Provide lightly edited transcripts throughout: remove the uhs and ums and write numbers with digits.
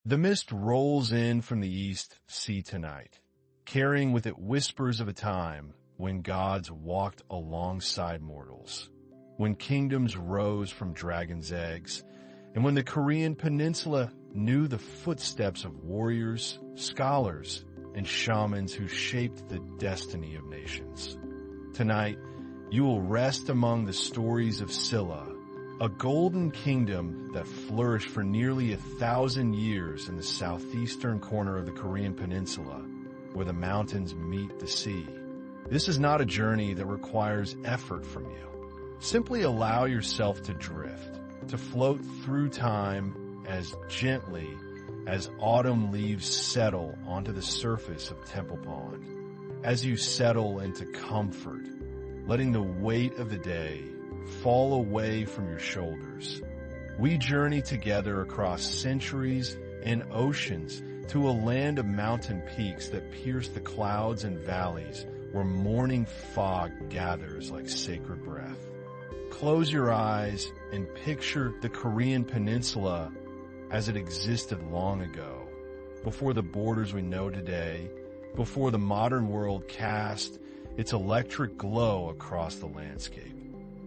The mist rolls in from the east sea tonight, carrying with it whispers of a time when gods walked alongside mortals, when kingdoms rose from dragons' eggs, and when the Korean peninsula knew the footsteps of warriors, scholars, and shamans who shaped the destiny of nations. Tonight, you will rest among the stories of Silla, a golden kingdom that flourished for nearly 1,000 years in the southeastern corner of the Korean peninsula, where the mountains meet the sea. This is not a journey that requires effort from you. Simply allow yourself to drift, to float through time as gently as autumn leaves settle onto the surface of Temple Pond. As you settle into comfort, letting the weight of the day fall away from your shoulders, we journey together across centuries and oceans to a land of mountain peaks that pierce the clouds and valleys where morning fog gathers like sacred breath. Close your eyes and picture the Korean peninsula as it existed long ago, before the borders we know today, before the modern world cast its electric glow across the landscape.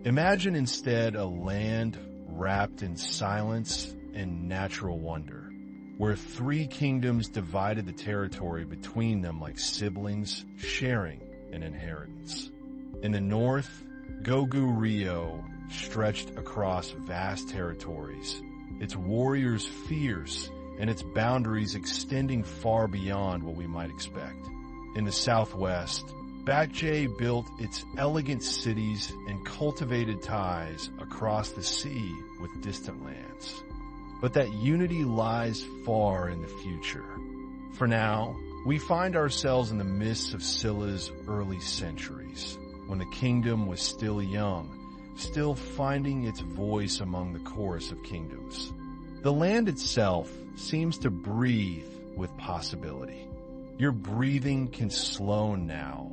Imagine instead a land wrapped in silence and natural wonder, where 3 kingdoms divided the territory between them like siblings sharing an inheritance. In the north, Goguryeo stretched across vast territories, its warriors fierce and its boundaries extending far beyond what we might expect. In the southwest, Bakje built its elegant cities and cultivated ties across the sea with distant lands. But that unity lies far in the future. For now, we find ourselves in the midst of Silla's early centuries, when the kingdom was still young, still finding its voice among the chorus of kingdoms. The land itself seems to breathe with possibility. Your breathing can slow now,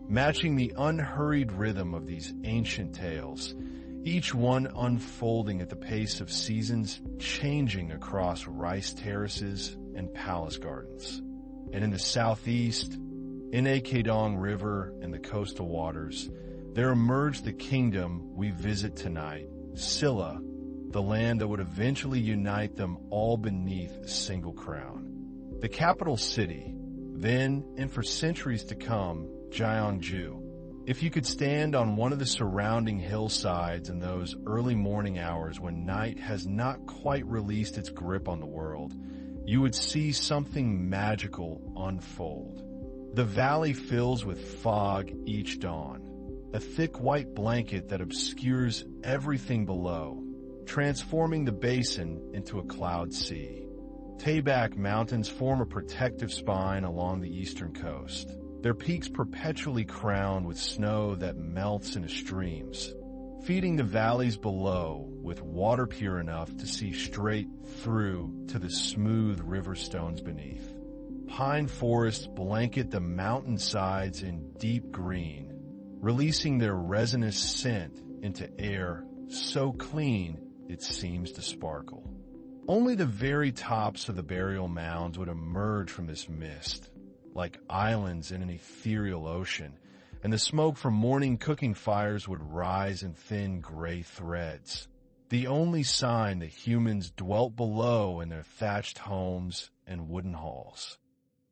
matching the unhurried rhythm of these ancient tales, each one unfolding at the pace of seasons changing across rice terraces and palace gardens. And in the southeast, in Kedong River and the coastal waters, there emerged the kingdom we visit tonight, Silla, the land that would eventually unite them all beneath a single crown. The capital city, then and for centuries to come, Gyeongju. If you could stand on one of the surrounding hillsides in those early morning hours when night has not quite released its grip on the world, you would see something magical unfold. The valley fills with fog each dawn, a thick white blanket that obscures everything below, transforming the basin into a cloud sea. Taebaek Mountains form a protective spine along the eastern coast, their peaks perpetually crowned with snow that melts into streams, feeding the valleys below with water pure enough to see straight through to the smooth river stones beneath. Pine forests blanket the mountainsides in deep green, releasing their resinous scent into air so clean it seems to sparkle. Only the very tops of the burial mounds would emerge from this mist, like islands in an ethereal ocean, and the smoke from morning cooking fires would rise in thin gray threads, the only sign that humans dwelt below in their thatched homes and wooden halls.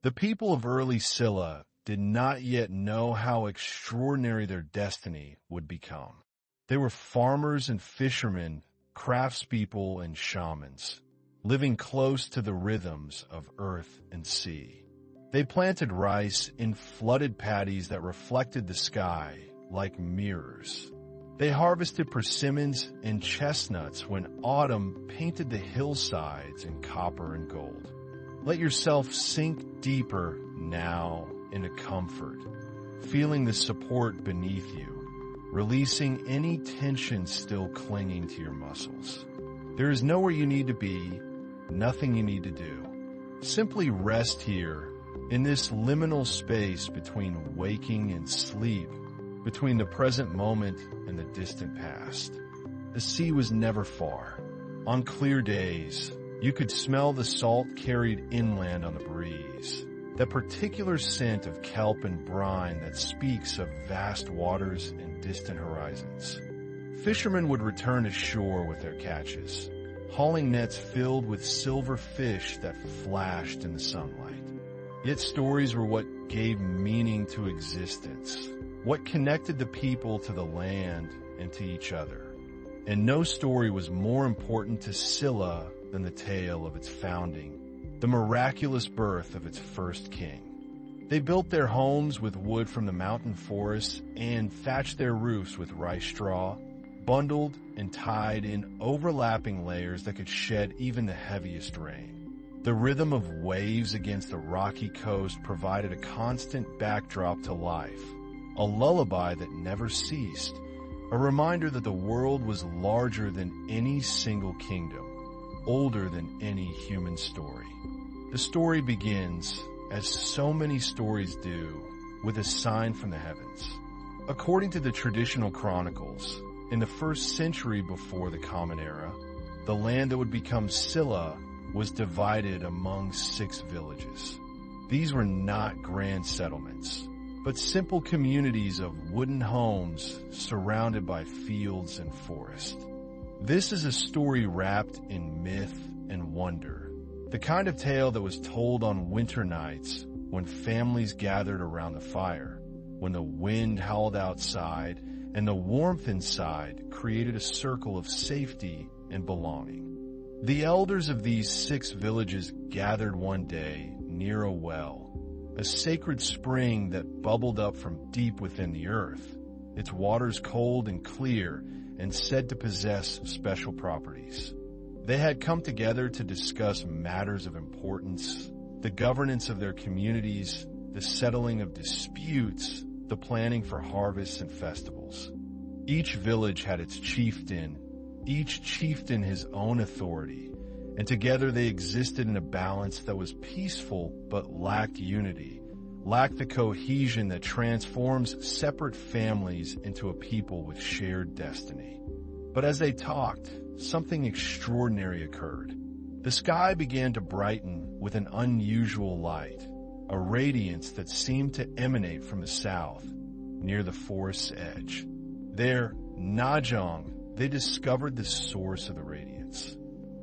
The people of early Silla did not yet know how extraordinary their destiny would become. They were farmers and fishermen, craftspeople and shamans, living close to the rhythms of earth and sea. They planted rice in flooded paddies that reflected the sky like mirrors. They harvested persimmons and chestnuts when autumn painted the hillsides in copper and gold. Let yourself sink deeper now into comfort, feeling the support beneath you, releasing any tension still clinging to your muscles. There is nowhere you need to be, nothing you need to do. Simply rest here in this liminal space between waking and sleep, between the present moment and the distant past. The sea was never far. On clear days, You could smell the salt carried inland on the breeze, that particular scent of kelp and brine that speaks of vast waters and distant horizons. Fishermen would return to shore with their catches, hauling nets filled with silver fish that flashed in the sunlight. Yet stories were what gave meaning to existence, what connected the people to the land and to each other. And no story was more important to Silla than the tale of its founding, the miraculous birth of its first king. They built their homes with wood from the mountain forests and thatched their roofs with rice straw, bundled and tied in overlapping layers that could shed even the heaviest rain. The rhythm of waves against the rocky coast provided a constant backdrop to life, a lullaby that never ceased, a reminder that the world was larger than any single kingdom, older than any human story. The story begins, as so many stories do, with a sign from the heavens. According to the traditional chronicles, in the 1st century before the Common Era, the land that would become Silla was divided among 6 villages. These were not grand settlements, but simple communities of wooden homes surrounded by fields and forest. This is a story wrapped in myth and wonder, the kind of tale that was told on winter nights when families gathered around the fire, when the wind howled outside and the warmth inside created a circle of safety and belonging. The elders of these 6 villages gathered one day near a well, a sacred spring that bubbled up from deep within the earth, its waters cold and clear and said to possess special properties. They had come together to discuss matters of importance, the governance of their communities, the settling of disputes, the planning for harvests and festivals. Each village had its chieftain, each chieftain his own authority, and together they existed in a balance that was peaceful but lacked unity, lacked the cohesion that transforms separate families into a people with shared destiny. But as they talked, something extraordinary occurred. The sky began to brighten with an unusual light, a radiance that seemed to emanate from the south, near the forest's edge. There, Najong, they discovered the source of the radiance.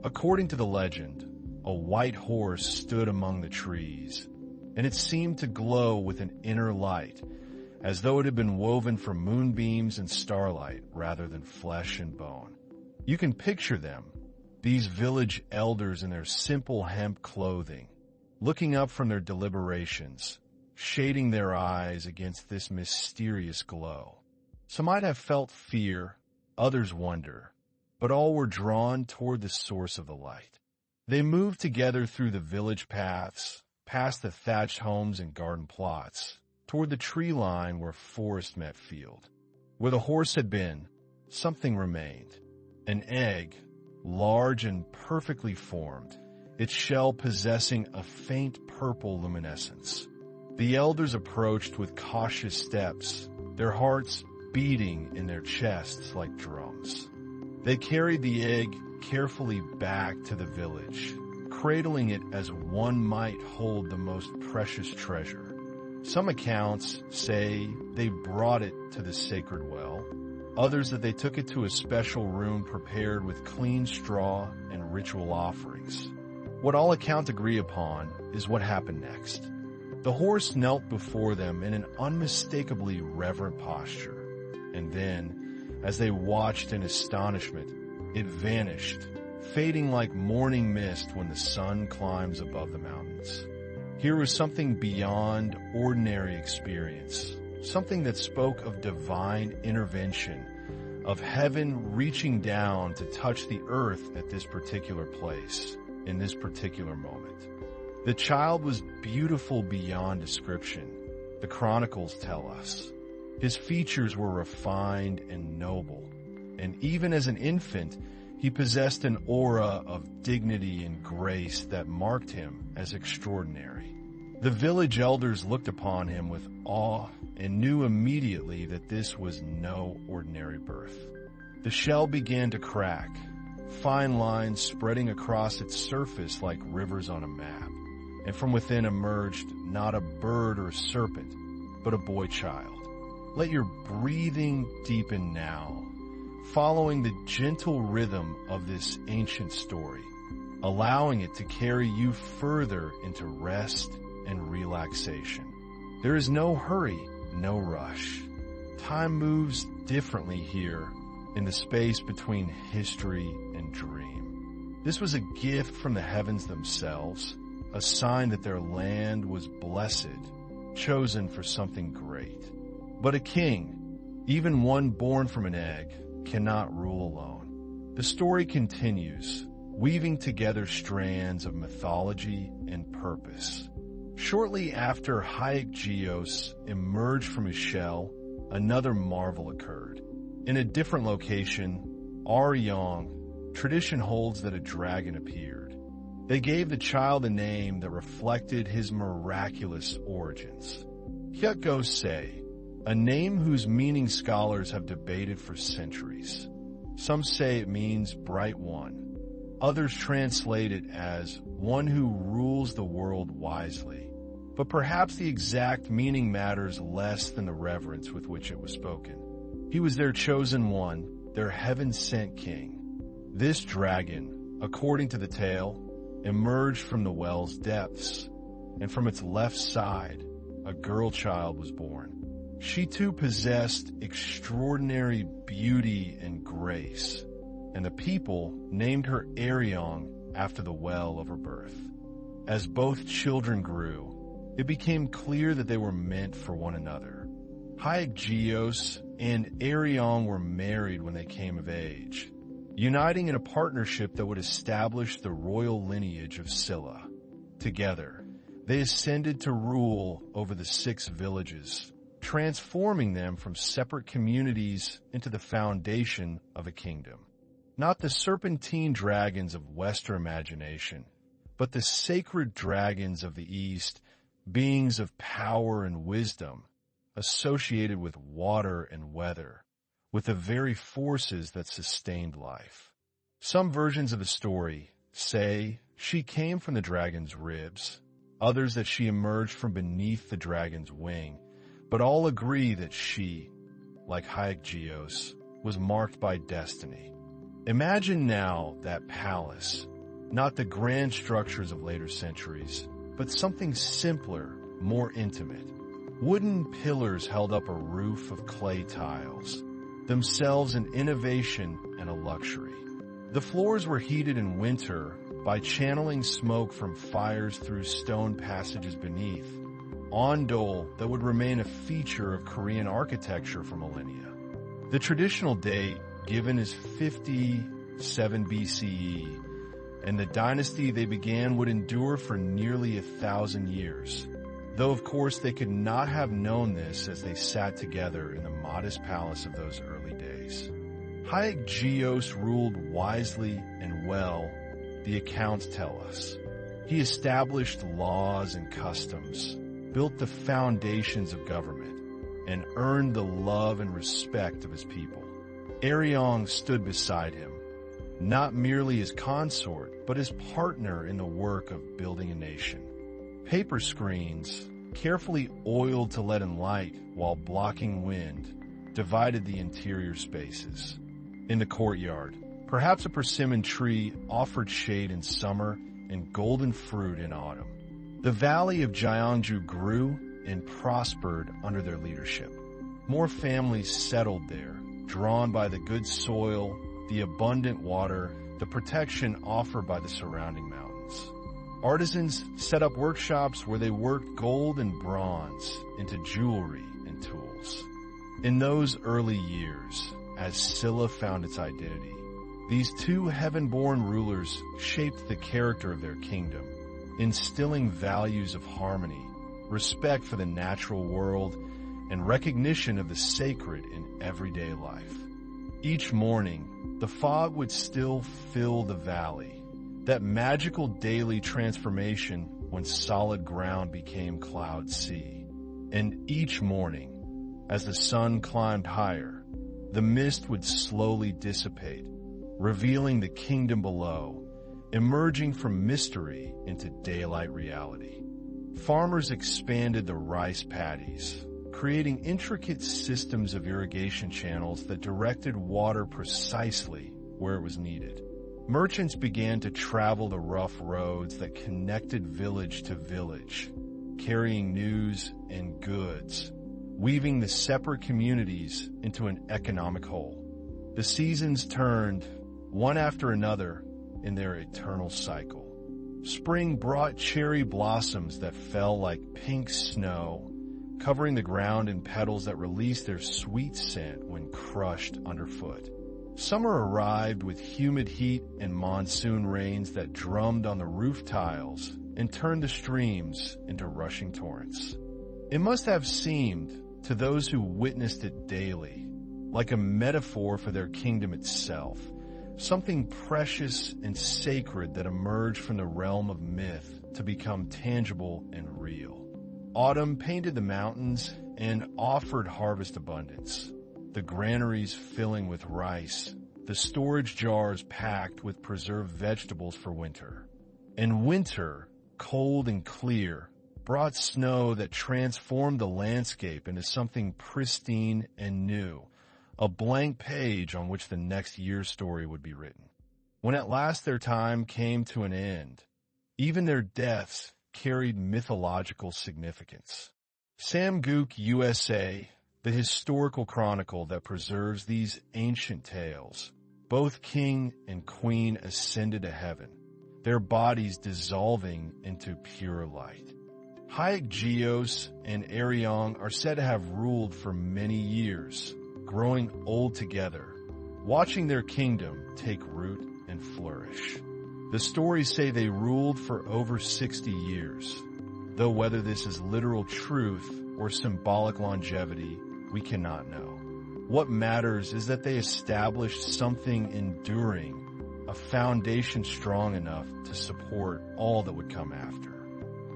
According to the legend, a white horse stood among the trees, and it seemed to glow with an inner light, as though it had been woven from moonbeams and starlight rather than flesh and bone. You can picture them, these village elders in their simple hemp clothing, looking up from their deliberations, shading their eyes against this mysterious glow. Some might have felt fear, others wonder, but all were drawn toward the source of the light. They moved together through the village paths, past the thatched homes and garden plots, toward the tree line where forest met field. Where the horse had been, something remained. An egg, large and perfectly formed, its shell possessing a faint purple luminescence. The elders approached with cautious steps, their hearts beating in their chests like drums. They carried the egg carefully back to the village, cradling it as one might hold the most precious treasure. Some accounts say they brought it to the sacred well, others that they took it to a special room prepared with clean straw and ritual offerings. What all accounts agree upon is what happened next. The horse knelt before them in an unmistakably reverent posture, and then, as they watched in astonishment, it vanished, fading like morning mist when the sun climbs above the mountains. Here was something beyond ordinary experience, something that spoke of divine intervention, of heaven reaching down to touch the earth at this particular place, in this particular moment. The child was beautiful beyond description, the chronicles tell us. His features were refined and noble, and even as an infant, he possessed an aura of dignity and grace that marked him as extraordinary. The village elders looked upon him with awe and knew immediately that this was no ordinary birth. The shell began to crack. fine lines spreading across its surface like rivers on a map. And from within emerged not a bird or a serpent, but a boy child. Let your breathing deepen now, following the gentle rhythm of this ancient story, allowing it to carry you further into rest and relaxation. There is no hurry, no rush. Time moves differently here in the space between history and dream. This was a gift from the heavens themselves, a sign that their land was blessed, chosen for something great. But a king, even one born from an egg, cannot rule alone. The story continues, weaving together strands of mythology and purpose. Shortly after Hwarang emerged from his shell, another marvel occurred. In a different location, Hwarang, tradition holds that a dragon appeared. They gave the child a name that reflected his miraculous origins. Hwarang, a name whose meaning scholars have debated for centuries. Some say it means bright one. Others translate it as one who rules the world wisely. But perhaps the exact meaning matters less than the reverence with which it was spoken. He was their chosen one, their heaven-sent king. This dragon, according to the tale, emerged from the well's depths, and from its left side, a girl child was born. She too possessed extraordinary beauty and grace, and the people named her Hwarang after the well of her birth. As both children grew, it became clear that they were meant for one another. Hwarang and Hwarang were married when they came of age, uniting in a partnership that would establish the royal lineage of Silla. Together, they ascended to rule over the 6 villages, transforming them from separate communities into the foundation of a kingdom. Not the serpentine dragons of Western imagination, but the sacred dragons of the East, beings of power and wisdom, associated with water and weather, with the very forces that sustained life. Some versions of the story say she came from the dragon's ribs, others that she emerged from beneath the dragon's wing, but all agree that she, like Hwarang, was marked by destiny. Imagine now that palace, not the grand structures of later centuries, but something simpler, more intimate. Wooden pillars held up a roof of clay tiles, themselves an innovation and a luxury. The floors were heated in winter by channeling smoke from fires through stone passages beneath, ondol that would remain a feature of Korean architecture for millennia. The traditional date given is 57 BCE, and the dynasty they began would endure for nearly 1,000 years, though of course they could not have known this as they sat together in the modest palace of those early days. Hwarang ruled wisely and well, the accounts tell us. He established laws and customs, built the foundations of government, and earned the love and respect of his people. Hwarang stood beside him, not merely as consort, but as partner in the work of building a nation. Paper screens, carefully oiled to let in light while blocking wind, divided the interior spaces. In the courtyard, perhaps a persimmon tree offered shade in summer and golden fruit in autumn. The valley of Gyeongju grew and prospered under their leadership. More families settled there, drawn by the good soil, the abundant water, the protection offered by the surrounding mountains. Artisans set up workshops where they worked gold and bronze into jewelry and tools. In those early years, as Silla found its identity, these 2 heaven-born rulers shaped the character of their kingdom, instilling values of harmony, respect for the natural world, and recognition of the sacred in everyday life. Each morning, the fog would still fill the valley, that magical daily transformation when solid ground became cloud sea. And each morning, as the sun climbed higher, the mist would slowly dissipate, revealing the kingdom below, emerging from mystery into daylight reality. Farmers expanded the rice paddies, creating intricate systems of irrigation channels that directed water precisely where it was needed. Merchants began to travel the rough roads that connected village to village, carrying news and goods, weaving the separate communities into an economic whole. The seasons turned, one after another, in their eternal cycle. Spring brought cherry blossoms that fell like pink snow, covering the ground in petals that released their sweet scent when crushed underfoot. Summer arrived with humid heat and monsoon rains that drummed on the roof tiles and turned the streams into rushing torrents. It must have seemed, to those who witnessed it daily, like a metaphor for their kingdom itself, something precious and sacred that emerged from the realm of myth to become tangible and real. Autumn painted the mountains and offered harvest abundance, the granaries filling with rice, the storage jars packed with preserved vegetables for winter. And winter, cold and clear, brought snow that transformed the landscape into something pristine and new, a blank page on which the next year's story would be written. When at last their time came to an end, even their deaths carried mythological significance. Samguk USA, the historical chronicle that preserves these ancient tales, both king and queen ascended to heaven, their bodies dissolving into pure light. Hyeokgeose and Aryong are said to have ruled for many years, growing old together, watching their kingdom take root and flourish. The stories say they ruled for over 60 years, though whether this is literal truth or symbolic longevity, we cannot know. What matters is that they established something enduring, a foundation strong enough to support all that would come after.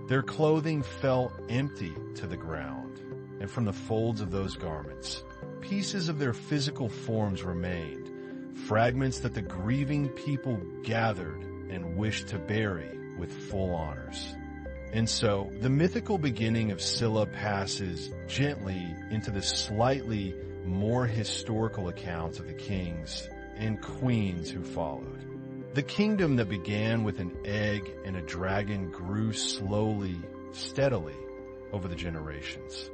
Their clothing fell empty to the ground, and from the folds of those garments, pieces of their physical forms remained, fragments that the grieving people gathered and wished to bury with full honors. And so, the mythical beginning of Silla passes gently into the slightly more historical accounts of the kings and queens who followed. The kingdom that began with an egg and a dragon grew slowly, steadily, over the generations.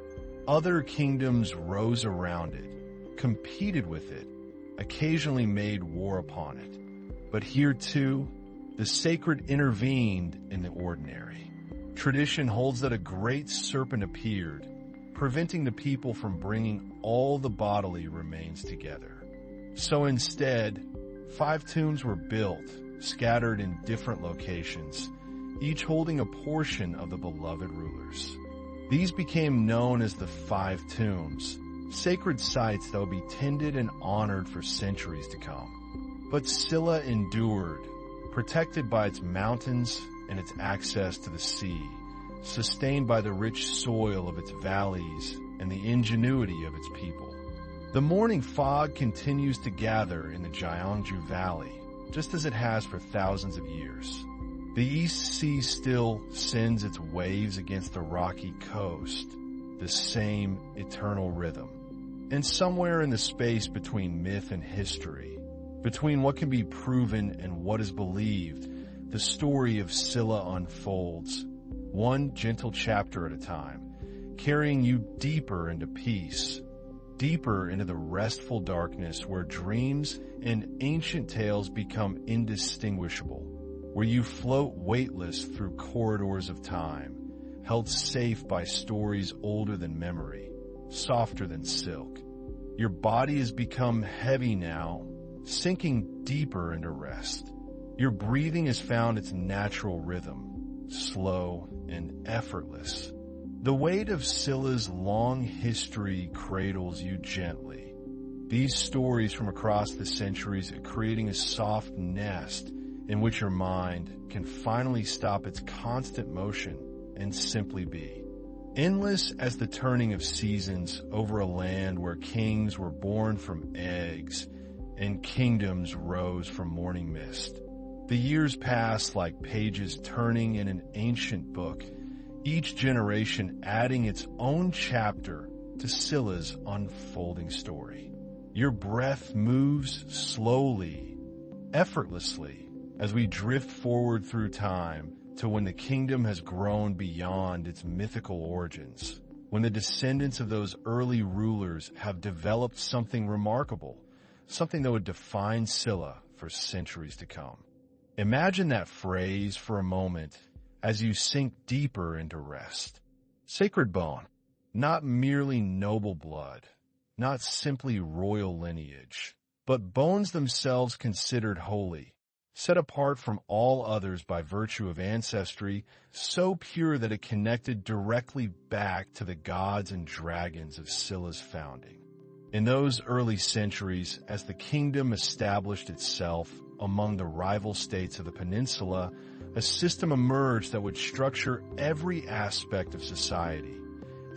Other kingdoms rose around it, competed with it, occasionally made war upon it. But here too, the sacred intervened in the ordinary. Tradition holds that a great serpent appeared, preventing the people from bringing all the bodily remains together. So instead, 5 tombs were built, scattered in different locations, each holding a portion of the beloved rulers. These became known as the 5 tombs, sacred sites that will be tended and honored for centuries to come. But Silla endured, protected by its mountains and its access to the sea, sustained by the rich soil of its valleys and the ingenuity of its people. The morning fog continues to gather in the Gyeongju Valley, just as it has for thousands of years. The East Sea still sends its waves against the rocky coast, the same eternal rhythm. And somewhere in the space between myth and history, between what can be proven and what is believed, the story of Silla unfolds, one gentle chapter at a time, carrying you deeper into peace, deeper into the restful darkness where dreams and ancient tales become indistinguishable, where you float weightless through corridors of time, held safe by stories older than memory, softer than silk. Your body has become heavy now, sinking deeper into rest. Your breathing has found its natural rhythm, slow and effortless. The weight of Silla's long history cradles you gently. These stories from across the centuries are creating a soft nest in which your mind can finally stop its constant motion and simply be. Endless as the turning of seasons over a land where kings were born from eggs, and kingdoms rose from morning mist. The years passed like pages turning in an ancient book, each generation adding its own chapter to Silla's unfolding story. Your breath moves slowly, effortlessly, as we drift forward through time to when the kingdom has grown beyond its mythical origins, when the descendants of those early rulers have developed something remarkable, something that would define Silla for centuries to come. Imagine that phrase for a moment as you sink deeper into rest. Sacred bone, not merely noble blood, not simply royal lineage, but bones themselves considered holy, set apart from all others by virtue of ancestry so pure that it connected directly back to the gods and dragons of Silla's founding. In those early centuries, as the kingdom established itself among the rival states of the peninsula, a system emerged that would structure every aspect of society,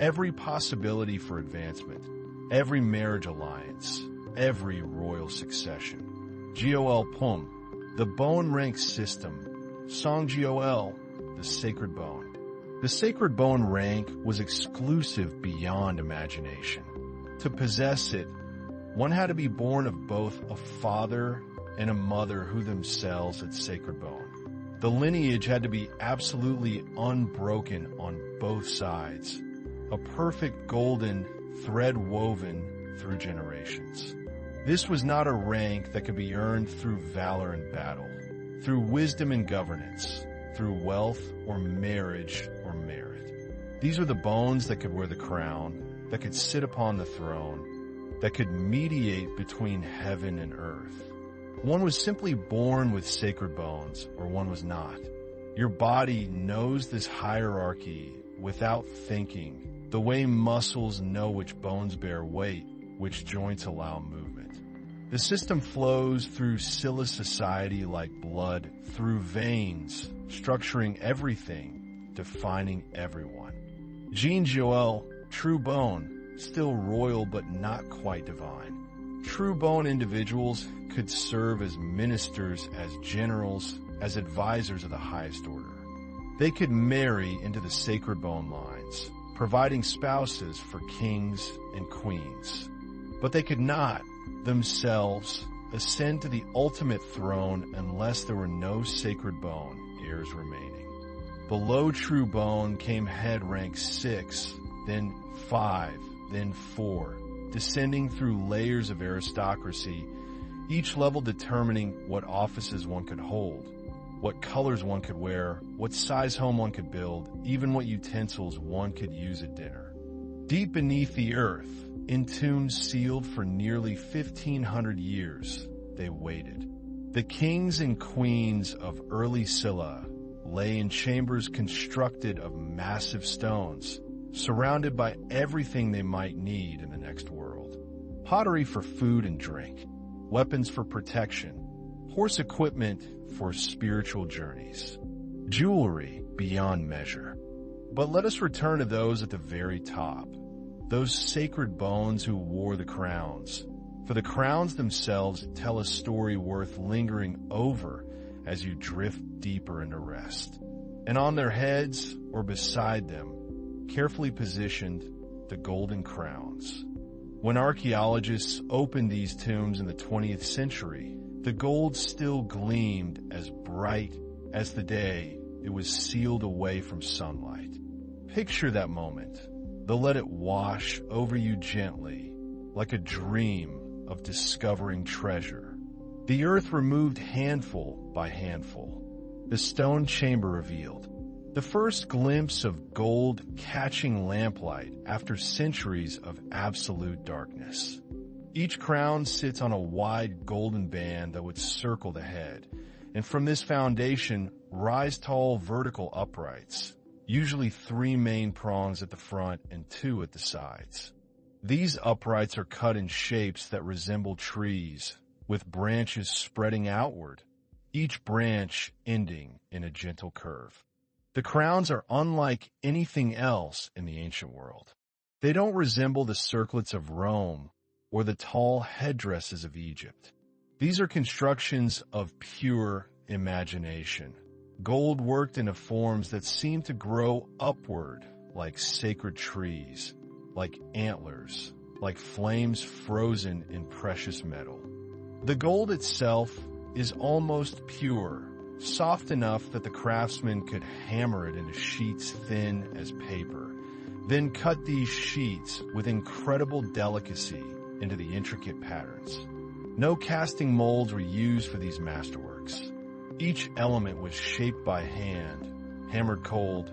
every possibility for advancement, every marriage alliance, every royal succession. Gol Pum, the bone rank system. Song Gol, the sacred bone. The sacred bone rank was exclusive beyond imagination. To possess it, one had to be born of both a father and a mother who themselves had sacred bone. The lineage had to be absolutely unbroken on both sides, a perfect golden thread woven through generations. This was not a rank that could be earned through valor and battle, through wisdom and governance, through wealth or marriage or merit. These were the bones that could wear the crown, that could sit upon the throne, that could mediate between heaven and earth. One was simply born with sacred bones, or one was not. Your body knows this hierarchy without thinking, the way muscles know which bones bear weight, which joints allow movement. The system flows through Silla society like blood, through veins, structuring everything, defining everyone. Jean Joel, true bone, still royal but not quite divine. True bone individuals could serve as ministers, as generals, as advisors of the highest order. They could marry into the sacred bone lines, providing spouses for kings and queens. But they could not, themselves, ascend to the ultimate throne unless there were no sacred bone heirs remaining. Below true bone came head rank 6, then 5, then 4, descending through layers of aristocracy, each level determining what offices one could hold, what colors one could wear, what size home one could build, even what utensils one could use at dinner. Deep beneath the earth, in tombs sealed for nearly 1,500 years, they waited. The kings and queens of early Silla lay in chambers constructed of massive stones, surrounded by everything they might need in the next world. Pottery for food and drink, weapons for protection, horse equipment for spiritual journeys, jewelry beyond measure. But let us return to those at the very top, those sacred bones who wore the crowns. For the crowns themselves tell a story worth lingering over as you drift deeper into rest. And on their heads, or beside them, carefully positioned, the golden crowns. When archaeologists opened these tombs in the 20th century, the gold still gleamed as bright as the day it was sealed away from sunlight. Picture that moment, though let it wash over you gently, like a dream of discovering treasure. The earth removed handful by handful, the stone chamber revealed, the first glimpse of gold catching lamplight after centuries of absolute darkness. Each crown sits on a wide golden band that would circle the head, and from this foundation rise tall vertical uprights, usually 3 main prongs at the front and 2 at the sides. These uprights are cut in shapes that resemble trees, with branches spreading outward, each branch ending in a gentle curve. The crowns are unlike anything else in the ancient world. They don't resemble the circlets of Rome or the tall headdresses of Egypt. These are constructions of pure imagination. Gold worked into forms that seem to grow upward, like sacred trees, like antlers, like flames frozen in precious metal. The gold itself is almost pure, soft enough that the craftsman could hammer it into sheets thin as paper, then cut these sheets with incredible delicacy into the intricate patterns. No casting molds were used for these masterworks. Each element was shaped by hand, hammered cold,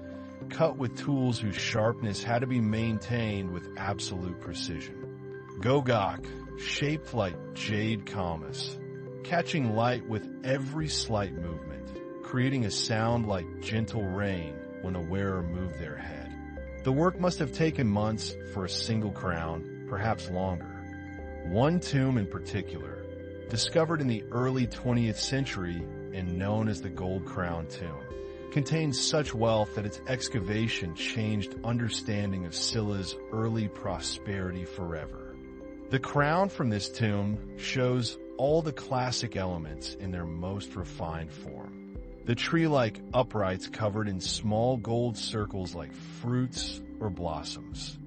cut with tools whose sharpness had to be maintained with absolute precision. Gogok, shaped like jade kamas, catching light with every slight movement, creating a sound like gentle rain when a wearer moved their head. The work must have taken months for a single crown, perhaps longer. One tomb in particular, discovered in the early 20th century and known as the Gold Crown Tomb, contains such wealth that its excavation changed understanding of Silla's early prosperity forever. The crown from this tomb shows all the classic elements in their most refined form. The tree-like uprights covered in small gold circles like fruits or blossoms.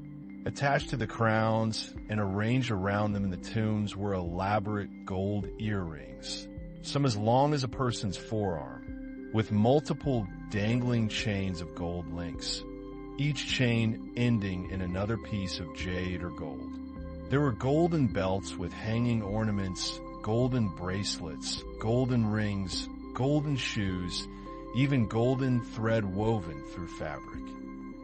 Attached to the crowns and arranged around them in the tombs were elaborate gold earrings, some as long as a person's forearm, with multiple dangling chains of gold links, each chain ending in another piece of jade or gold. There were golden belts with hanging ornaments, golden bracelets, golden rings, golden shoes, even golden thread woven through fabric.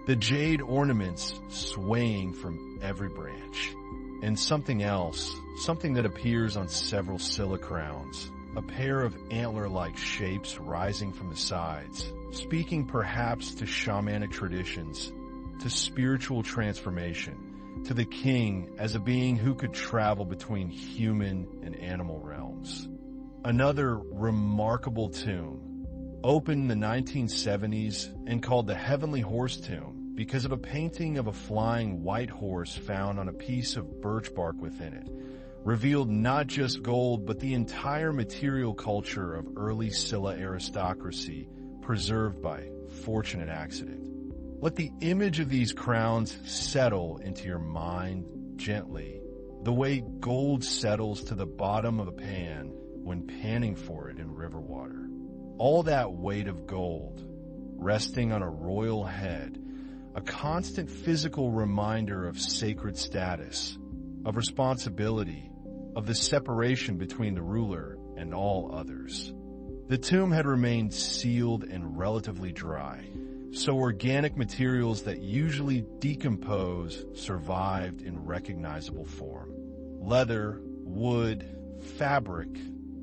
The jade ornaments swaying from every branch. And something else, something that appears on several Silla crowns, a pair of antler-like shapes rising from the sides, speaking perhaps to shamanic traditions, to spiritual transformation, to the king as a being who could travel between human and animal realms. Another remarkable tomb, opened in the 1970s and called the Heavenly Horse Tomb because of a painting of a flying white horse found on a piece of birch bark within it, revealed not just gold but the entire material culture of early Silla aristocracy preserved by fortunate accident. Let the image of these crowns settle into your mind gently, the way gold settles to the bottom of a pan when panning for it in river water. All that weight of gold, resting on a royal head, a constant physical reminder of sacred status, of responsibility, of the separation between the ruler and all others. The tomb had remained sealed and relatively dry, so organic materials that usually decompose survived in recognizable form. Leather, wood, fabric,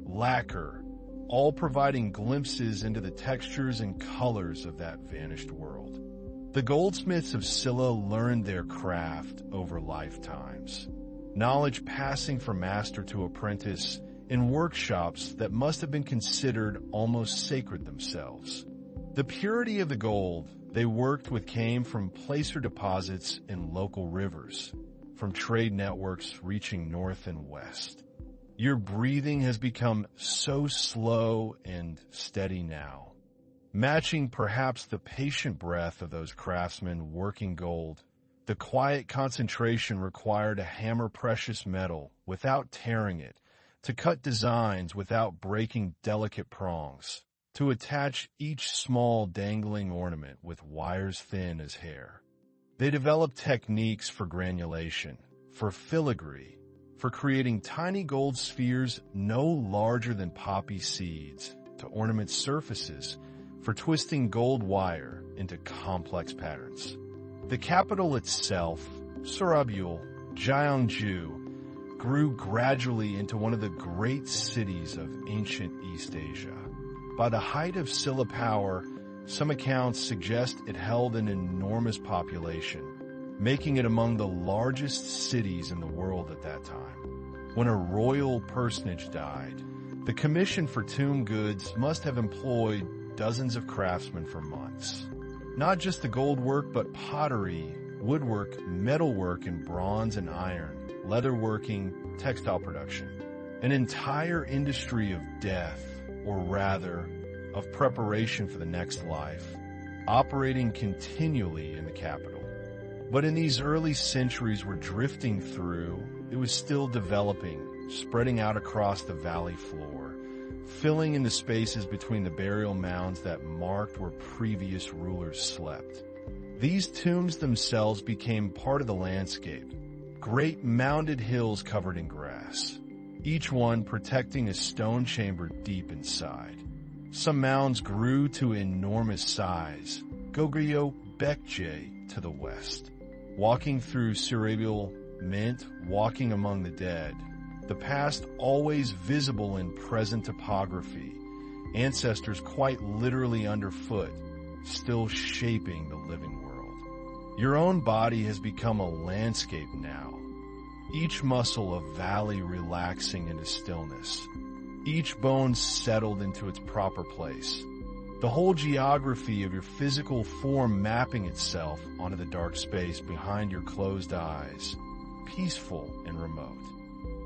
lacquer, all providing glimpses into the textures and colors of that vanished world. The goldsmiths of Silla learned their craft over lifetimes, knowledge passing from master to apprentice in workshops that must have been considered almost sacred themselves. The purity of the gold they worked with came from placer deposits in local rivers, from trade networks reaching north and west. Your breathing has become so slow and steady now, matching perhaps the patient breath of those craftsmen working gold, the quiet concentration required to hammer precious metal without tearing it, to cut designs without breaking delicate prongs, to attach each small dangling ornament with wires thin as hair. They developed techniques for granulation, for filigree, for creating tiny gold spheres no larger than poppy seeds to ornament surfaces, for twisting gold wire into complex patterns. The capital itself, Surabaya, Gyeongju, grew gradually into one of the great cities of ancient East Asia. By the height of Silla power, some accounts suggest it held an enormous population, making it among the largest cities in the world at that time. When a royal personage died, the commission for tomb goods must have employed dozens of craftsmen for months. Not just the gold work, but pottery, woodwork, metalwork in bronze and iron, leatherworking, textile production. An entire industry of death, or rather, of preparation for the next life, operating continually in the capital. But in these early centuries we're drifting through, it was still developing, spreading out across the valley floor, filling in the spaces between the burial mounds that marked where previous rulers slept. These tombs themselves became part of the landscape, great mounded hills covered in grass, each one protecting a stone chamber deep inside. Some mounds grew to enormous size, Goguryeo Baekje to the west. Walking through Sirabial meant walking among the dead, the past always visible in present topography, ancestors quite literally underfoot, still shaping the living world. Your own body has become a landscape now, each muscle a valley relaxing into stillness, each bone settled into its proper place, the whole geography of your physical form mapping itself onto the dark space behind your closed eyes, peaceful and remote.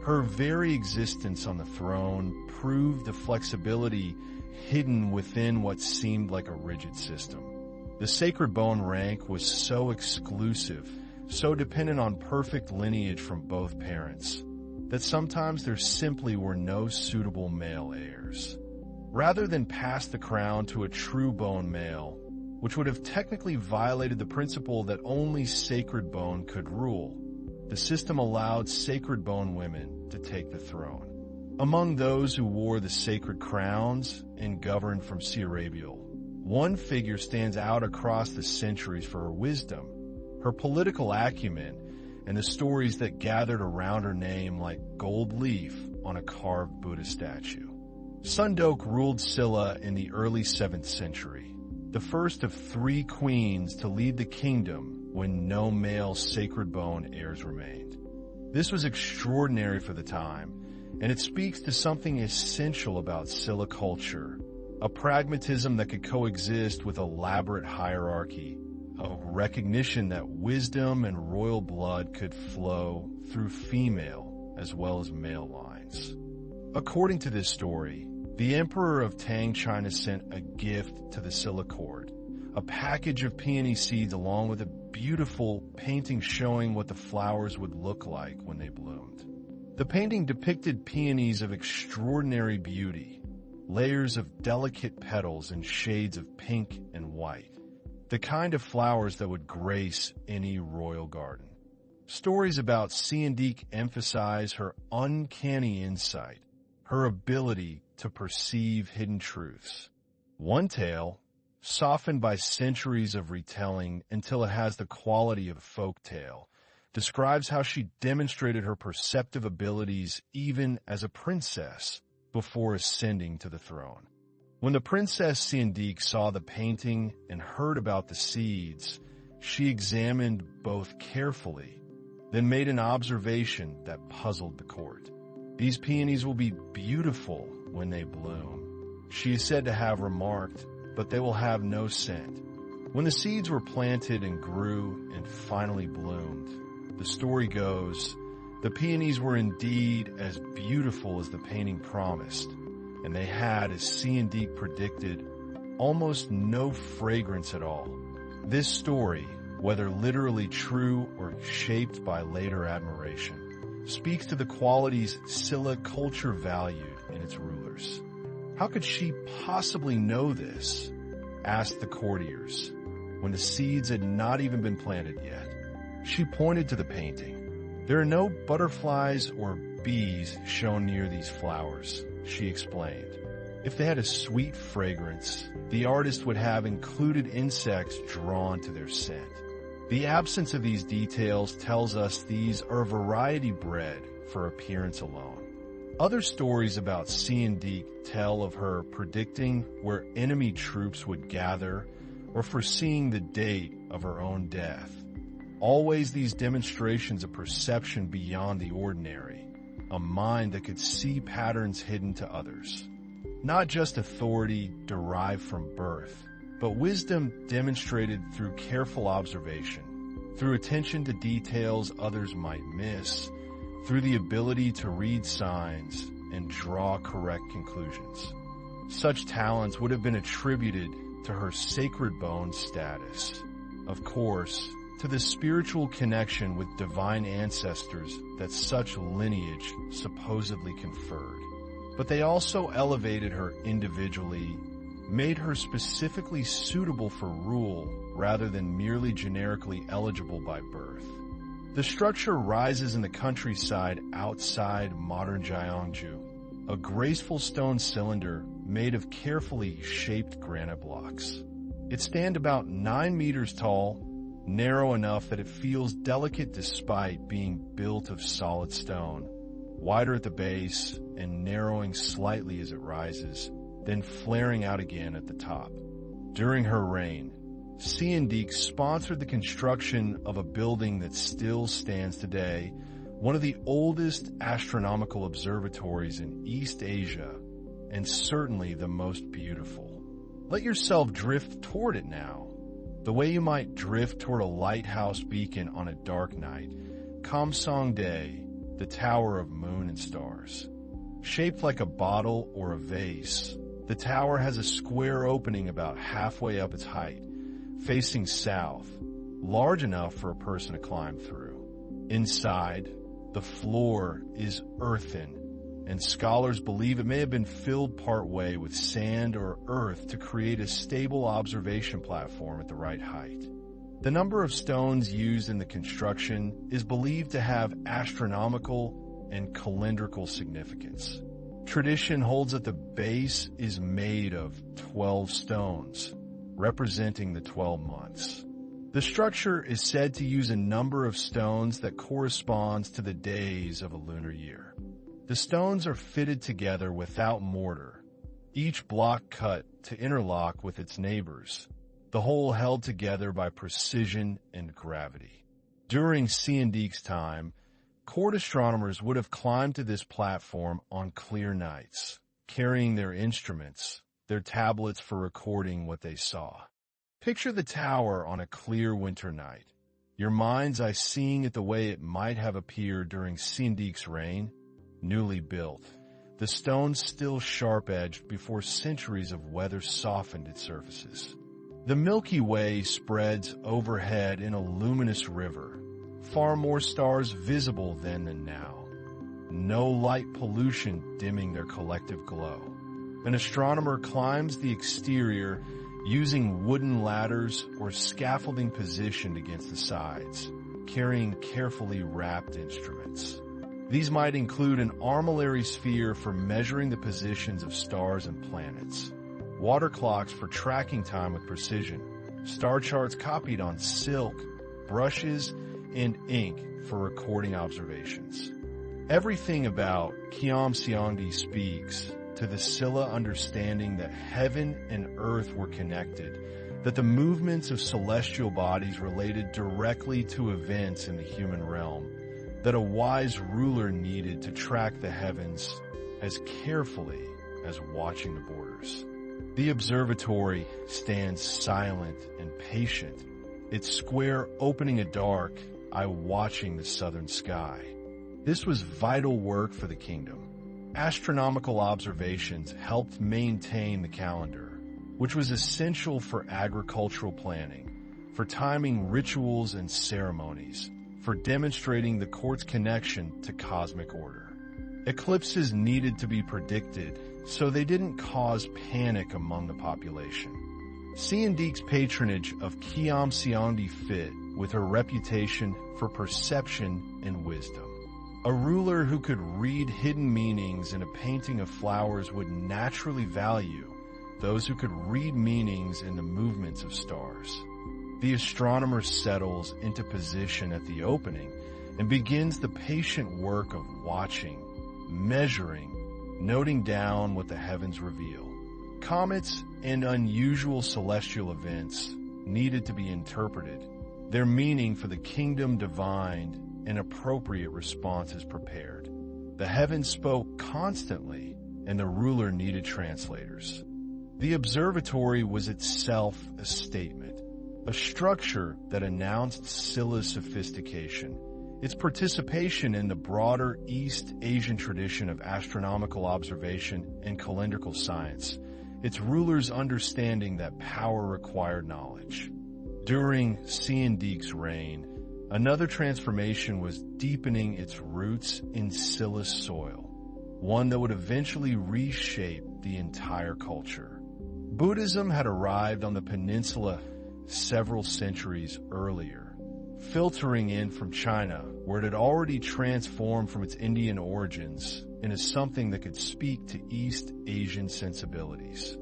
Her very existence on the throne proved the flexibility hidden within what seemed like a rigid system. The sacred bone rank was so exclusive, so dependent on perfect lineage from both parents, that sometimes there simply were no suitable male heirs. Rather than pass the crown to a true bone male, which would have technically violated the principle that only sacred bone could rule, the system allowed sacred bone women to take the throne. Among those who wore the sacred crowns and governed from Sirabial, one figure stands out across the centuries for her wisdom, her political acumen, and the stories that gathered around her name like gold leaf on a carved Buddhist statue. Sundok ruled Silla in the early 7th century, the first of 3 queens to lead the kingdom when no male sacred bone heirs remained. This was extraordinary for the time, and it speaks to something essential about Silla culture, a pragmatism that could coexist with elaborate hierarchy, a recognition that wisdom and royal blood could flow through female as well as male lines. According to this story, the Emperor of Tang China sent a gift to the Silla court, a package of peony seeds along with a beautiful painting showing what the flowers would look like when they bloomed. The painting depicted peonies of extraordinary beauty, layers of delicate petals in shades of pink and white, the kind of flowers that would grace any royal garden. Stories about Siandik emphasize her uncanny insight, her ability to perceive hidden truths. One tale, softened by centuries of retelling until it has the quality of a folk tale, describes how she demonstrated her perceptive abilities even as a princess before ascending to the throne. When the Princess Siandik saw the painting and heard about the seeds, she examined both carefully, then made an observation that puzzled the court. These peonies will be beautiful when they bloom, she is said to have remarked, but they will have no scent. When the seeds were planted and grew and finally bloomed, the story goes, the peonies were indeed as beautiful as the painting promised, and they had, as Siandik predicted, almost no fragrance at all. This story, whether literally true or shaped by later admiration, speaks to the qualities Silla culture valued in its rulers. How could she possibly know this? Asked the courtiers, when the seeds had not even been planted yet. She pointed to the painting. There are no butterflies or bees shown near these flowers, she explained. If they had a sweet fragrance, the artist would have included insects drawn to their scent. The absence of these details tells us these are a variety bred for appearance alone. Other stories about Siandik tell of her predicting where enemy troops would gather or foreseeing the date of her own death. Always these demonstrations of perception beyond the ordinary, a mind that could see patterns hidden to others. Not just authority derived from birth, but wisdom demonstrated through careful observation, through attention to details others might miss, through the ability to read signs and draw correct conclusions. Such talents would have been attributed to her sacred bone status. Of course, to the spiritual connection with divine ancestors that such lineage supposedly conferred. But they also elevated her individually, made her specifically suitable for rule rather than merely generically eligible by birth. The structure rises in the countryside outside modern Gyeongju, a graceful stone cylinder made of carefully shaped granite blocks. It stands about 9 meters tall, narrow enough that it feels delicate despite being built of solid stone, wider at the base and narrowing slightly as it rises, then flaring out again at the top. During her reign, Silla sponsored the construction of a building that still stands today, one of the oldest astronomical observatories in East Asia, and certainly the most beautiful. Let yourself drift toward it now, the way you might drift toward a lighthouse beacon on a dark night, Kamsongdae, the Tower of Moon and Stars. Shaped like a bottle or a vase, the tower has a square opening about halfway up its height, facing south, large enough for a person to climb through. Inside, the floor is earthen, and scholars believe it may have been filled partway with sand or earth to create a stable observation platform at the right height. The number of stones used in the construction is believed to have astronomical and calendrical significance. Tradition holds that the base is made of 12 stones, representing the 12 months. The structure is said to use a number of stones that corresponds to the days of a lunar year. The stones are fitted together without mortar, each block cut to interlock with its neighbors, the whole held together by precision and gravity. During Silla's time, court astronomers would have climbed to this platform on clear nights, carrying their instruments, their tablets for recording what they saw. Picture the tower on a clear winter night, your mind's eye seeing it the way it might have appeared during Silla's reign, newly built, the stones still sharp-edged before centuries of weather softened its surfaces. The Milky Way spreads overhead in a luminous river, far more stars visible then than now, no light pollution dimming their collective glow. An astronomer climbs the exterior using wooden ladders or scaffolding positioned against the sides, carrying carefully wrapped instruments. These might include an armillary sphere for measuring the positions of stars and planets, water clocks for tracking time with precision, star charts copied on silk, brushes, and ink for recording observations. Everything about Kamsongdae speaks to the Silla understanding that heaven and earth were connected, that the movements of celestial bodies related directly to events in the human realm, that a wise ruler needed to track the heavens as carefully as watching the borders. The observatory stands silent and patient, its square opening a dark, eye watching the southern sky. This was vital work for the kingdom. Astronomical observations helped maintain the calendar, which was essential for agricultural planning, for timing rituals and ceremonies, for demonstrating the court's connection to cosmic order. Eclipses needed to be predicted so they didn't cause panic among the population. Silla's patronage of Kamsongdae fit with her reputation for perception and wisdom. A ruler who could read hidden meanings in a painting of flowers would naturally value those who could read meanings in the movements of stars. The astronomer settles into position at the opening and begins the patient work of watching, measuring, noting down what the heavens reveal. Comets and unusual celestial events needed to be interpreted, their meaning for the kingdom divined, and appropriate responses prepared. The heavens spoke constantly, and the ruler needed translators. The observatory was itself a statement, a structure that announced Silla's sophistication, its participation in the broader East Asian tradition of astronomical observation and calendrical science, its rulers' understanding that power required knowledge. During Siandik's reign, another transformation was deepening its roots in Silla's soil, one that would eventually reshape the entire culture. Buddhism had arrived on the peninsula several centuries earlier, filtering in from China, where it had already transformed from its Indian origins into something that could speak to East Asian sensibilities.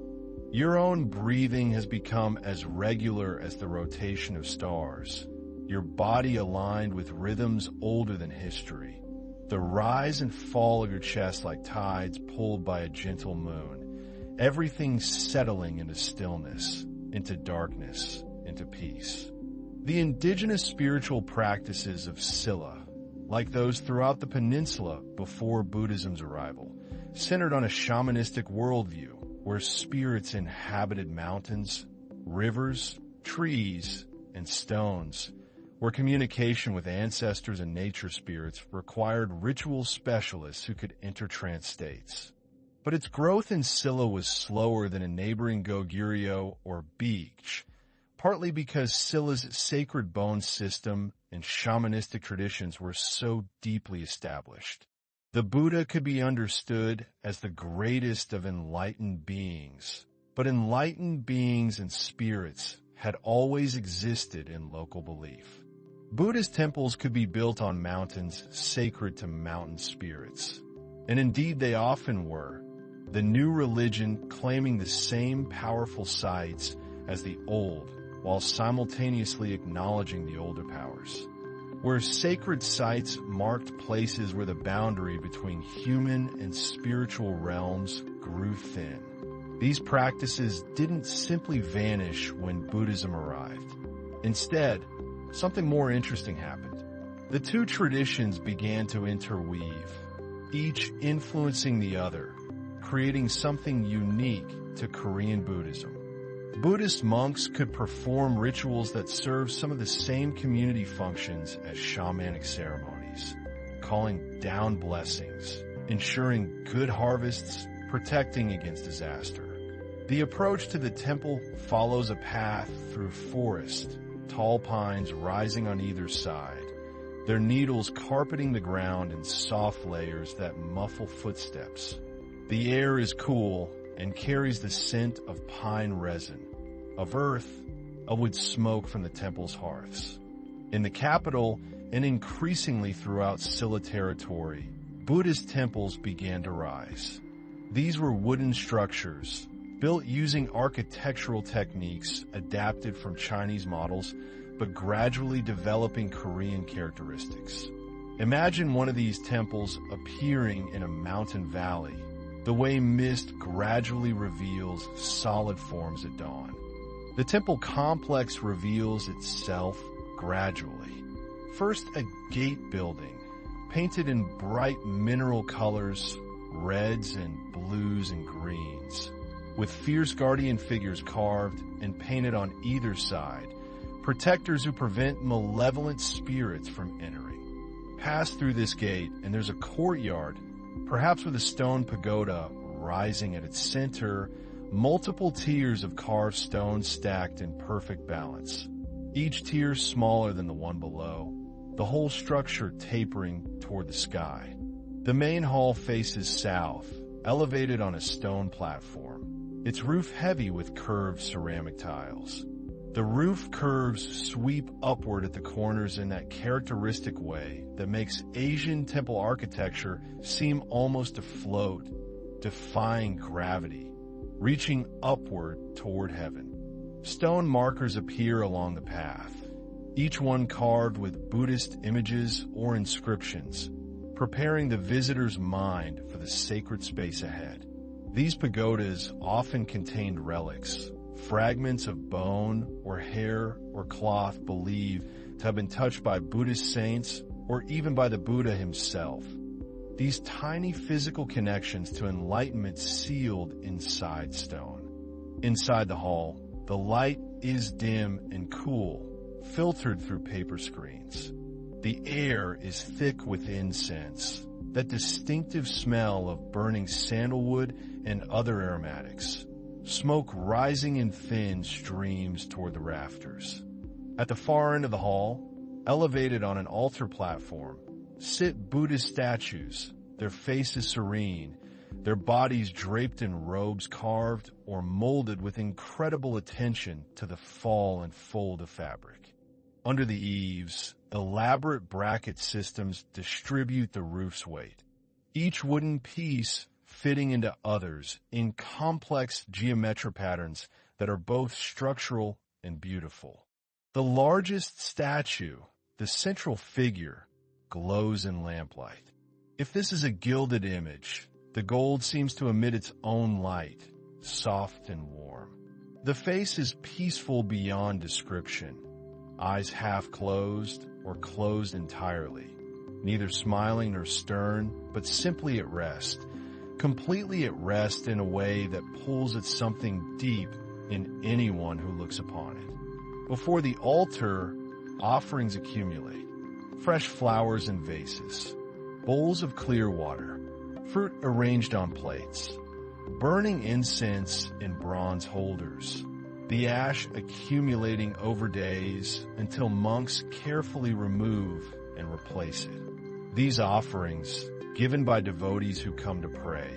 Your own breathing has become as regular as the rotation of stars, your body aligned with rhythms older than history, the rise and fall of your chest like tides pulled by a gentle moon, everything settling into stillness, into darkness, into peace. The indigenous spiritual practices of Silla, like those throughout the peninsula before Buddhism's arrival, centered on a shamanistic worldview where spirits inhabited mountains, rivers, trees, and stones, where communication with ancestors and nature spirits required ritual specialists who could enter trance states. But its growth in Silla was slower than in neighboring Goguryeo or Beach, partly because Silla's sacred bone system and shamanistic traditions were so deeply established. The Buddha could be understood as the greatest of enlightened beings, but enlightened beings and spirits had always existed in local belief. Buddhist temples could be built on mountains sacred to mountain spirits, and indeed they often were, the new religion claiming the same powerful sites as the old while simultaneously acknowledging the older powers. Where sacred sites marked places where the boundary between human and spiritual realms grew thin. These practices didn't simply vanish when Buddhism arrived. Instead, something more interesting happened. The two traditions began to interweave, each influencing the other, creating something unique to Korean Buddhism. Buddhist monks could perform rituals that served some of the same community functions as shamanic ceremonies, calling down blessings, ensuring good harvests, protecting against disaster. The approach to the temple follows a path through forest, tall pines rising on either side, their needles carpeting the ground in soft layers that muffle footsteps. The air is cool and carries the scent of pine resin, of earth, of wood smoke from the temple's hearths. In the capital, and increasingly throughout Silla territory, Buddhist temples began to rise. These were wooden structures, built using architectural techniques adapted from Chinese models, but gradually developing Korean characteristics. Imagine one of these temples appearing in a mountain valley, the way mist gradually reveals solid forms at dawn. The temple complex reveals itself gradually. First, a gate building, painted in bright mineral colors, reds and blues and greens, with fierce guardian figures carved and painted on either side, protectors who prevent malevolent spirits from entering. Pass through this gate and there's a courtyard, perhaps with a stone pagoda rising at its center, multiple tiers of carved stone stacked in perfect balance, each tier smaller than the one below, the whole structure tapering toward the sky. The main hall faces south, elevated on a stone platform, its roof heavy with curved ceramic tiles. The roof curves sweep upward at the corners in that characteristic way that makes Asian temple architecture seem almost afloat, defying gravity, reaching upward toward heaven. Stone markers appear along the path, each one carved with Buddhist images or inscriptions, preparing the visitor's mind for the sacred space ahead. These pagodas often contained relics, fragments of bone or hair or cloth believed to have been touched by Buddhist saints or even by the Buddha himself. These tiny physical connections to enlightenment sealed inside stone. Inside the hall, the light is dim and cool, filtered through paper screens. The air is thick with incense, that distinctive smell of burning sandalwood and other aromatics. Smoke rising in thin streams toward the rafters. At the far end of the hall, elevated on an altar platform, sit Buddhist statues, their faces serene, their bodies draped in robes carved or molded with incredible attention to the fall and fold of fabric. Under the eaves, elaborate bracket systems distribute the roof's weight, each wooden piece fitting into others in complex geometric patterns that are both structural and beautiful. The largest statue, the central figure, glows in lamplight. If this is a gilded image, the gold seems to emit its own light, soft and warm. The face is peaceful beyond description, eyes half closed or closed entirely, neither smiling nor stern, but simply at rest, completely at rest in a way that pulls at something deep in anyone who looks upon it. Before the altar, offerings accumulate, fresh flowers in vases, bowls of clear water, fruit arranged on plates, burning incense in bronze holders, the ash accumulating over days until monks carefully remove and replace it. These offerings, given by devotees who come to pray,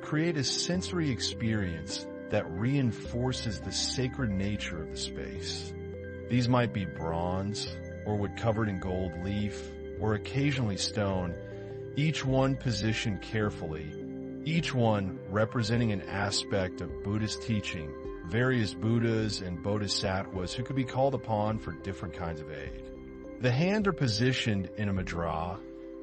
create a sensory experience that reinforces the sacred nature of the space. These might be bronze, or wood covered in gold leaf, or occasionally stone, each one positioned carefully, each one representing an aspect of Buddhist teaching, various Buddhas and Bodhisattvas who could be called upon for different kinds of aid. The hands are positioned in a mudra,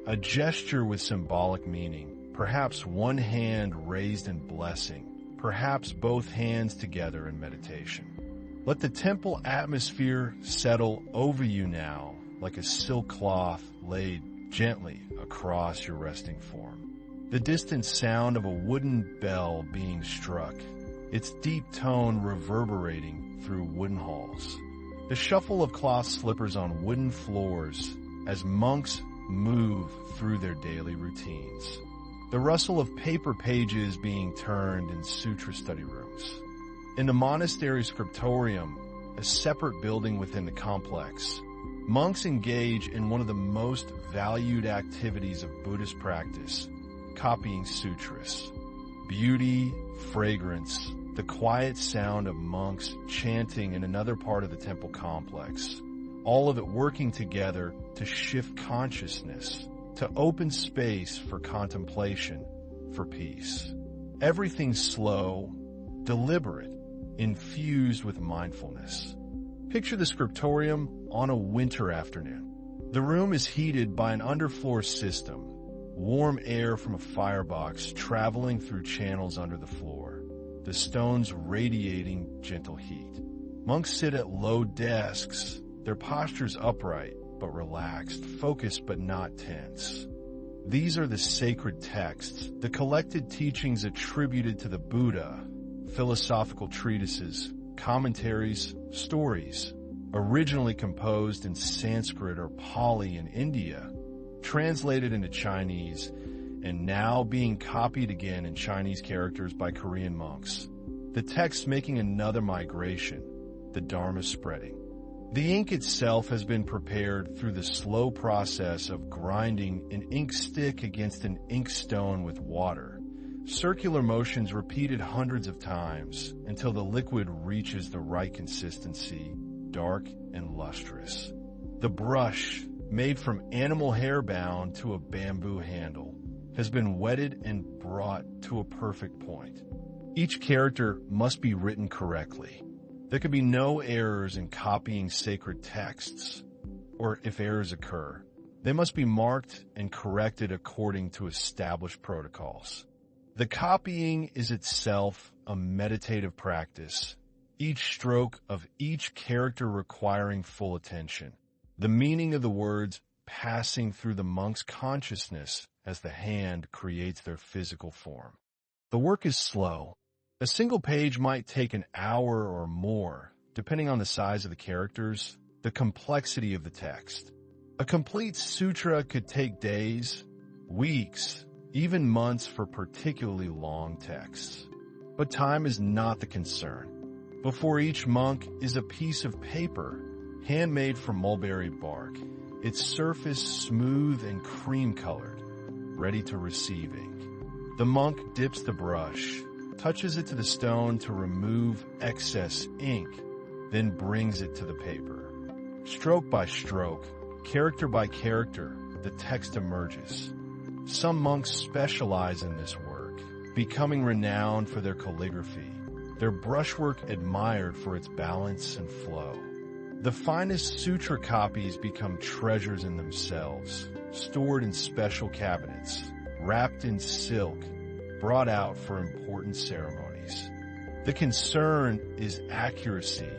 a gesture with symbolic meaning, perhaps one hand raised in blessing, perhaps both hands together in meditation. Let the temple atmosphere settle over you now like a silk cloth laid gently across your resting form. The distant sound of a wooden bell being struck, its deep tone reverberating through wooden halls. The shuffle of cloth slippers on wooden floors as monks move through their daily routines. The rustle of paper pages being turned in sutra study rooms. In the monastery scriptorium, a separate building within the complex, monks engage in one of the most valued activities of Buddhist practice, copying sutras. Beauty, fragrance, the quiet sound of monks chanting in another part of the temple complex, all of it working together to shift consciousness, to open space for contemplation, for peace. Everything's slow, deliberate, infused with mindfulness. Picture the scriptorium on a winter afternoon. The room is heated by an underfloor system, warm air from a firebox traveling through channels under the floor, the stones radiating gentle heat. Monks sit at low desks, their postures upright but relaxed, focused but not tense. These are the sacred texts, the collected teachings attributed to the Buddha, philosophical treatises, commentaries, stories, originally composed in Sanskrit or Pali in India, translated into Chinese, and now being copied again in Chinese characters by Korean monks. The text making another migration, the Dharma spreading. The ink itself has been prepared through the slow process of grinding an ink stick against an ink stone with water. Circular motions repeated hundreds of times until the liquid reaches the right consistency, dark and lustrous. The brush, made from animal hair bound to a bamboo handle, has been wetted and brought to a perfect point. Each character must be written correctly. There can be no errors in copying sacred texts, or if errors occur, they must be marked and corrected according to established protocols. The copying is itself a meditative practice, each stroke of each character requiring full attention, the meaning of the words passing through the monk's consciousness as the hand creates their physical form. The work is slow. A single page might take an hour or more, depending on the size of the characters, the complexity of the text. A complete sutra could take days, weeks, even months for particularly long texts. But time is not the concern. Before each monk is a piece of paper, handmade from mulberry bark, its surface smooth and cream-colored, ready to receive ink. The monk dips the brush, touches it to the stone to remove excess ink, then brings it to the paper. Stroke by stroke, character by character, the text emerges. Some monks specialize in this work, becoming renowned for their calligraphy, their brushwork admired for its balance and flow. The finest sutra copies become treasures in themselves, stored in special cabinets, wrapped in silk, brought out for important ceremonies. The concern is accuracy,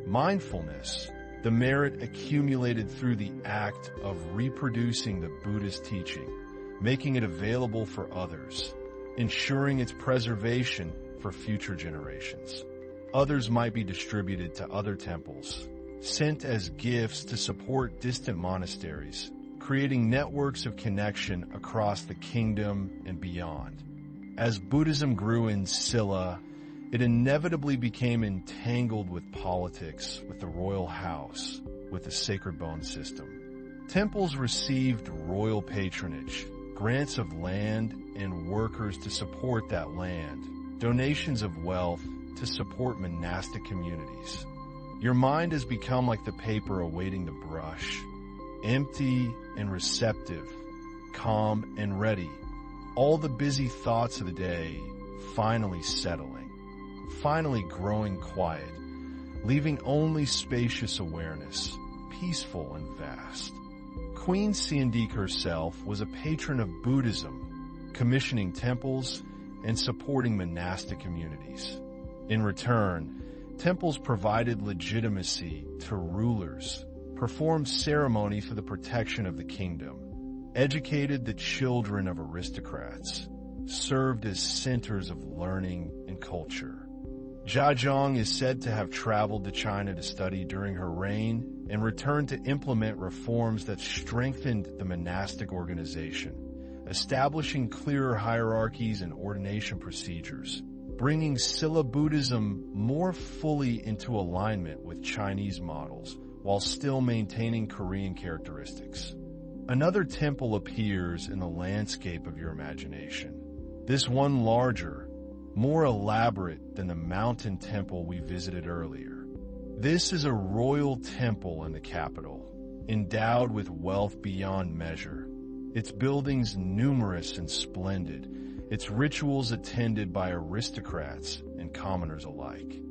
mindfulness, the merit accumulated through the act of reproducing the Buddhist teaching, making it available for others, ensuring its preservation for future generations. Others might be distributed to other temples, sent as gifts to support distant monasteries, creating networks of connection across the kingdom and beyond. As Buddhism grew in Silla, it inevitably became entangled with politics, with the royal house, with the sacred bone system. Temples received royal patronage, grants of land and workers to support that land, donations of wealth to support monastic communities. Your mind has become like the paper awaiting the brush, empty and receptive, calm and ready. All the busy thoughts of the day finally settling, finally growing quiet, leaving only spacious awareness, peaceful and vast. Queen Siandike herself was a patron of Buddhism, commissioning temples and supporting monastic communities. In return, temples provided legitimacy to rulers, performed ceremony for the protection of the kingdom, educated the children of aristocrats, served as centers of learning and culture. Zhajong is said to have traveled to China to study during her reign and returned to implement reforms that strengthened the monastic organization, establishing clearer hierarchies and ordination procedures, bringing Silla Buddhism more fully into alignment with Chinese models while still maintaining Korean characteristics. Another temple appears in the landscape of your imagination. This one larger, more elaborate than the mountain temple we visited earlier. This is a royal temple in the capital, endowed with wealth beyond measure. Its buildings numerous and splendid, its rituals attended by aristocrats and commoners alike.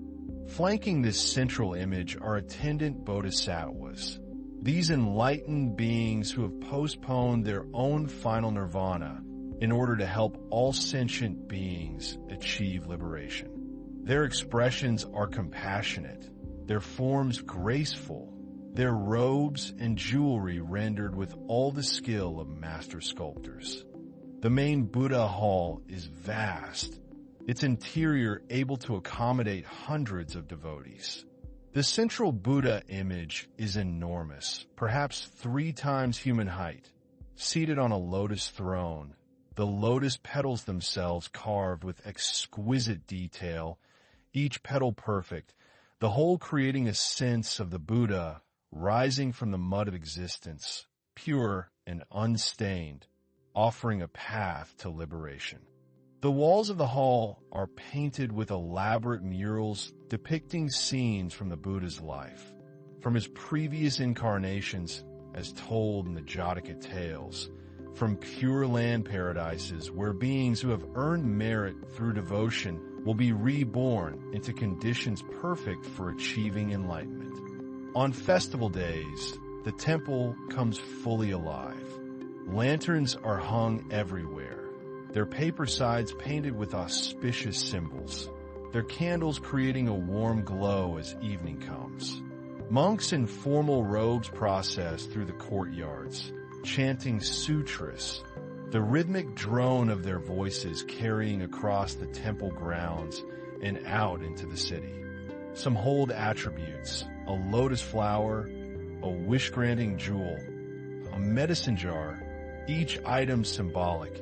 Flanking this central image are attendant bodhisattvas, these enlightened beings who have postponed their own final nirvana in order to help all sentient beings achieve liberation. Their expressions are compassionate, their forms graceful, their robes and jewelry rendered with all the skill of master sculptors. The main Buddha hall is vast, its interior able to accommodate hundreds of devotees. The central Buddha image is enormous, perhaps 3 times human height, seated on a lotus throne, the lotus petals themselves carved with exquisite detail, each petal perfect, the whole creating a sense of the Buddha rising from the mud of existence, pure and unstained, offering a path to liberation. The walls of the hall are painted with elaborate murals depicting scenes from the Buddha's life, from his previous incarnations as told in the Jataka tales, from Pure Land paradises where beings who have earned merit through devotion will be reborn into conditions perfect for achieving enlightenment. On festival days, the temple comes fully alive. Lanterns are hung everywhere, their paper sides painted with auspicious symbols, their candles creating a warm glow as evening comes. Monks in formal robes process through the courtyards, chanting sutras, the rhythmic drone of their voices carrying across the temple grounds and out into the city. Some hold attributes, a lotus flower, a wish-granting jewel, a medicine jar, each item symbolic,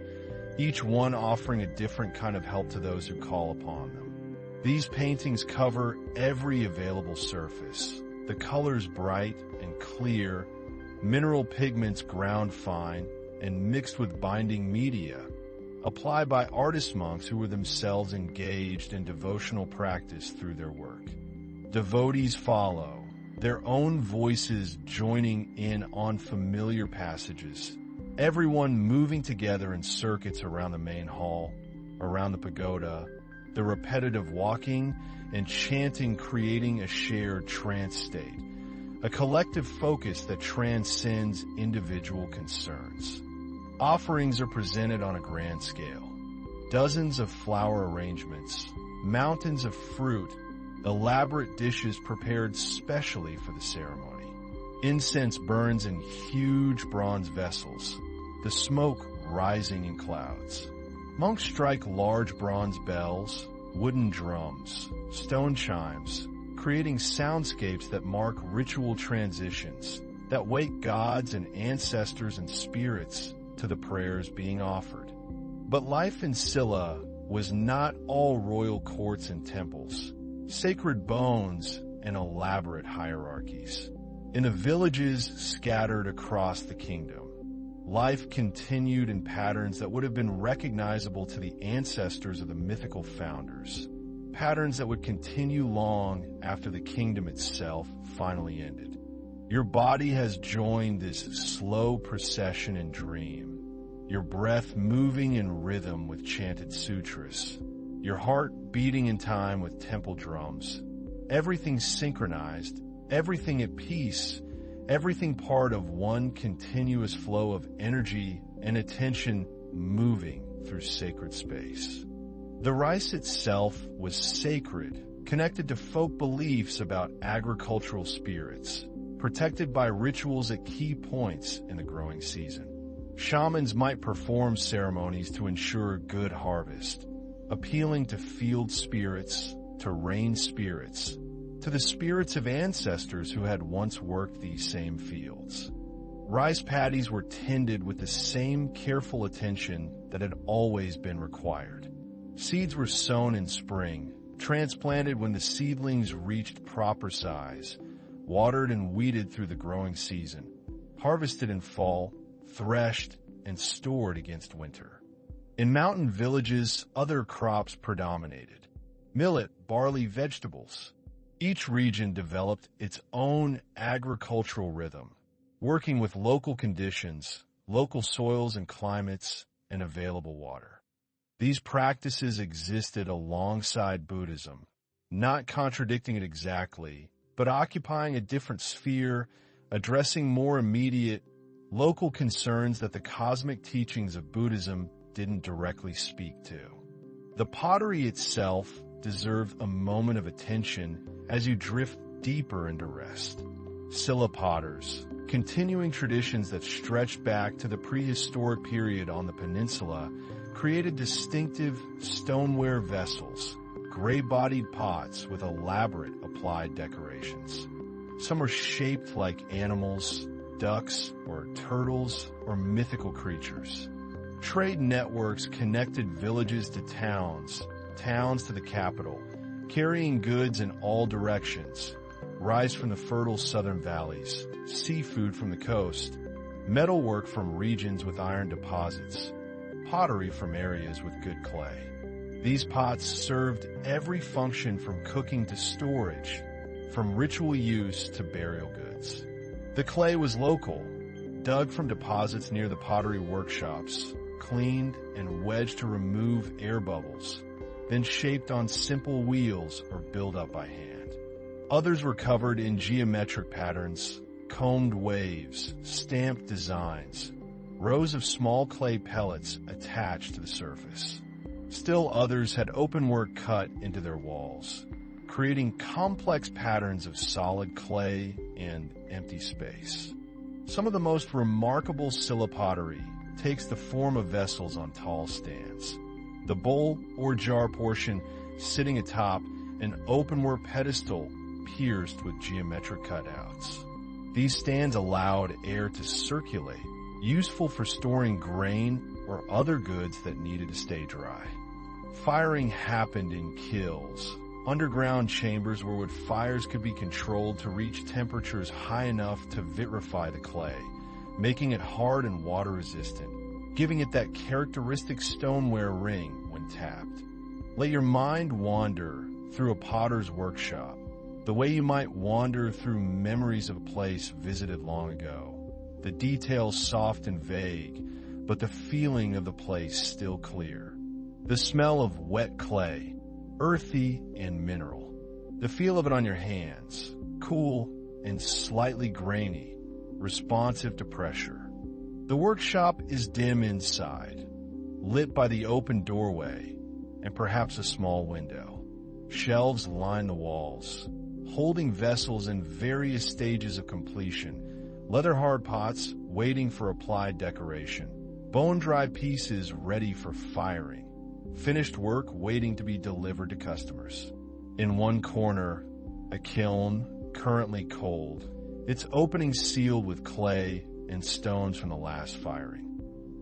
each one offering a different kind of help to those who call upon them. These paintings cover every available surface, the colors bright and clear, mineral pigments ground fine and mixed with binding media, applied by artist monks who were themselves engaged in devotional practice through their work. Devotees follow, their own voices joining in on familiar passages, everyone moving together in circuits around the main hall, around the pagoda, the repetitive walking and chanting creating a shared trance state, a collective focus that transcends individual concerns. Offerings are presented on a grand scale. Dozens of flower arrangements, mountains of fruit, elaborate dishes prepared specially for the ceremony. Incense burns in huge bronze vessels, the smoke rising in clouds. Monks strike large bronze bells, wooden drums, stone chimes, creating soundscapes that mark ritual transitions, that wake gods and ancestors and spirits to the prayers being offered. But life in Silla was not all royal courts and temples, sacred bones and elaborate hierarchies. In the villages scattered across the kingdom, life continued in patterns that would have been recognizable to the ancestors of the mythical founders, patterns that would continue long after the kingdom itself finally ended. Your body has joined this slow procession and dream, your breath moving in rhythm with chanted sutras, your heart beating in time with temple drums, everything synchronized, everything at peace, everything part of one continuous flow of energy and attention moving through sacred space. The rice itself was sacred, connected to folk beliefs about agricultural spirits, protected by rituals at key points in the growing season. Shamans might perform ceremonies to ensure good harvest, appealing to field spirits, to rain spirits, to the spirits of ancestors who had once worked these same fields. Rice paddies were tended with the same careful attention that had always been required. Seeds were sown in spring, transplanted when the seedlings reached proper size, watered and weeded through the growing season, harvested in fall, threshed, and stored against winter. In mountain villages, other crops predominated: millet, barley, vegetables. Each region developed its own agricultural rhythm, working with local conditions, local soils and climates, and available water. These practices existed alongside Buddhism, not contradicting it exactly, but occupying a different sphere, addressing more immediate, local concerns that the cosmic teachings of Buddhism didn't directly speak to. The pottery itself deserves a moment of attention as you drift deeper into rest. Silla potters, continuing traditions that stretched back to the prehistoric period on the peninsula, created distinctive stoneware vessels, gray-bodied pots with elaborate applied decorations. Some are shaped like animals, ducks, or turtles, or mythical creatures. Trade networks connected villages to towns, towns to the capital, carrying goods in all directions: rice from the fertile southern valleys, seafood from the coast, metalwork from regions with iron deposits, pottery from areas with good clay. These pots served every function from cooking to storage, from ritual use to burial goods. The clay was local, dug from deposits near the pottery workshops, cleaned and wedged to remove air bubbles, then shaped on simple wheels or built up by hand. Others were covered in geometric patterns, combed waves, stamped designs, rows of small clay pellets attached to the surface. Still others had openwork cut into their walls, creating complex patterns of solid clay and empty space. Some of the most remarkable Silla pottery takes the form of vessels on tall stands. The bowl or jar portion sitting atop an openwork pedestal pierced with geometric cutouts. These stands allowed air to circulate, useful for storing grain or other goods that needed to stay dry. Firing happened in kilns, underground chambers where wood fires could be controlled to reach temperatures high enough to vitrify the clay, making it hard and water-resistant, giving it that characteristic stoneware ring when tapped. Let your mind wander through a potter's workshop, the way you might wander through memories of a place visited long ago. The details soft and vague, but the feeling of the place still clear. The smell of wet clay, earthy and mineral. The feel of it on your hands, cool and slightly grainy, responsive to pressure. The workshop is dim inside, lit by the open doorway and perhaps a small window. Shelves line the walls, holding vessels in various stages of completion, leather hard pots waiting for applied decoration, bone-dry pieces ready for firing, finished work waiting to be delivered to customers. In one corner, a kiln, currently cold, its opening sealed with clay and stones from the last firing.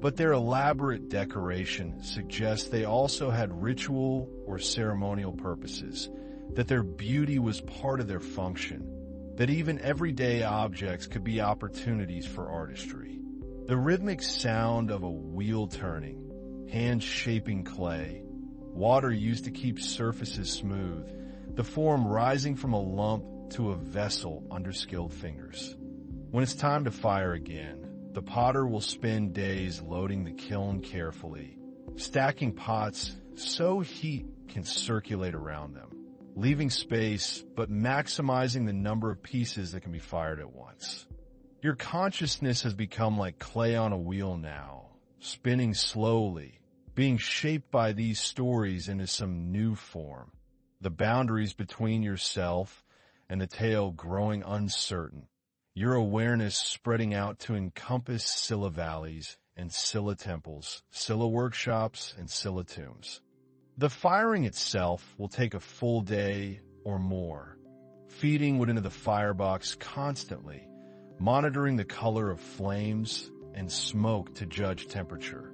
But their elaborate decoration suggests they also had ritual or ceremonial purposes, that their beauty was part of their function, that even everyday objects could be opportunities for artistry. The rhythmic sound of a wheel turning, hands shaping clay, water used to keep surfaces smooth, the form rising from a lump to a vessel under skilled fingers. When it's time to fire again, the potter will spend days loading the kiln carefully, stacking pots so heat can circulate around them, leaving space but maximizing the number of pieces that can be fired at once. Your consciousness has become like clay on a wheel now, spinning slowly, being shaped by these stories into some new form, the boundaries between yourself and the tale growing uncertain, your awareness spreading out to encompass Silla valleys and Silla temples, Silla workshops and Silla tombs. The firing itself will take a full day or more, feeding wood into the firebox constantly, monitoring the color of flames and smoke to judge temperature,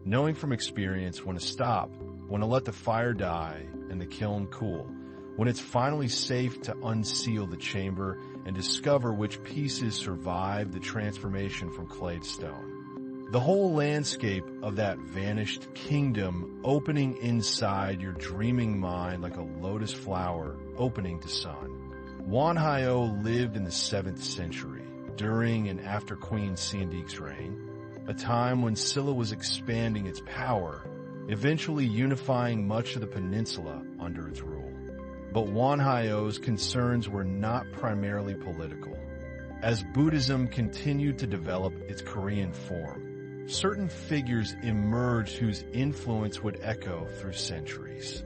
knowing from experience when to stop, when to let the fire die and the kiln cool, when it's finally safe to unseal the chamber and discover which pieces survive the transformation from clay to stone. The whole landscape of that vanished kingdom opening inside your dreaming mind like a lotus flower opening to sun. Hwarang lived in the 7th century, during and after Queen Siandik's reign, a time when Silla was expanding its power, eventually unifying much of the peninsula under its rule. But Hwarang's concerns were not primarily political. As Buddhism continued to develop its Korean form, certain figures emerged whose influence would echo through centuries.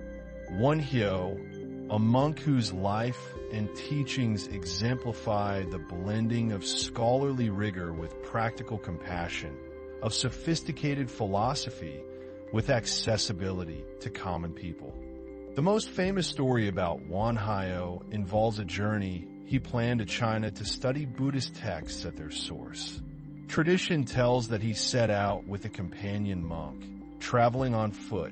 Wonhyo, a monk whose life and teachings exemplified the blending of scholarly rigor with practical compassion, of sophisticated philosophy with accessibility to common people. The most famous story about Wonhyo involves a journey he planned to China to study Buddhist texts at their source. Tradition tells that he set out with a companion monk, traveling on foot,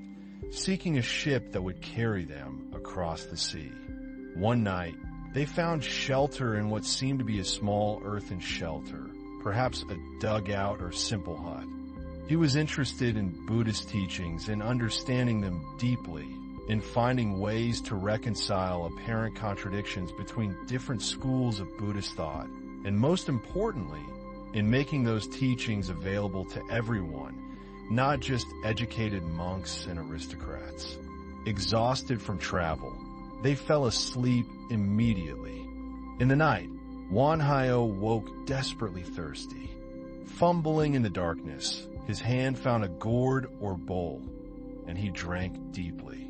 seeking a ship that would carry them across the sea. One night, they found shelter in what seemed to be a small earthen shelter, perhaps a dugout or simple hut. He was interested in Buddhist teachings and understanding them deeply, in finding ways to reconcile apparent contradictions between different schools of Buddhist thought, and most importantly, in making those teachings available to everyone, not just educated monks and aristocrats. Exhausted from travel, they fell asleep immediately. In the night, Wonhyo woke desperately thirsty. Fumbling in the darkness, his hand found a gourd or bowl, and he drank deeply.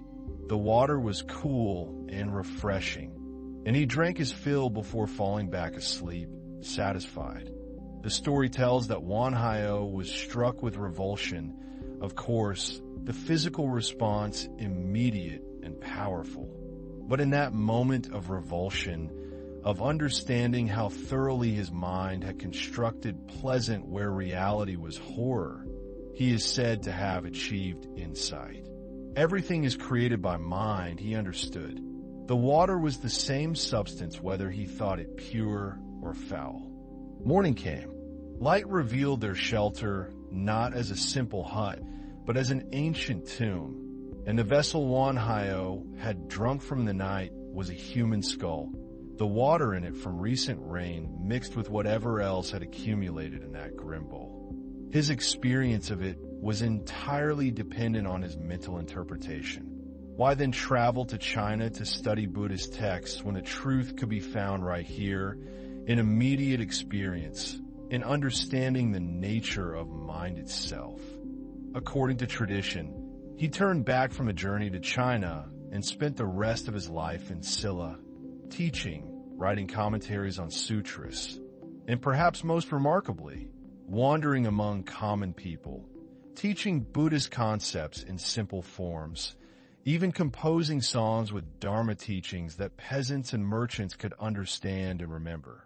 The water was cool and refreshing, and he drank his fill before falling back asleep, satisfied. The story tells that Wonhyo was struck with revulsion. Of course, the physical response immediate and powerful. But in that moment of revulsion, of understanding how thoroughly his mind had constructed pleasant where reality was horror, he is said to have achieved insight. Everything is created by mind, he understood. The water was the same substance whether he thought it pure or foul. Morning came. Light revealed their shelter not as a simple hut, but as an ancient tomb. And the vessel Hwarang had drunk from the night was a human skull, the water in it from recent rain mixed with whatever else had accumulated in that grim bowl. His experience of it was entirely dependent on his mental interpretation. Why then travel to China to study Buddhist texts when the truth could be found right here, in immediate experience, in understanding the nature of mind itself? According to tradition, he turned back from a journey to China and spent the rest of his life in Silla, teaching, writing commentaries on sutras, and perhaps most remarkably, wandering among common people, teaching Buddhist concepts in simple forms, even composing songs with Dharma teachings that peasants and merchants could understand and remember.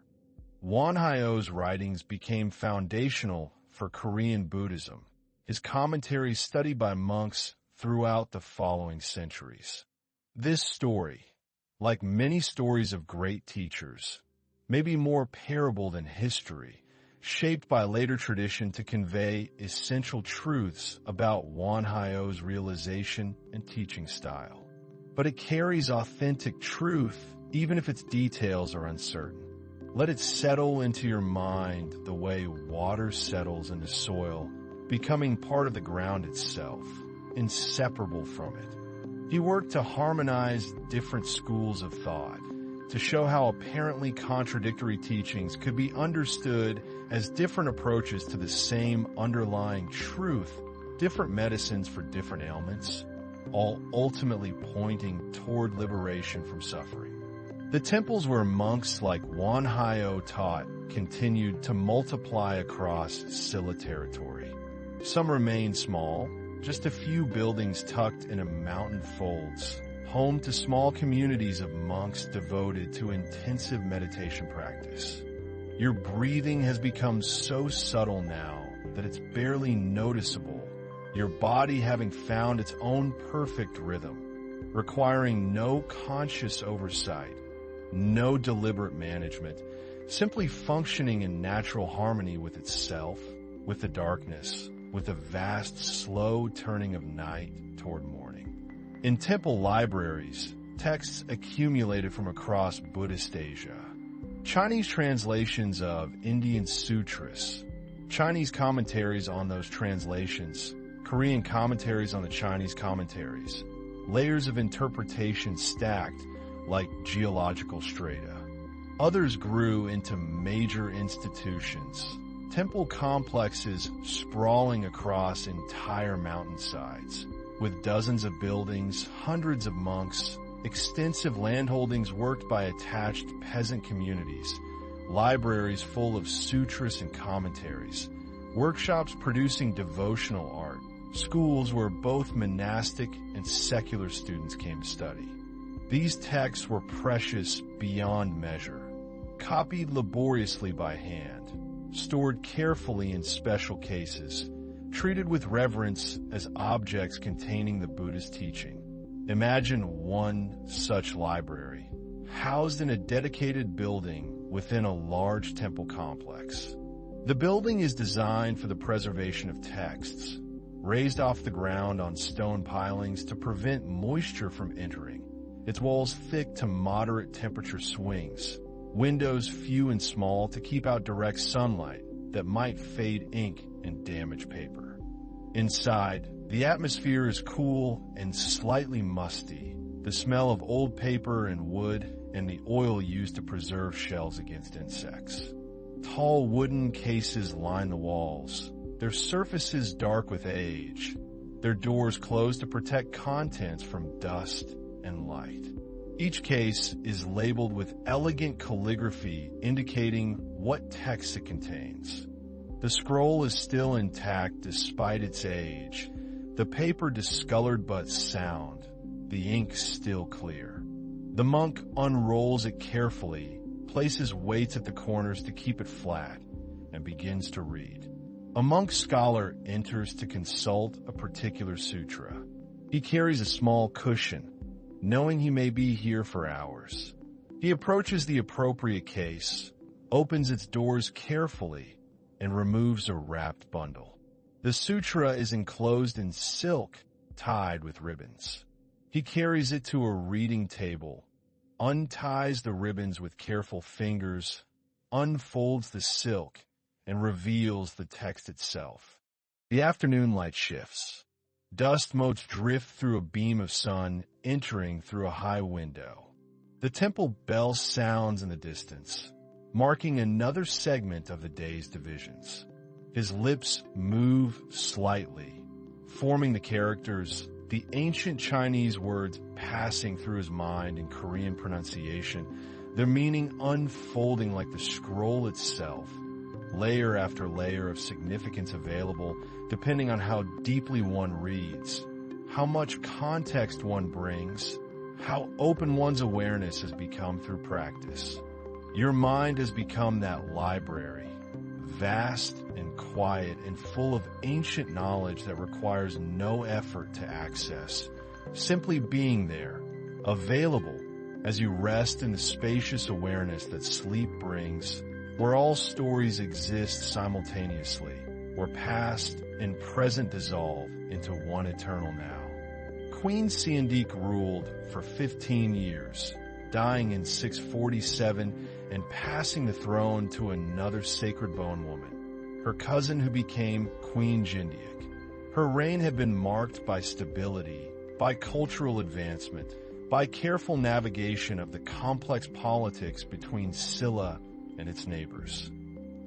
Hwarang's writings became foundational for Korean Buddhism, his commentaries studied by monks throughout the following centuries. This story, like many stories of great teachers, may be more parable than history, shaped by later tradition to convey essential truths about Hwarang's realization and teaching style. But it carries authentic truth, even if its details are uncertain. Let it settle into your mind the way water settles into soil, becoming part of the ground itself, inseparable from it. He worked to harmonize different schools of thought, to show how apparently contradictory teachings could be understood as different approaches to the same underlying truth, different medicines for different ailments, all ultimately pointing toward liberation from suffering. The temples where monks like Hwarang taught continued to multiply across Silla territory. Some remained small, just a few buildings tucked in mountain folds, home to small communities of monks devoted to intensive meditation practice. Your breathing has become so subtle now that it's barely noticeable, your body having found its own perfect rhythm, requiring no conscious oversight, no deliberate management, simply functioning in natural harmony with itself, with the darkness, with the vast, slow turning of night toward morning. In temple libraries, texts accumulated from across Buddhist Asia. Chinese translations of Indian sutras, Chinese commentaries on those translations, Korean commentaries on the Chinese commentaries, layers of interpretation stacked like geological strata. Others grew into major institutions, temple complexes sprawling across entire mountainsides, with dozens of buildings, hundreds of monks, extensive landholdings worked by attached peasant communities, libraries full of sutras and commentaries, workshops producing devotional art, schools where both monastic and secular students came to study. These texts were precious beyond measure, copied laboriously by hand, stored carefully in special cases, treated with reverence as objects containing the Buddhist teaching. Imagine one such library, housed in a dedicated building within a large temple complex. The building is designed for the preservation of texts, raised off the ground on stone pilings to prevent moisture from entering. Its walls thick to moderate temperature swings, windows few and small to keep out direct sunlight that might fade ink and damage paper. Inside, the atmosphere is cool and slightly musty, the smell of old paper and wood and the oil used to preserve shells against insects. Tall wooden cases line the walls, their surfaces dark with age, their doors closed to protect contents from dust and light. Each case is labeled with elegant calligraphy indicating what text it contains. The scroll is still intact despite its age, the paper discolored but sound, the ink still clear. The monk unrolls it carefully, places weights at the corners to keep it flat, and begins to read. A monk scholar enters to consult a particular sutra. He carries a small cushion, knowing he may be here for hours. He approaches the appropriate case, opens its doors carefully, and removes a wrapped bundle. The sutra is enclosed in silk, tied with ribbons. He carries it to a reading table, unties the ribbons with careful fingers, unfolds the silk, and reveals the text itself. The afternoon light shifts. Dust motes drift through a beam of sun, entering through a high window. The temple bell sounds in the distance, marking another segment of the day's divisions. His lips move slightly, forming the characters, the ancient Chinese words passing through his mind in Korean pronunciation, their meaning unfolding like the scroll itself, layer after layer of significance available depending on how deeply one reads, how much context one brings, how open one's awareness has become through practice. Your mind has become that library, vast and quiet and full of ancient knowledge that requires no effort to access, simply being there, available as you rest in the spacious awareness that sleep brings, where all stories exist simultaneously, where past and present dissolve into one eternal now. Queen Siandik ruled for 15 years, dying in 647 and passing the throne to another sacred bone woman, her cousin who became Queen Jindiak. Her reign had been marked by stability, by cultural advancement, by careful navigation of the complex politics between Silla and its neighbors.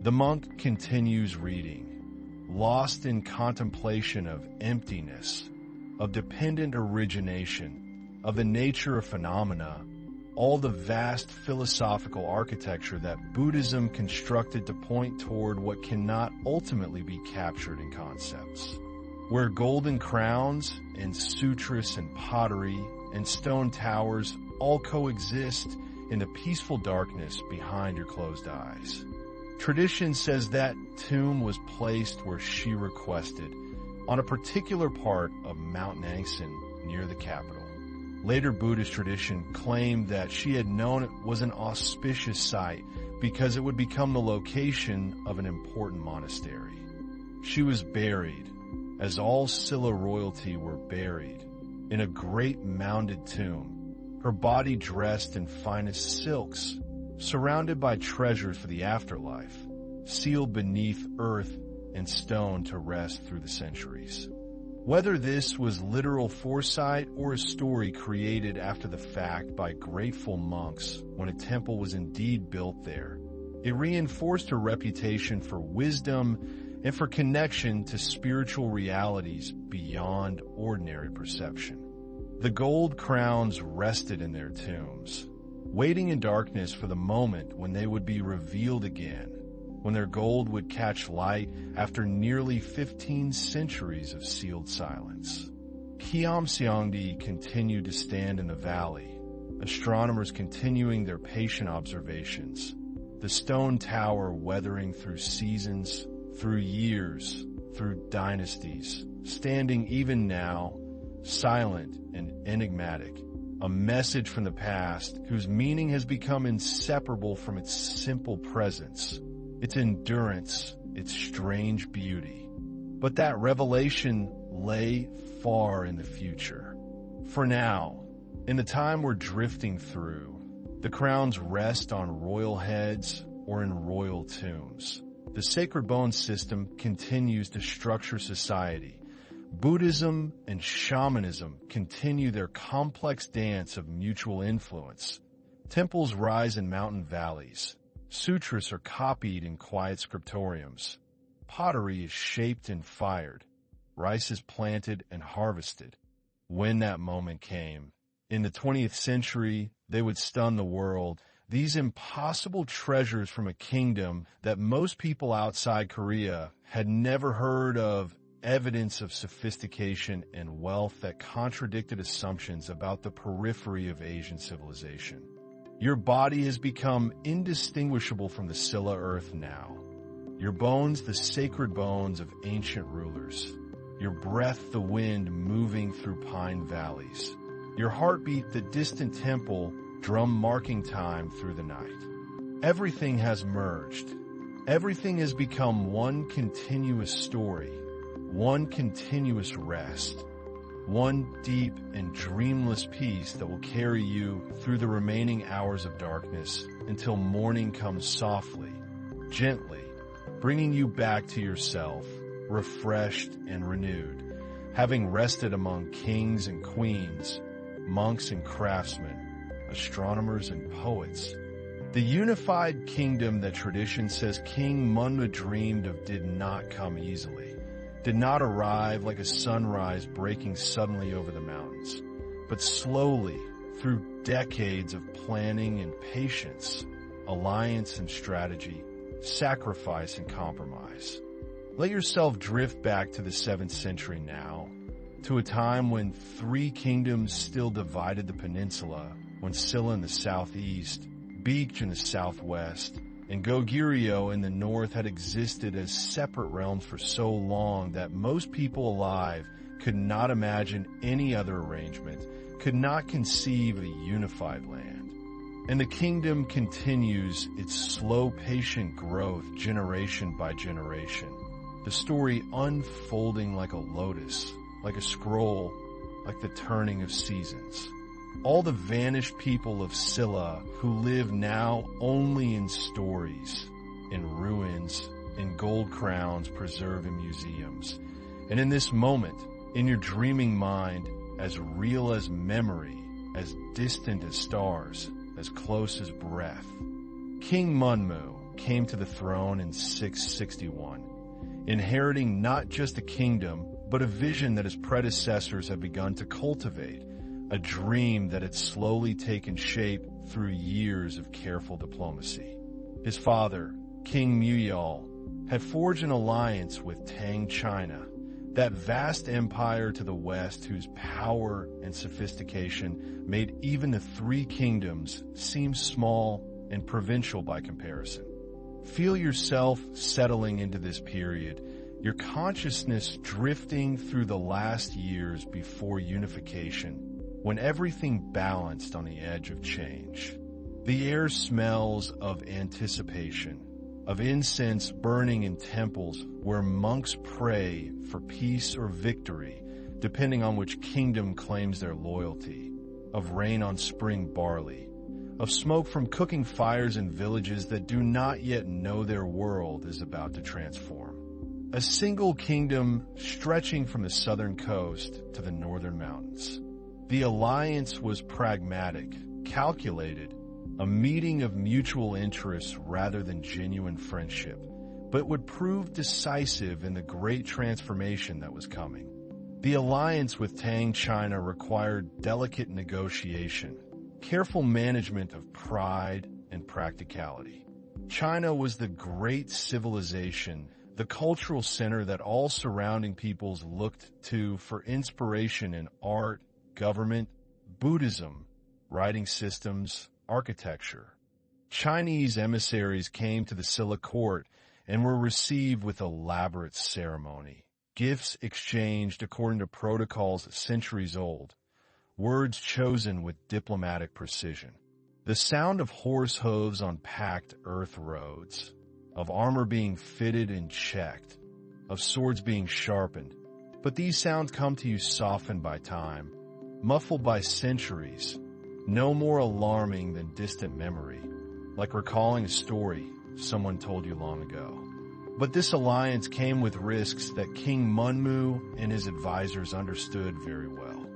The monk continues reading, lost in contemplation of emptiness, of dependent origination, of the nature of phenomena, all the vast philosophical architecture that Buddhism constructed to point toward what cannot ultimately be captured in concepts. Where golden crowns and sutras and pottery and stone towers all coexist in the peaceful darkness behind your closed eyes. Tradition says that tomb was placed where she requested, on a particular part of Mount Nangsan near the capital. Later Buddhist tradition claimed that she had known it was an auspicious site because it would become the location of an important monastery. She was buried, as all Silla royalty were buried, in a great mounded tomb, her body dressed in finest silks, surrounded by treasures for the afterlife, sealed beneath earth and stone to rest through the centuries. Whether this was literal foresight or a story created after the fact by grateful monks when a temple was indeed built there, it reinforced her reputation for wisdom and for connection to spiritual realities beyond ordinary perception. The gold crowns rested in their tombs, waiting in darkness for the moment when they would be revealed again, when their gold would catch light after nearly 15 centuries of sealed silence. Kiamseongdi continued to stand in the valley, astronomers continuing their patient observations, the stone tower weathering through seasons, through years, through dynasties, standing even now, silent and enigmatic, a message from the past whose meaning has become inseparable from its simple presence, its endurance, its strange beauty. But that revelation lay far in the future. For now, in the time we're drifting through, the crowns rest on royal heads or in royal tombs. The sacred bone system continues to structure society. Buddhism and shamanism continue their complex dance of mutual influence. Temples rise in mountain valleys. Sutras are copied in quiet scriptoriums. Pottery is shaped and fired. Rice is planted and harvested. When that moment came, in the 20th century, they would stun the world. These impossible treasures from a kingdom that most people outside Korea had never heard of, evidence of sophistication and wealth that contradicted assumptions about the periphery of Asian civilization. Your body has become indistinguishable from the Silla earth now. Your bones, the sacred bones of ancient rulers. Your breath, the wind moving through pine valleys. Your heartbeat, the distant temple, drum marking time through the night. Everything has merged. Everything has become one continuous story, one continuous rest, one deep and dreamless peace that will carry you through the remaining hours of darkness until morning comes softly, gently, bringing you back to yourself, refreshed and renewed, having rested among kings and queens, monks and craftsmen, astronomers and poets. The unified kingdom that tradition says King Munmu dreamed of did not come easily, did not arrive like a sunrise breaking suddenly over the mountains, but slowly through decades of planning and patience, alliance and strategy, sacrifice and compromise. Let yourself drift back to the 7th century now, to a time when 3 kingdoms still divided the peninsula, when Silla in the southeast, Beach in the southwest, and Goguryeo in the north had existed as separate realms for so long that most people alive could not imagine any other arrangement, could not conceive a unified land. And the kingdom continues its slow, patient growth generation by generation, the story unfolding like a lotus, like a scroll, like the turning of seasons. All the vanished people of Silla who live now only in stories, in ruins, in gold crowns preserved in museums. And in this moment, in your dreaming mind, as real as memory, as distant as stars, as close as breath. King Munmu came to the throne in 661, inheriting not just a kingdom, but a vision that his predecessors had begun to cultivate, a dream that had slowly taken shape through years of careful diplomacy. His father, King Muyal, had forged an alliance with Tang China, that vast empire to the west whose power and sophistication made even the 3 kingdoms seem small and provincial by comparison. Feel yourself settling into this period, your consciousness drifting through the last years before unification, when everything balanced on the edge of change. The air smells of anticipation, of incense burning in temples where monks pray for peace or victory, depending on which kingdom claims their loyalty, of rain on spring barley, of smoke from cooking fires in villages that do not yet know their world is about to transform. A single kingdom stretching from the southern coast to the northern mountains. The alliance was pragmatic, calculated, a meeting of mutual interests rather than genuine friendship, but would prove decisive in the great transformation that was coming. The alliance with Tang China required delicate negotiation, careful management of pride and practicality. China was the great civilization, the cultural center that all surrounding peoples looked to for inspiration in art, government, Buddhism, writing systems, architecture. Chinese emissaries came to the Silla court and were received with elaborate ceremony, gifts exchanged according to protocols centuries old, words chosen with diplomatic precision. The sound of horse hooves on packed earth roads, of armor being fitted and checked, of swords being sharpened. But these sounds come to you softened by time, muffled by centuries, no more alarming than distant memory, like recalling a story someone told you long ago. But this alliance came with risks that King Munmu and his advisors understood very well.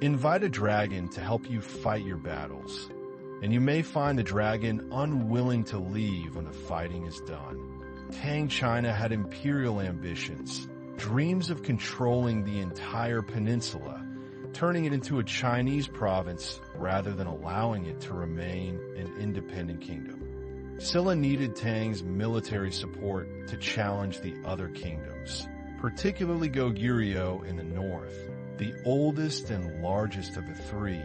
Invite a dragon to help you fight your battles, and you may find the dragon unwilling to leave when the fighting is done. Tang China had imperial ambitions, dreams of controlling the entire peninsula, turning it into a Chinese province rather than allowing it to remain an independent kingdom. Silla needed Tang's military support to challenge the other kingdoms, particularly Goguryeo in the north, the oldest and largest of the 3,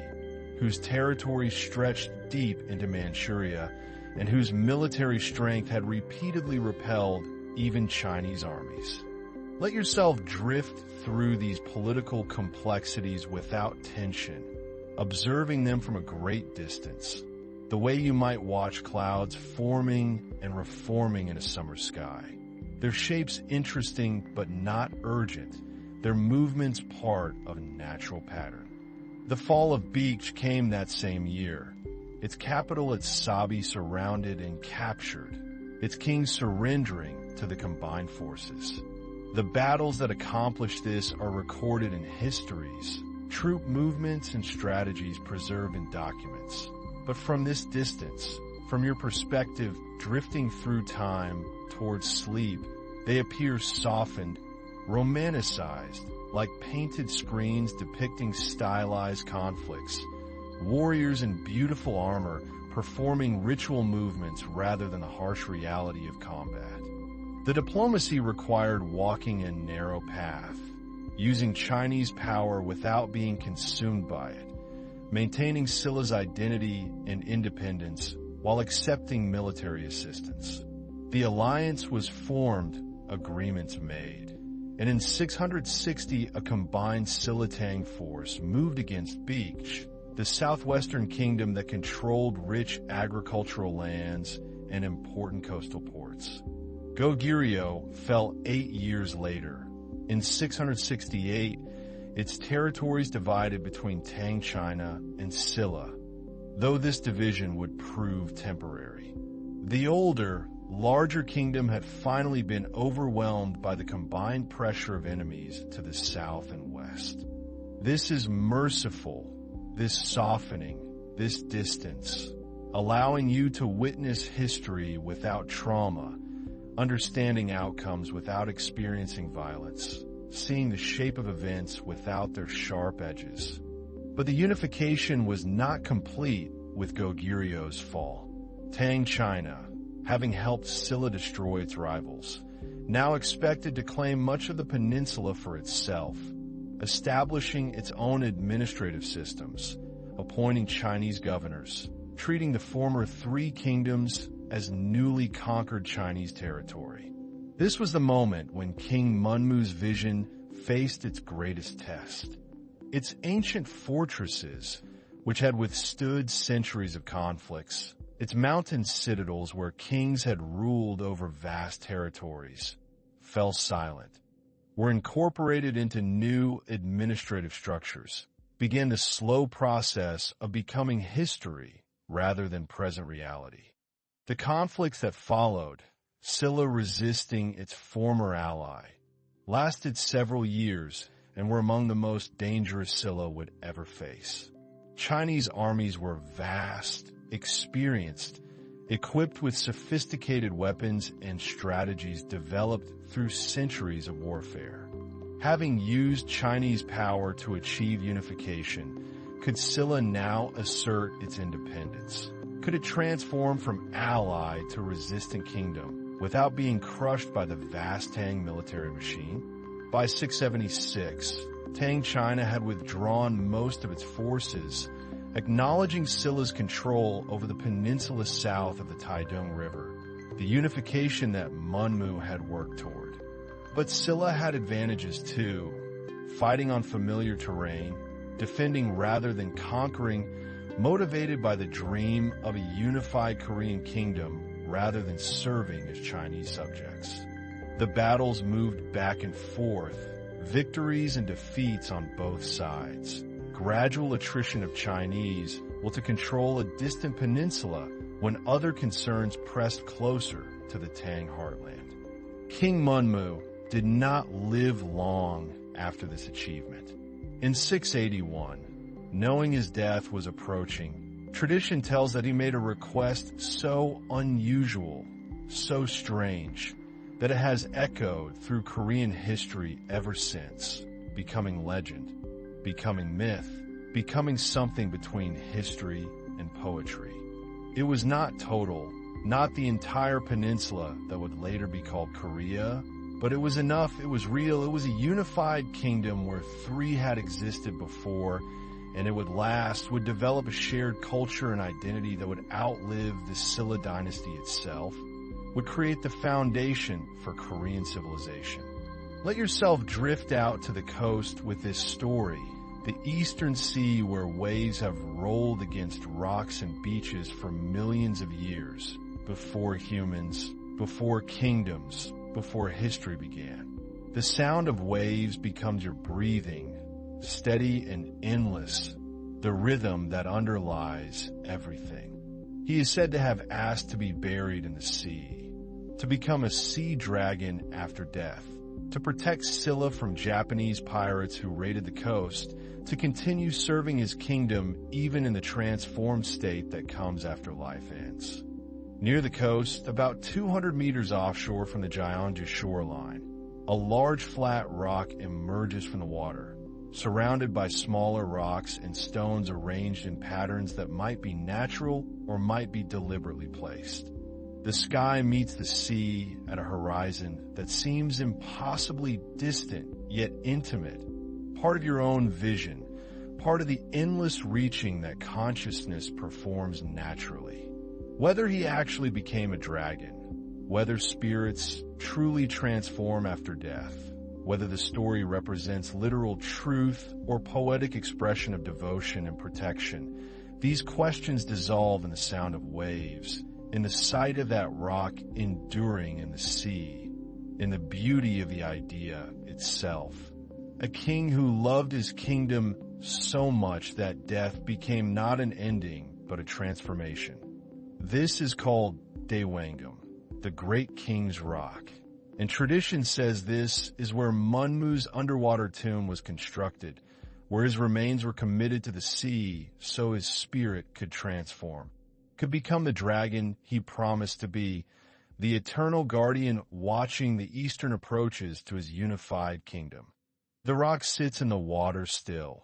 whose territory stretched deep into Manchuria and whose military strength had repeatedly repelled even Chinese armies. Let yourself drift through these political complexities without tension, observing them from a great distance, the way you might watch clouds forming and reforming in a summer sky. Their shapes interesting but not urgent, their movements part of a natural pattern. The fall of Beech came that same year, its capital at Sabi surrounded and captured, its king surrendering to the combined forces. The battles that accomplished this are recorded in histories, troop movements and strategies preserved in documents. But from this distance, from your perspective drifting through time towards sleep, they appear softened, romanticized, like painted screens depicting stylized conflicts, warriors in beautiful armor performing ritual movements rather than the harsh reality of combat. The diplomacy required walking a narrow path, using Chinese power without being consumed by it, maintaining Silla's identity and independence while accepting military assistance. The alliance was formed, agreements made, and in 660 a combined Silla-Tang force moved against Beech, the southwestern kingdom that controlled rich agricultural lands and important coastal ports. Goguryeo fell 8 years later. In 668, its territories divided between Tang China and Silla, though this division would prove temporary. The older, larger kingdom had finally been overwhelmed by the combined pressure of enemies to the south and west. This is merciful, this softening, this distance, allowing you to witness history without trauma, understanding outcomes without experiencing violence, seeing the shape of events without their sharp edges. But the unification was not complete with Goguryeo fall. Tang China, having helped Silla destroy its rivals, now expected to claim much of the peninsula for itself, establishing its own administrative systems, appointing Chinese governors, treating the former three kingdoms as newly conquered Chinese territory. This was the moment when King Munmu's vision faced its greatest test. Its ancient fortresses, which had withstood centuries of conflicts, its mountain citadels where kings had ruled over vast territories, fell silent, were incorporated into new administrative structures, began the slow process of becoming history rather than present reality. The conflicts that followed, Silla resisting its former ally, lasted several years and were among the most dangerous Silla would ever face. Chinese armies were vast, experienced, equipped with sophisticated weapons and strategies developed through centuries of warfare. Having used Chinese power to achieve unification, could Silla now assert its independence? Could it transform from ally to resistant kingdom without being crushed by the vast Tang military machine? By 676, Tang China had withdrawn most of its forces, acknowledging Silla's control over the peninsula south of the Taidong River, the unification that Munmu had worked toward. But Silla had advantages too, fighting on familiar terrain, defending rather than conquering, motivated by the dream of a unified Korean kingdom rather than serving as Chinese subjects. The battles moved back and forth, victories and defeats on both sides. Gradual attrition of Chinese, while to control a distant peninsula when other concerns pressed closer to the Tang heartland. King Munmu did not live long after this achievement. In 681, knowing his death was approaching, tradition tells that he made a request so unusual, so strange, that it has echoed through Korean history ever since, becoming legend, becoming myth, becoming something between history and poetry. It was not total, not the entire peninsula that would later be called Korea, but it was enough, it was real, it was a unified kingdom where three had existed before, and it would last, would develop a shared culture and identity that would outlive the Silla dynasty itself, would create the foundation for Korean civilization. Let yourself drift out to the coast with this story, the eastern sea where waves have rolled against rocks and beaches for millions of years, before humans, before kingdoms, before history began. The sound of waves becomes your breathing, steady and endless, the rhythm that underlies everything. He is said to have asked to be buried in the sea, to become a sea dragon after death, to protect Silla from Japanese pirates who raided the coast, to continue serving his kingdom even in the transformed state that comes after life ends. Near the coast, about 200 meters offshore from the Gyeongju shoreline, a large flat rock emerges from the water, surrounded by smaller rocks and stones arranged in patterns that might be natural or might be deliberately placed. The sky meets the sea at a horizon that seems impossibly distant yet intimate, part of your own vision, part of the endless reaching that consciousness performs naturally. Whether he actually became a dragon, whether spirits truly transform after death, whether the story represents literal truth or poetic expression of devotion and protection, these questions dissolve in the sound of waves, in the sight of that rock enduring in the sea, in the beauty of the idea itself. A king who loved his kingdom so much that death became not an ending, but a transformation. This is called Daewangam, the great king's rock. And tradition says this is where Munmu's underwater tomb was constructed, where his remains were committed to the sea so his spirit could transform, could become the dragon he promised to be, the eternal guardian watching the eastern approaches to his unified kingdom. The rock sits in the water still,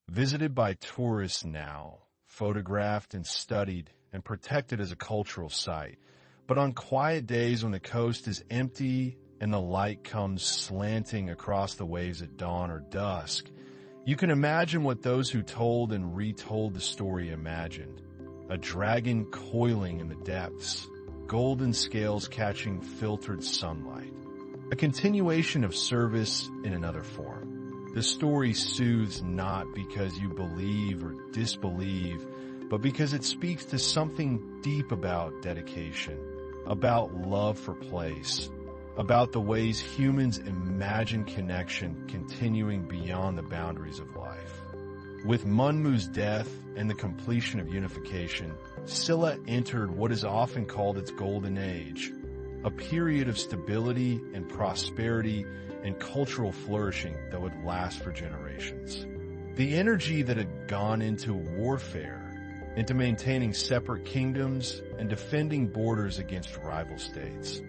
visited by tourists now, photographed and studied and protected as a cultural site. But on quiet days when the coast is empty and the light comes slanting across the waves at dawn or dusk, you can imagine what those who told and retold the story imagined. A dragon coiling in the depths, golden scales catching filtered sunlight. A continuation of service in another form. The story soothes not because you believe or disbelieve, but because it speaks to something deep about dedication, about love for place, about the ways humans imagine connection continuing beyond the boundaries of life. With Munmu's death and the completion of unification, Silla entered what is often called its golden age, a period of stability and prosperity and cultural flourishing that would last for generations. The energy that had gone into warfare, into maintaining separate kingdoms and defending borders against rival states,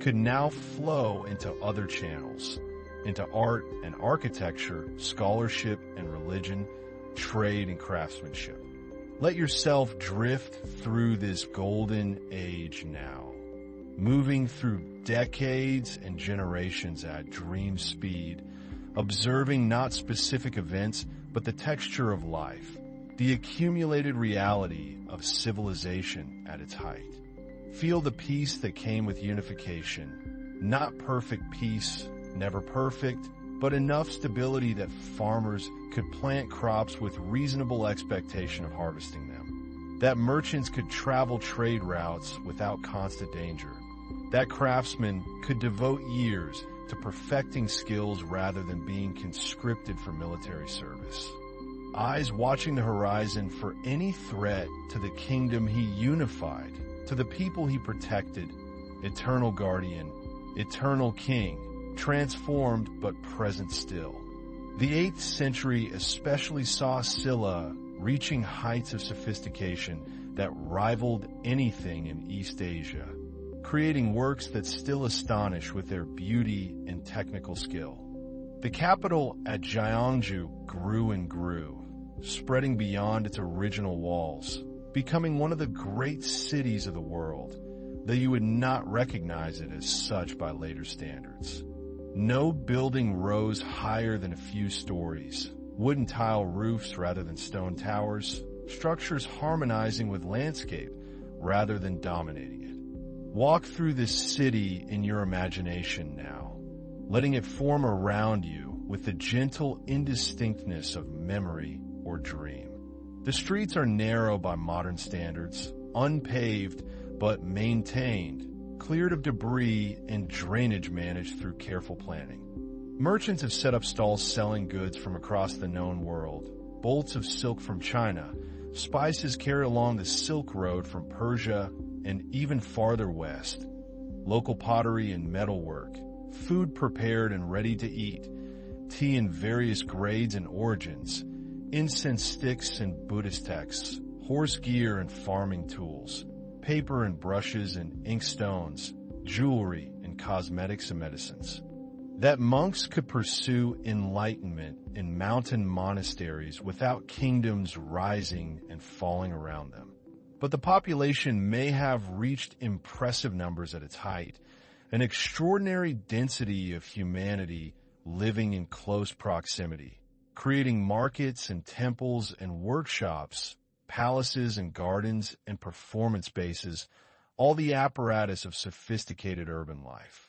could now flow into other channels, into art and architecture, scholarship and religion, trade and craftsmanship. Let yourself drift through this golden age now, moving through decades and generations at dream speed, observing not specific events, but the texture of life, the accumulated reality of civilization at its height. Feel the peace that came with unification. Not perfect peace, never perfect, but enough stability that farmers could plant crops with reasonable expectation of harvesting them. That merchants could travel trade routes without constant danger. That craftsmen could devote years to perfecting skills rather than being conscripted for military service. Eyes watching the horizon for any threat to the kingdom he unified, to the people he protected, eternal guardian, eternal king, transformed but present still. The 8th century especially saw Silla reaching heights of sophistication that rivaled anything in East Asia, creating works that still astonish with their beauty and technical skill. The capital at Gyeongju grew and grew, spreading beyond its original walls, becoming one of the great cities of the world, though you would not recognize it as such by later standards. No building rose higher than a few stories, wooden tile roofs rather than stone towers, structures harmonizing with landscape rather than dominating it. Walk through this city in your imagination now, letting it form around you with the gentle indistinctness of memory or dream. The streets are narrow by modern standards, unpaved but maintained, cleared of debris and drainage managed through careful planning. Merchants have set up stalls selling goods from across the known world, bolts of silk from China, spices carried along the Silk Road from Persia and even farther west, local pottery and metalwork, food prepared and ready to eat, tea in various grades and origins, incense sticks and Buddhist texts, horse gear and farming tools, paper and brushes and ink stones, jewelry and cosmetics and medicines. That monks could pursue enlightenment in mountain monasteries without kingdoms rising and falling around them. But the population may have reached impressive numbers at its height, an extraordinary density of humanity living in close proximity, creating markets and temples and workshops, palaces and gardens and performance spaces, all the apparatus of sophisticated urban life.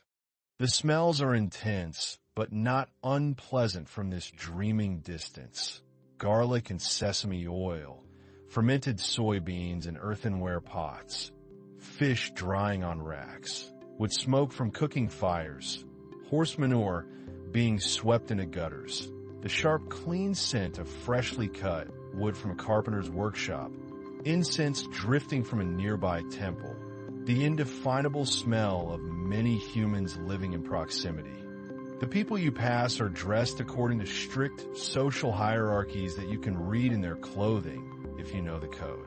The smells are intense, but not unpleasant from this dreaming distance. Garlic and sesame oil, fermented soybeans in earthenware pots, fish drying on racks, with smoke from cooking fires, horse manure being swept into gutters, the sharp, clean scent of freshly cut wood from a carpenter's workshop, incense drifting from a nearby temple, the indefinable smell of many humans living in proximity. The people you pass are dressed according to strict social hierarchies that you can read in their clothing, if you know the code.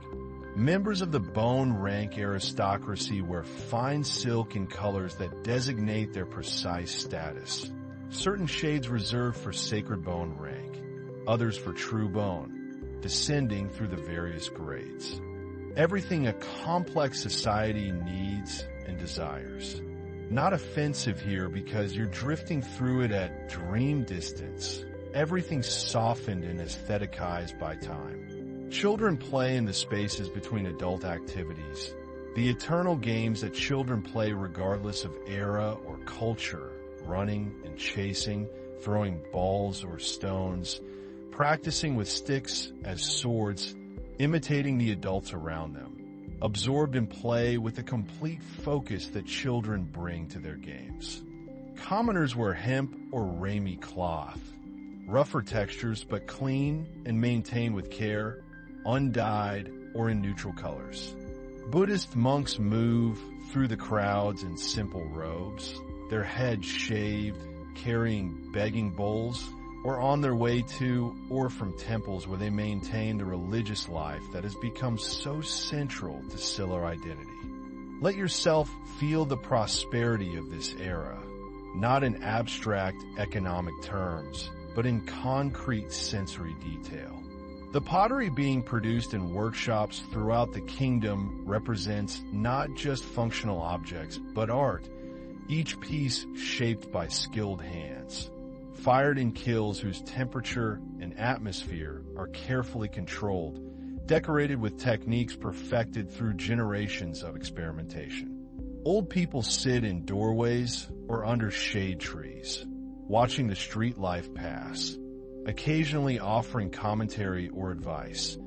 Members of the bone rank aristocracy wear fine silk in colors that designate their precise status. Certain shades reserved for sacred bone rank, others for true bone, descending through the various grades. Everything a complex society needs and desires. Not offensive here because you're drifting through it at dream distance. Everything softened and aestheticized by time. Children play in the spaces between adult activities, the eternal games that children play regardless of era or culture, running and chasing, throwing balls or stones, practicing with sticks as swords, imitating the adults around them, absorbed in play with the complete focus that children bring to their games. Commoners wear hemp or ramie cloth, rougher textures but clean and maintained with care, undyed or in neutral colors. Buddhist monks move through the crowds in simple robes, their heads shaved, carrying begging bowls, or on their way to or from temples where they maintain the religious life that has become so central to Silla identity. Let yourself feel the prosperity of this era, not in abstract economic terms, but in concrete sensory detail. The pottery being produced in workshops throughout the kingdom represents not just functional objects, but art, each piece shaped by skilled hands, fired in kilns whose temperature and atmosphere are carefully controlled, decorated with techniques perfected through generations of experimentation. Old people sit in doorways or under shade trees, watching the street life pass, occasionally offering commentary or advice,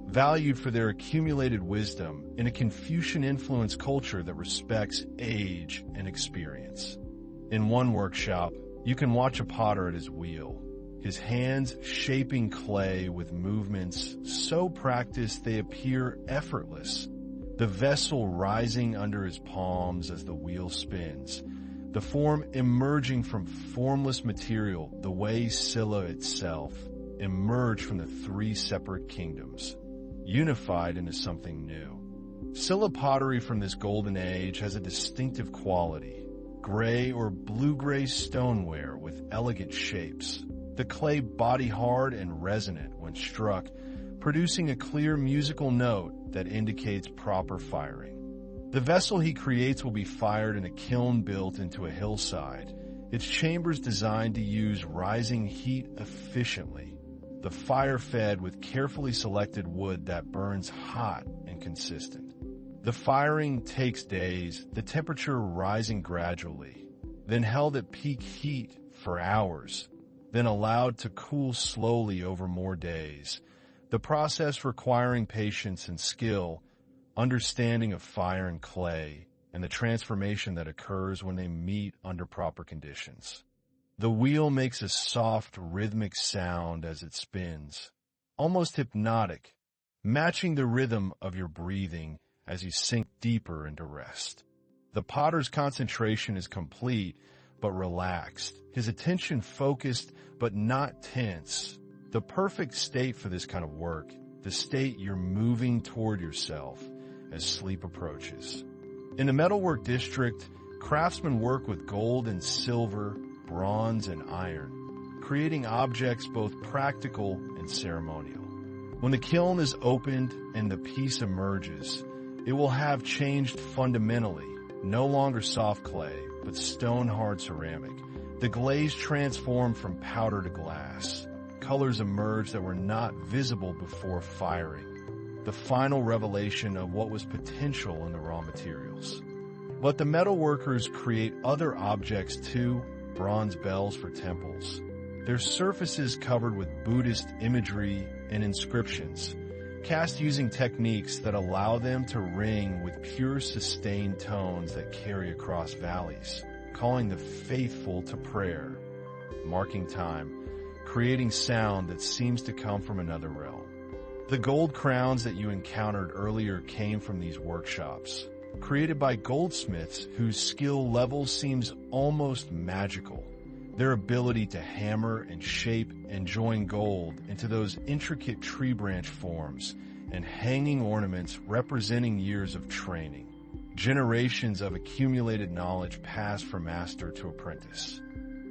valued for their accumulated wisdom in a Confucian-influenced culture that respects age and experience. In one workshop, you can watch a potter at his wheel, his hands shaping clay with movements so practiced they appear effortless, the vessel rising under his palms as the wheel spins, the form emerging from formless material the way Silla itself emerged from the three separate kingdoms, unified into something new. Silla pottery from this golden age has a distinctive quality, gray or blue-gray stoneware with elegant shapes, the clay body-hard and resonant when struck, producing a clear musical note that indicates proper firing. The vessel he creates will be fired in a kiln built into a hillside, its chambers designed to use rising heat efficiently. the fire fed with carefully selected wood that burns hot and consistent. The firing takes days, the temperature rising gradually, then held at peak heat for hours, then allowed to cool slowly over more days. The process requiring patience and skill, understanding of fire and clay, and the transformation that occurs when they meet under proper conditions. The wheel makes a soft, rhythmic sound as it spins, almost hypnotic, matching the rhythm of your breathing as you sink deeper into rest. The potter's concentration is complete but relaxed, his attention focused but not tense. The perfect state for this kind of work, the state you're moving toward yourself as sleep approaches. In the metalwork district, craftsmen work with gold and silver, bronze and iron, creating objects both practical and ceremonial. When the kiln is opened and the piece emerges, it will have changed fundamentally, no longer soft clay, but stone-hard ceramic. The glaze transformed from powder to glass. Colors emerge that were not visible before firing, the final revelation of what was potential in the raw materials. But the metalworkers create other objects too, bronze bells for temples, their surfaces covered with Buddhist imagery and inscriptions, cast using techniques that allow them to ring with pure sustained tones that carry across valleys, calling the faithful to prayer, marking time, creating sound that seems to come from another realm. The gold crowns that you encountered earlier came from these workshops, created by goldsmiths whose skill level seems almost magical. Their ability to hammer and shape and join gold into those intricate tree branch forms and hanging ornaments representing years of training, generations of accumulated knowledge passed from master to apprentice.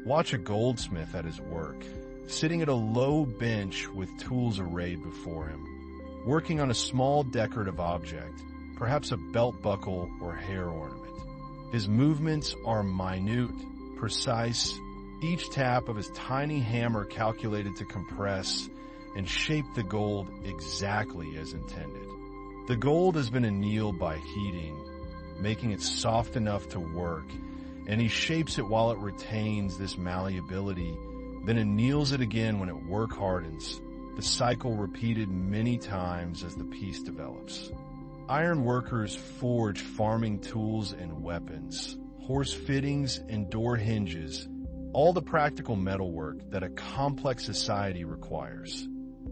Watch a goldsmith at his work, sitting at a low bench with tools arrayed before him, working on a small decorative object, perhaps a belt buckle or hair ornament. His movements are minute, precise, each tap of his tiny hammer calculated to compress and shape the gold exactly as intended. The gold has been annealed by heating, making it soft enough to work, and he shapes it while it retains this malleability, then anneals it again when it work hardens, the cycle repeated many times as the piece develops. Iron workers forge farming tools and weapons, horse fittings and door hinges, all the practical metalwork that a complex society requires.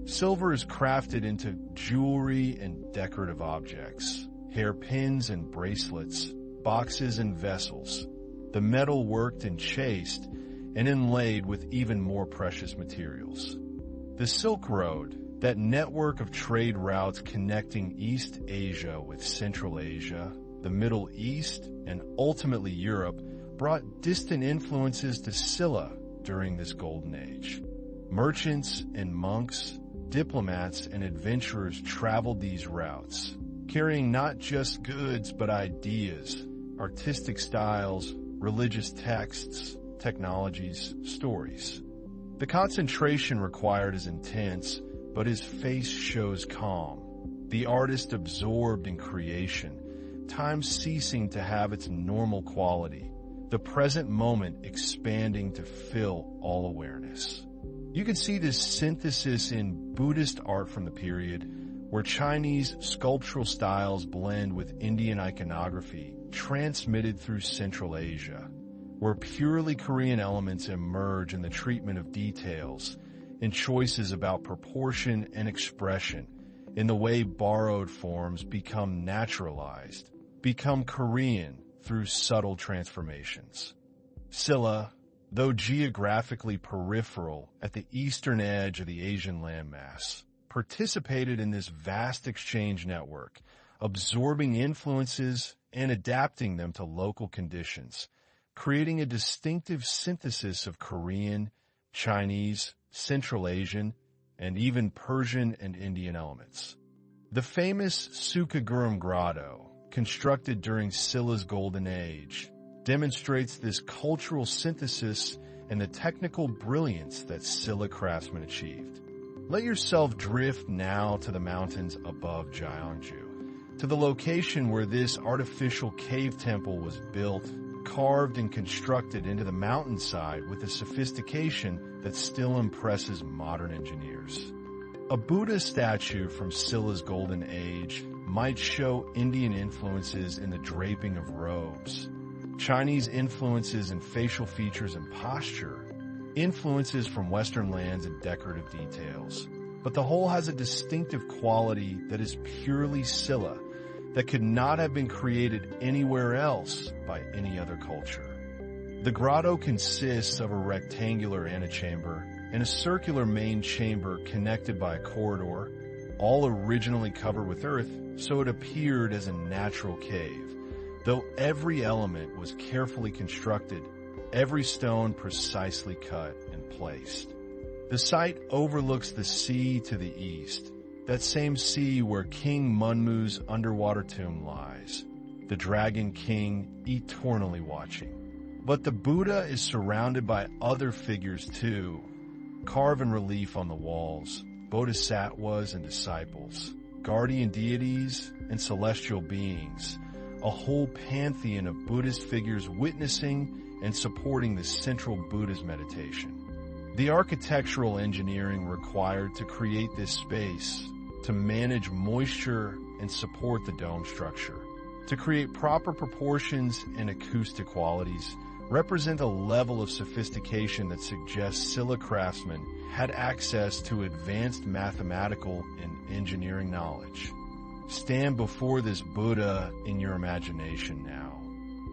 Silver is crafted into jewelry and decorative objects, hairpins and bracelets, boxes and vessels, the metal worked and chased and inlaid with even more precious materials. The Silk Road, that network of trade routes connecting East Asia with Central Asia, the Middle East, and ultimately Europe, brought distant influences to Silla during this golden age. Merchants and monks, diplomats and adventurers traveled these routes, carrying not just goods but ideas, artistic styles, religious texts, technologies, stories. The concentration required is intense, but his face shows calm, the artist absorbed in creation, time ceasing to have its normal quality, the present moment expanding to fill all awareness. You can see this synthesis in Buddhist art from the period, where Chinese sculptural styles blend with Indian iconography transmitted through Central Asia, where purely Korean elements emerge in the treatment of details, in choices about proportion and expression, in the way borrowed forms become naturalized, become Korean through subtle transformations. Silla, though geographically peripheral at the eastern edge of the Asian landmass, participated in this vast exchange network, absorbing influences and adapting them to local conditions, creating a distinctive synthesis of Korean, Chinese, Central Asian, and even Persian and Indian elements. The famous Sukagurum Grotto, constructed during Silla's Golden Age, demonstrates this cultural synthesis and the technical brilliance that Silla craftsmen achieved. Let yourself drift now to the mountains above Gyeongju, to the location where this artificial cave temple was built, carved and constructed into the mountainside with a sophistication that still impresses modern engineers. A Buddha statue from Silla's golden age might show Indian influences in the draping of robes, Chinese influences in facial features and posture, influences from Western lands in decorative details. But the whole has a distinctive quality that is purely Silla, that could not have been created anywhere else by any other culture. The grotto consists of a rectangular antechamber and a circular main chamber connected by a corridor, all originally covered with earth, so it appeared as a natural cave, though every element was carefully constructed, every stone precisely cut and placed. The site overlooks the sea to the east, that same sea where King Munmu's underwater tomb lies, the Dragon King eternally watching. But the Buddha is surrounded by other figures too, carved in relief on the walls, bodhisattvas and disciples, guardian deities and celestial beings, a whole pantheon of Buddhist figures witnessing and supporting the central Buddha's meditation. The architectural engineering required to create this space, to manage moisture and support the dome structure, to create proper proportions and acoustic qualities, represent a level of sophistication that suggests Silla craftsmen had access to advanced mathematical and engineering knowledge. Stand before this Buddha in your imagination now,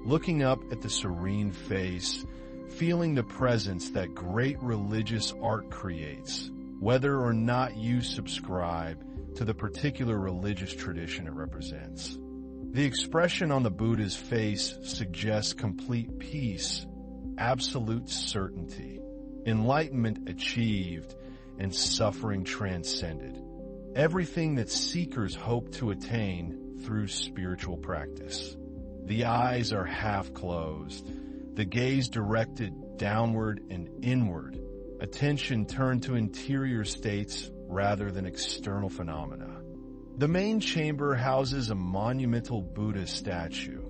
looking up at the serene face, feeling the presence that great religious art creates, whether or not you subscribe to the particular religious tradition it represents. The expression on the Buddha's face suggests complete peace, absolute certainty, enlightenment achieved, and suffering transcended. Everything that seekers hope to attain through spiritual practice. The eyes are half closed, the gaze directed downward and inward, attention turned to interior states rather than external phenomena. The main chamber houses a monumental Buddha statue,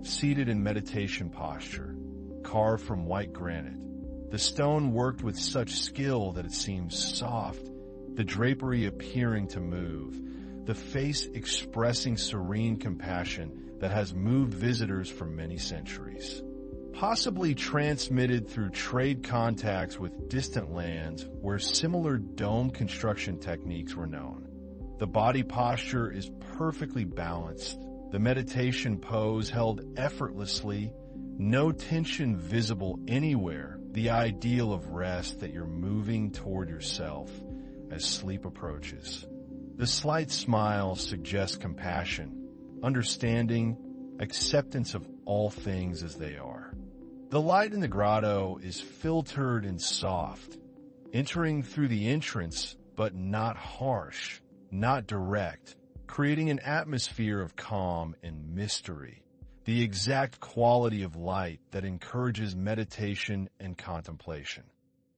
seated in meditation posture, carved from white granite. The stone worked with such skill that it seems soft, the drapery appearing to move, the face expressing serene compassion that has moved visitors for many centuries. Possibly transmitted through trade contacts with distant lands where similar dome construction techniques were known. The body posture is perfectly balanced, the meditation pose held effortlessly, no tension visible anywhere, the ideal of rest that you're moving toward yourself as sleep approaches. The slight smile suggests compassion, understanding, acceptance of all things as they are. The light in the grotto is filtered and soft, entering through the entrance, but not harsh, not direct, creating an atmosphere of calm and mystery, the exact quality of light that encourages meditation and contemplation.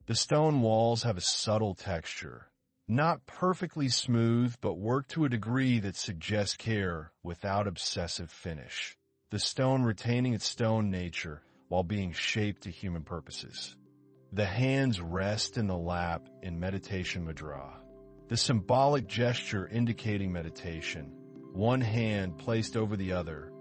The stone walls have a subtle texture, not perfectly smooth, but work to a degree that suggests care without obsessive finish. The stone retaining its stone nature while being shaped to human purposes. The hands rest in the lap in meditation mudra, the symbolic gesture indicating meditation, one hand placed over the other,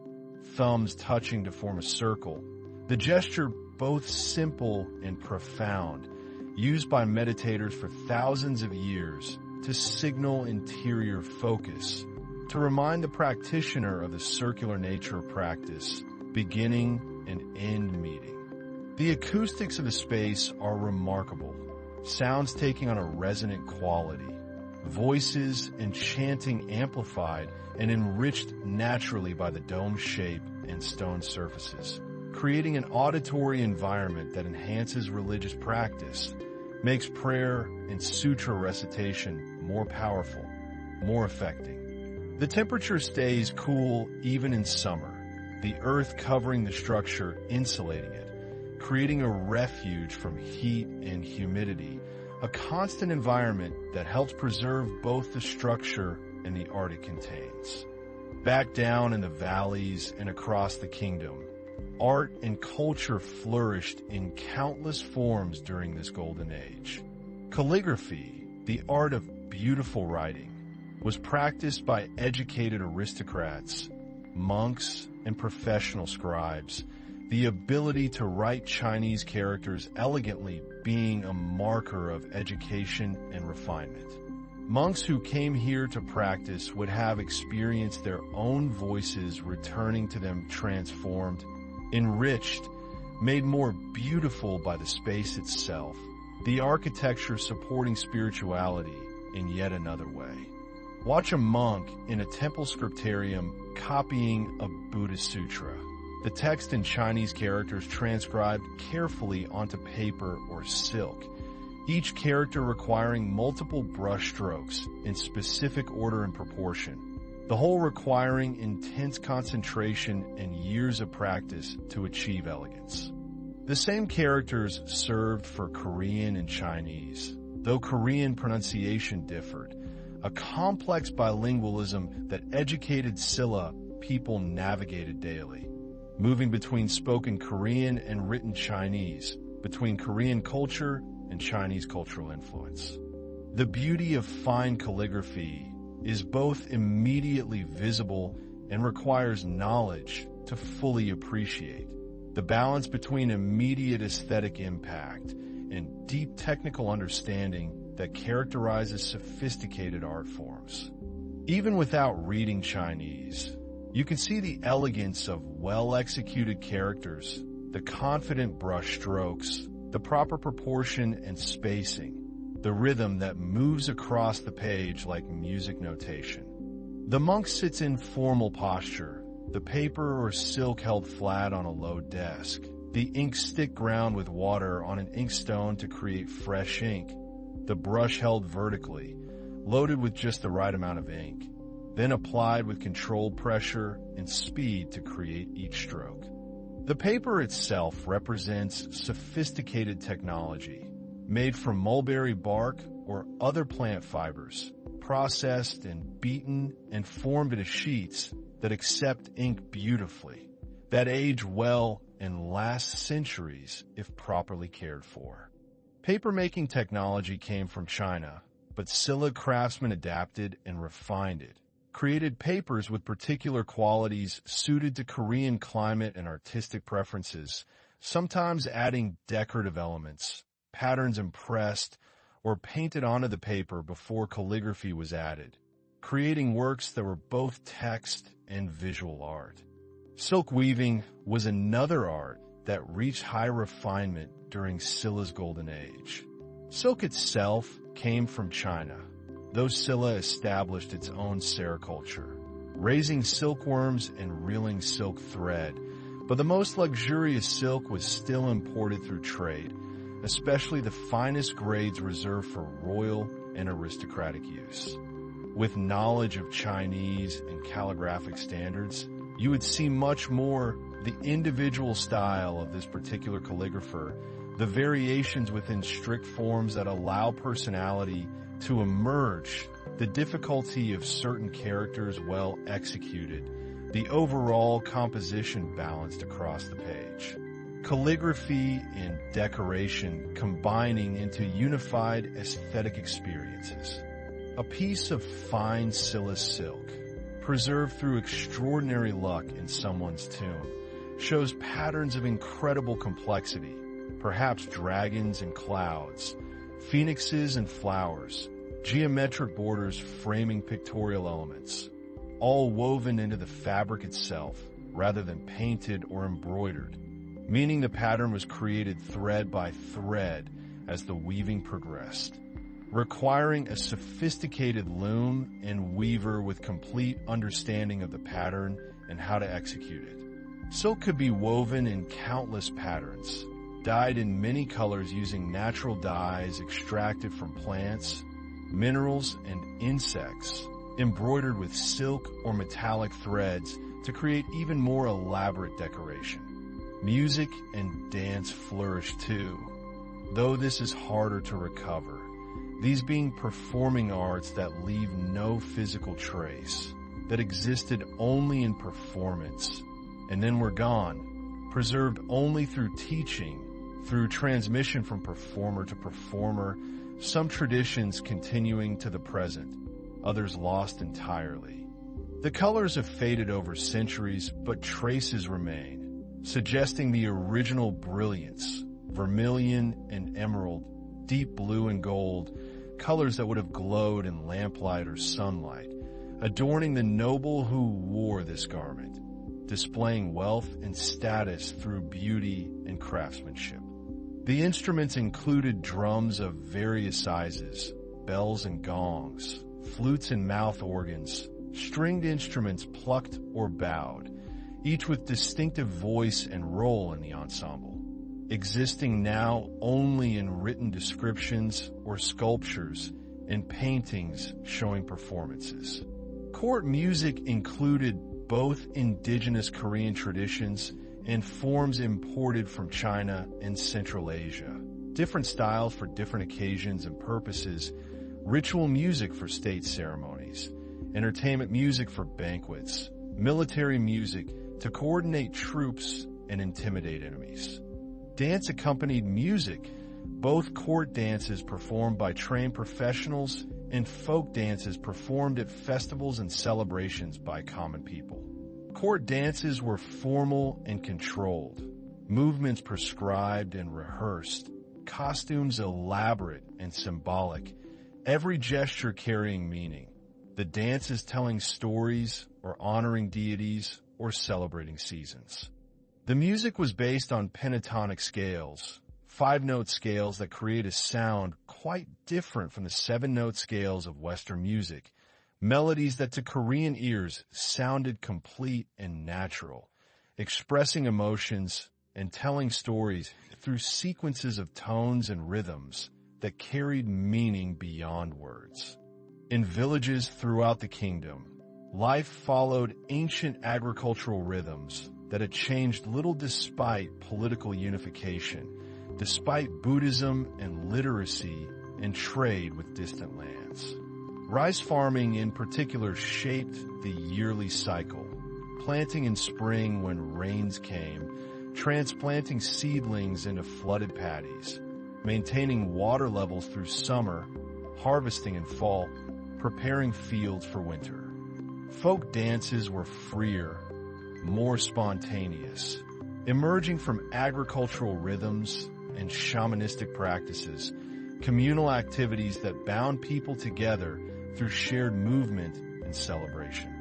thumbs touching to form a circle. The gesture both simple and profound, used by meditators for thousands of years to signal interior focus, to remind the practitioner of the circular nature of practice, beginning and end meeting. The acoustics of the space are remarkable, sounds taking on a resonant quality, voices and chanting amplified and enriched naturally by the dome shape and stone surfaces, creating an auditory environment that enhances religious practice, makes prayer and sutra recitation more powerful, more affecting. The temperature stays cool even in summer, the earth covering the structure, insulating it, creating a refuge from heat and humidity, a constant environment that helps preserve both the structure and the art it contains. Back down in the valleys and across the kingdom, art and culture flourished in countless forms during this golden age. Calligraphy, the art of beautiful writing, was practiced by educated aristocrats, monks, and professional scribes, the ability to write Chinese characters elegantly being a marker of education and refinement. Monks who came here to practice would have experienced their own voices returning to them transformed, enriched, made more beautiful by the space itself, the architecture supporting spirituality in yet another way. Watch a monk in a temple scriptarium copying a Buddhist sutra, the text in Chinese characters transcribed carefully onto paper or silk, each character requiring multiple brush strokes in specific order and proportion, the whole requiring intense concentration and years of practice to achieve elegance. The same characters served for Korean and Chinese, though Korean pronunciation differed, a complex bilingualism that educated Silla people navigated daily, moving between spoken Korean and written Chinese, between Korean culture and Chinese cultural influence. The beauty of fine calligraphy is both immediately visible and requires knowledge to fully appreciate. The balance between immediate aesthetic impact and deep technical understanding that characterizes sophisticated art forms. Even without reading Chinese, you can see the elegance of well-executed characters, the confident brush strokes, the proper proportion and spacing, the rhythm that moves across the page like music notation. The monk sits in formal posture, the paper or silk held flat on a low desk, the ink stick ground with water on an inkstone to create fresh ink, the brush held vertically, loaded with just the right amount of ink, then applied with controlled pressure and speed to create each stroke. The paper itself represents sophisticated technology, made from mulberry bark or other plant fibers, processed and beaten and formed into sheets that accept ink beautifully, that age well and last centuries if properly cared for. Paper-making technology came from China, but Silla craftsmen adapted and refined it, created papers with particular qualities suited to Korean climate and artistic preferences, sometimes adding decorative elements, patterns impressed or painted onto the paper before calligraphy was added, creating works that were both text and visual art. Silk weaving was another art that reached high refinement during Silla's golden age. Silk itself came from China, though Silla established its own sericulture, raising silkworms and reeling silk thread, but the most luxurious silk was still imported through trade, especially the finest grades reserved for royal and aristocratic use. With knowledge of Chinese and calligraphic standards, you would see much more the individual style of this particular calligrapher, the variations within strict forms that allow personality to emerge, the difficulty of certain characters well executed, the overall composition balanced across the page. Calligraphy and decoration combining into unified aesthetic experiences. A piece of fine Silla silk, preserved through extraordinary luck in someone's tomb, shows patterns of incredible complexity, perhaps dragons and clouds, phoenixes and flowers, geometric borders framing pictorial elements, all woven into the fabric itself rather than painted or embroidered, meaning the pattern was created thread by thread as the weaving progressed, requiring a sophisticated loom and weaver with complete understanding of the pattern and how to execute it. Silk could be woven in countless patterns, dyed in many colors using natural dyes extracted from plants, minerals, and insects, embroidered with silk or metallic threads to create even more elaborate decoration. Music and dance flourish too, though this is harder to recover, these being performing arts that leave no physical trace, that existed only in performance, and then were gone, preserved only through teaching, through transmission from performer to performer, some traditions continuing to the present, others lost entirely. The colors have faded over centuries, but traces remain, suggesting the original brilliance, vermilion and emerald, deep blue and gold, colors that would have glowed in lamplight or sunlight, adorning the noble who wore this garment, displaying wealth and status through beauty and craftsmanship. The instruments included drums of various sizes, bells and gongs, flutes and mouth organs, stringed instruments plucked or bowed, each with distinctive voice and role in the ensemble, existing now only in written descriptions or sculptures and paintings showing performances. Court music included both indigenous Korean traditions and forms imported from China and Central Asia, different styles for different occasions and purposes, ritual music for state ceremonies, entertainment music for banquets, military music to coordinate troops and intimidate enemies. Dance accompanied music, both court dances performed by trained professionals and folk dances performed at festivals and celebrations by common people. Court dances were formal and controlled, movements prescribed and rehearsed, costumes elaborate and symbolic, every gesture carrying meaning, the dances telling stories or honoring deities or celebrating seasons. The music was based on pentatonic scales, 5-note scales that create a sound quite different from the 7-note scales of Western music, melodies that to Korean ears sounded complete and natural, expressing emotions and telling stories through sequences of tones and rhythms that carried meaning beyond words. In villages throughout the kingdom, life followed ancient agricultural rhythms that had changed little despite political unification, despite Buddhism and literacy and trade with distant lands. Rice farming in particular shaped the yearly cycle, planting in spring when rains came, transplanting seedlings into flooded paddies, maintaining water levels through summer, harvesting in fall, preparing fields for winter. Folk dances were freer, more spontaneous, emerging from agricultural rhythms and shamanistic practices, communal activities that bound people together through shared movement and celebration.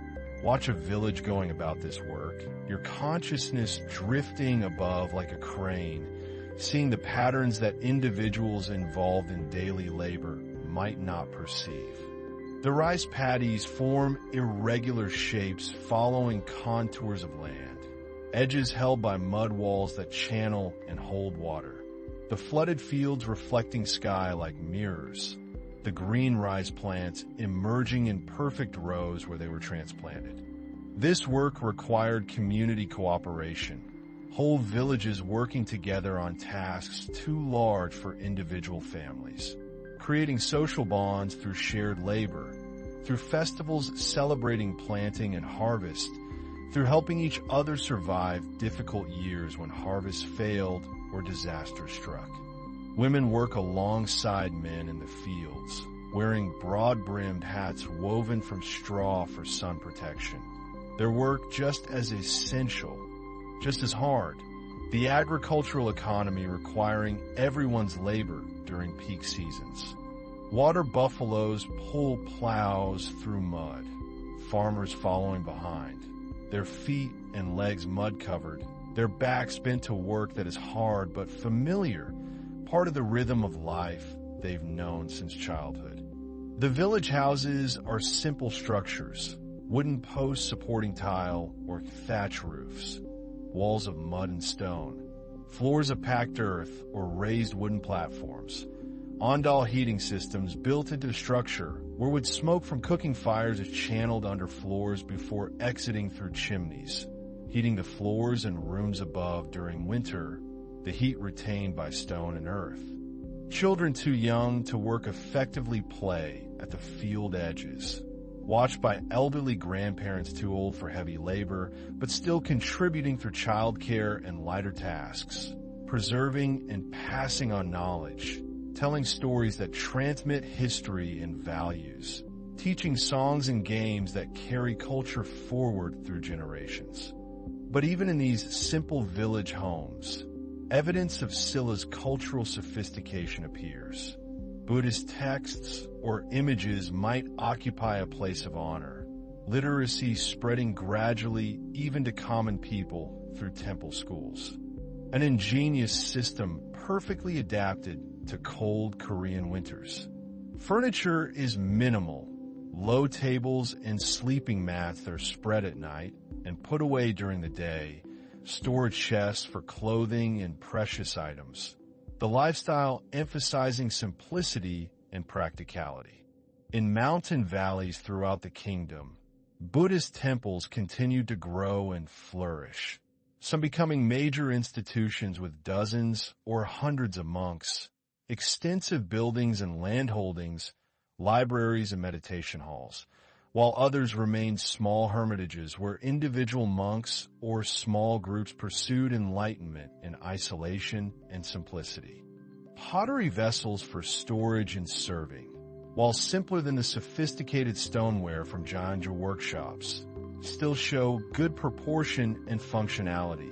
Watch a village going about this work, your consciousness drifting above like a crane, seeing the patterns that individuals involved in daily labor might not perceive. The rice paddies form irregular shapes following contours of land, edges held by mud walls that channel and hold water, the flooded fields reflecting sky like mirrors, the green rice plants emerging in perfect rows where they were transplanted. This work required community cooperation, whole villages working together on tasks too large for individual families, creating social bonds through shared labor, through festivals celebrating planting and harvest, through helping each other survive difficult years when harvest failed or disaster struck. Women work alongside men in the fields, wearing broad-brimmed hats woven from straw for sun protection. Their work just as essential, just as hard, the agricultural economy requiring everyone's labor during peak seasons. Water buffaloes pull plows through mud, farmers following behind, their feet and legs mud-covered, their backs bent to work that is hard but familiar, part of the rhythm of life they've known since childhood. The village houses are simple structures, wooden posts supporting tile or thatch roofs, walls of mud and stone, floors of packed earth or raised wooden platforms, ondal heating systems built into the structure where would smoke from cooking fires is channeled under floors before exiting through chimneys, heating the floors and rooms above during winter, the heat retained by stone and earth. Children too young to work effectively play at the field edges, watched by elderly grandparents too old for heavy labor, but still contributing through childcare and lighter tasks, preserving and passing on knowledge, telling stories that transmit history and values, teaching songs and games that carry culture forward through generations. But even in these simple village homes, evidence of Silla's cultural sophistication appears. Buddhist texts or images might occupy a place of honor, literacy spreading gradually even to common people through temple schools. An ingenious system perfectly adapted to cold Korean winters. Furniture is minimal. Low tables and sleeping mats that are spread at night and put away during the day, storage chests for clothing and precious items. The lifestyle emphasizing simplicity and practicality. In mountain valleys throughout the kingdom, Buddhist temples continued to grow and flourish, some becoming major institutions with dozens or hundreds of monks, extensive buildings and landholdings, libraries and meditation halls, while others remained small hermitages where individual monks or small groups pursued enlightenment in isolation and simplicity. Pottery vessels for storage and serving, while simpler than the sophisticated stoneware from Janja workshops, still show good proportion and functionality,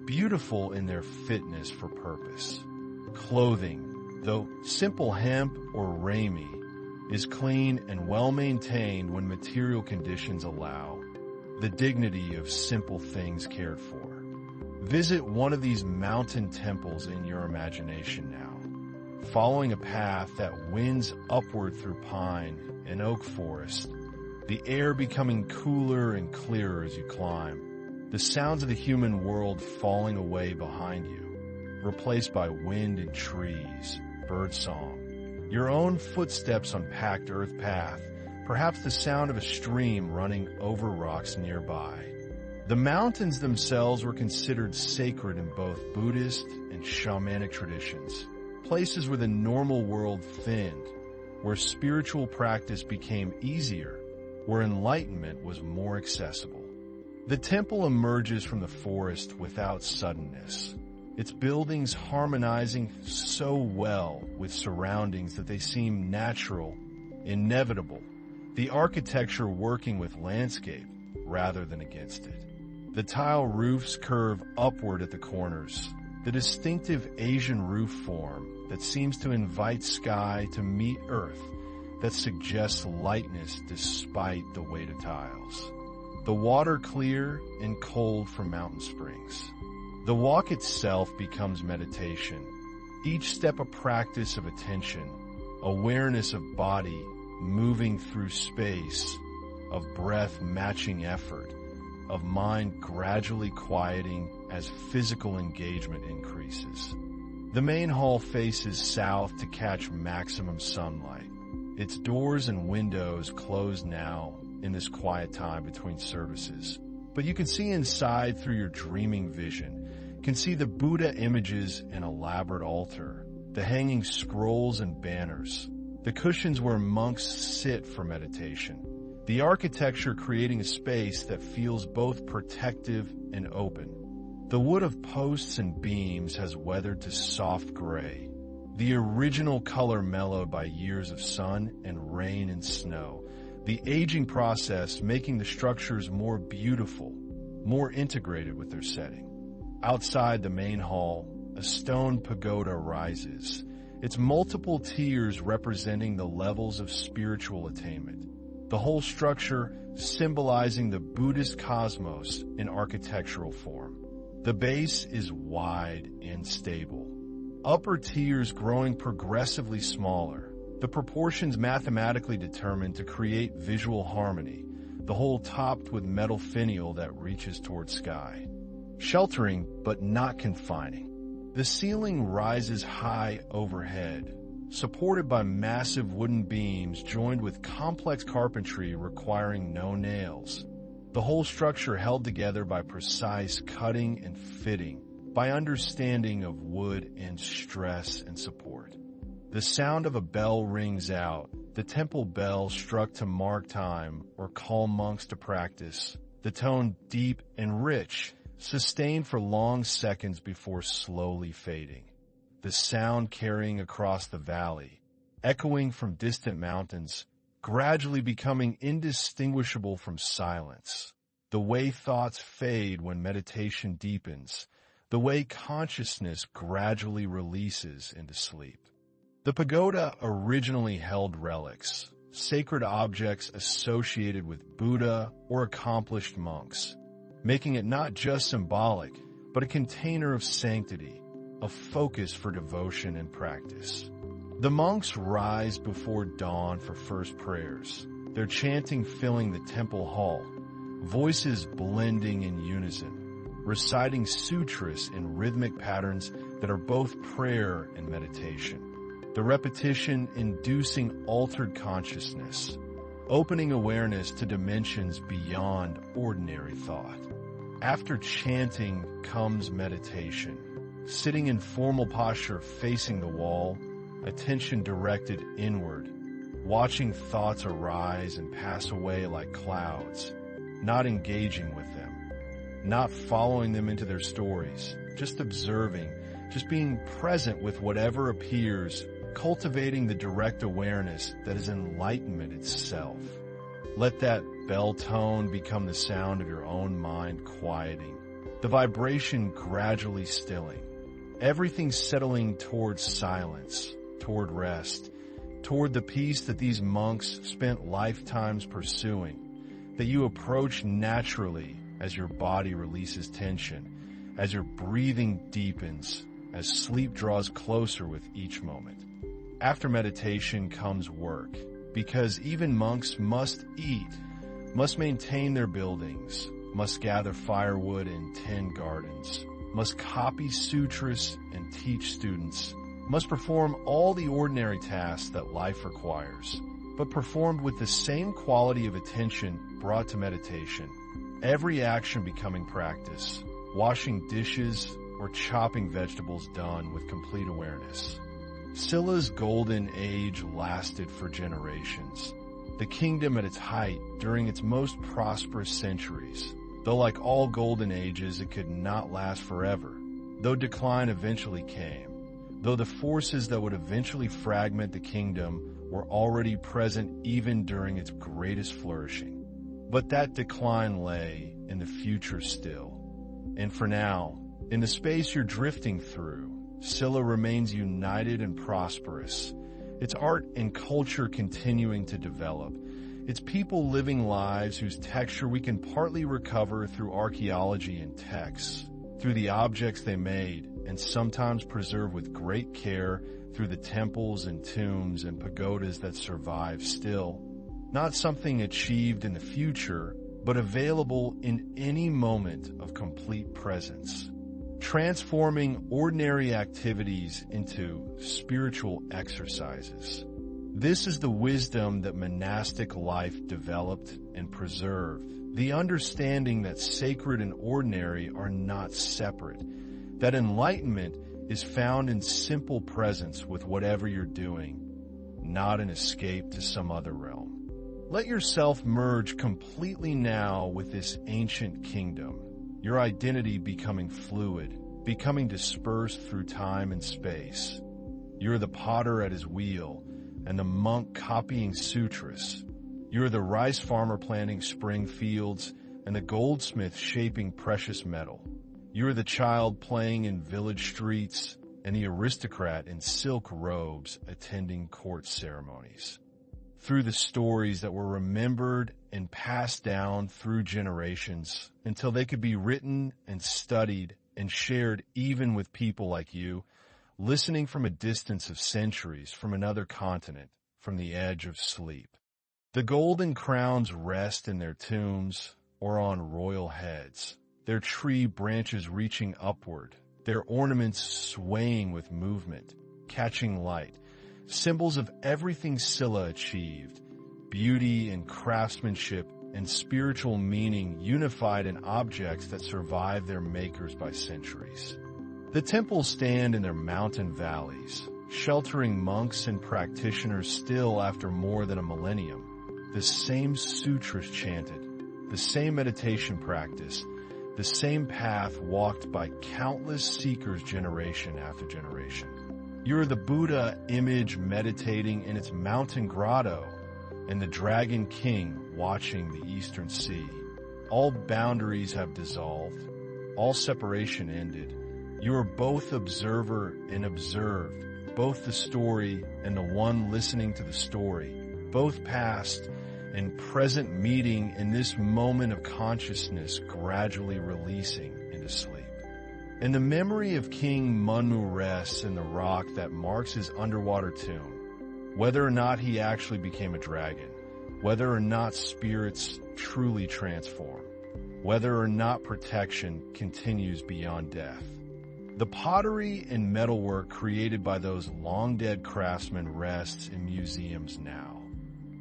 beautiful in their fitness for purpose. Clothing, though simple hemp or rami, is clean and well-maintained when material conditions allow, the dignity of simple things cared for. Visit one of these mountain temples in your imagination now, following a path that winds upward through pine and oak forest, the air becoming cooler and clearer as you climb, the sounds of the human world falling away behind you, replaced by wind and trees, birdsong, your own footsteps on packed earth path, perhaps the sound of a stream running over rocks nearby. The mountains themselves were considered sacred in both Buddhist and shamanic traditions, places where the normal world thinned, where spiritual practice became easier, where enlightenment was more accessible. The temple emerges from the forest without suddenness, its buildings harmonizing so well with surroundings that they seem natural, inevitable, the architecture working with landscape rather than against it. The tile roofs curve upward at the corners, the distinctive Asian roof form that seems to invite sky to meet earth, that suggests lightness despite the weight of tiles. The water clear and cold from mountain springs. The walk itself becomes meditation, each step a practice of attention, awareness of body moving through space, of breath matching effort, of mind gradually quieting as physical engagement increases. The main hall faces south to catch maximum sunlight, its doors and windows closed now in this quiet time between services. But you can see inside through your dreaming vision, can see the Buddha images and elaborate altar, the hanging scrolls and banners, the cushions where monks sit for meditation, the architecture creating a space that feels both protective and open. The wood of posts and beams has weathered to soft gray, the original color mellowed by years of sun and rain and snow, the aging process making the structures more beautiful, more integrated with their setting. Outside the main hall, a stone pagoda rises, its multiple tiers representing the levels of spiritual attainment, the whole structure symbolizing the Buddhist cosmos in architectural form. The base is wide and stable, upper tiers growing progressively smaller, the proportions mathematically determined to create visual harmony, the whole topped with metal finial that reaches toward sky. Sheltering, but not confining. The ceiling rises high overhead, supported by massive wooden beams joined with complex carpentry requiring no nails. The whole structure held together by precise cutting and fitting, by understanding of wood and stress and support. The sound of a bell rings out, the temple bell struck to mark time or call monks to practice, the tone deep and rich, sustained for long seconds before slowly fading. The sound carrying across the valley, echoing from distant mountains, gradually becoming indistinguishable from silence. The way thoughts fade when meditation deepens, the way consciousness gradually releases into sleep. The pagoda originally held relics, sacred objects associated with Buddha or accomplished monks, making it not just symbolic, but a container of sanctity, a focus for devotion and practice. The monks rise before dawn for first prayers, their chanting filling the temple hall, voices blending in unison, reciting sutras in rhythmic patterns that are both prayer and meditation. The repetition inducing altered consciousness, opening awareness to dimensions beyond ordinary thought. After chanting comes meditation, sitting in formal posture facing the wall, attention directed inward, watching thoughts arise and pass away like clouds, not engaging with them, not following them into their stories, just observing, just being present with whatever appears, cultivating the direct awareness that is enlightenment itself. Let that bell tone become the sound of your own mind quieting, the vibration gradually stilling, everything settling towards silence, toward rest, toward the peace that these monks spent lifetimes pursuing, that you approach naturally as your body releases tension, as your breathing deepens, as sleep draws closer with each moment. After meditation comes work, because even monks must eat, must maintain their buildings, must gather firewood and tend gardens, must copy sutras and teach students, must perform all the ordinary tasks that life requires, but performed with the same quality of attention brought to meditation, every action becoming practice, washing dishes or chopping vegetables done with complete awareness. Silla's golden age lasted for generations, the kingdom at its height during its most prosperous centuries, though like all golden ages it could not last forever, though decline eventually came, though the forces that would eventually fragment the kingdom were already present even during its greatest flourishing. But that decline lay in the future still. And for now, in the space you're drifting through, Silla remains united and prosperous, its art and culture continuing to develop, its people living lives whose texture we can partly recover through archaeology and texts, through the objects they made, and sometimes preserve with great care through the temples and tombs and pagodas that survive still. Not something achieved in the future, but available in any moment of complete presence. Transforming ordinary activities into spiritual exercises. This is the wisdom that monastic life developed and preserved, the understanding that sacred and ordinary are not separate, that enlightenment is found in simple presence with whatever you're doing, not an escape to some other realm. Let yourself merge completely now with this ancient kingdom, your identity becoming fluid, becoming dispersed through time and space. You're the potter at his wheel, and the monk copying sutras. You're the rice farmer planting spring fields, and the goldsmith shaping precious metal. You're the child playing in village streets, and the aristocrat in silk robes attending court ceremonies. Through the stories that were remembered and passed down through generations until they could be written and studied and shared even with people like you, listening from a distance of centuries from another continent, from the edge of sleep. The golden crowns rest in their tombs or on royal heads, their tree branches reaching upward, their ornaments swaying with movement, catching light, symbols of everything Silla achieved, beauty and craftsmanship and spiritual meaning unified in objects that survive their makers by centuries. The temples stand in their mountain valleys, sheltering monks and practitioners still after more than a millennium. The same sutras chanted, the same meditation practice, the same path walked by countless seekers generation after generation. You're the Buddha image meditating in its mountain grotto, and the Dragon King watching the Eastern Sea. All boundaries have dissolved, all separation ended. You are both observer and observed, both the story and the one listening to the story, both past and present meeting in this moment of consciousness gradually releasing into sleep. And the memory of King Munmu rests in the rock that marks his underwater tomb. Whether or not he actually became a dragon, whether or not spirits truly transform, whether or not protection continues beyond death. The pottery and metalwork created by those long-dead craftsmen rests in museums now,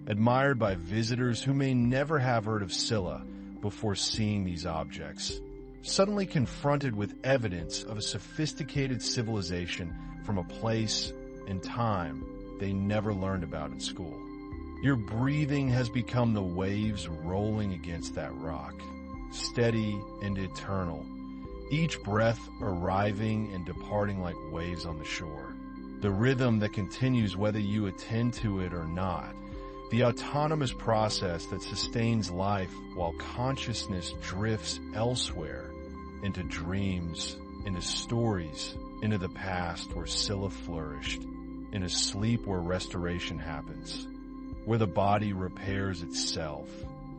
admired by visitors who may never have heard of Silla before seeing these objects, suddenly confronted with evidence of a sophisticated civilization from a place and time they never learned about in school. Your breathing has become the waves rolling against that rock, steady and eternal, each breath arriving and departing like waves on the shore. The rhythm that continues whether you attend to it or not, the autonomous process that sustains life while consciousness drifts elsewhere, into dreams, into stories, into the past where Silla flourished, in a sleep where restoration happens, where the body repairs itself,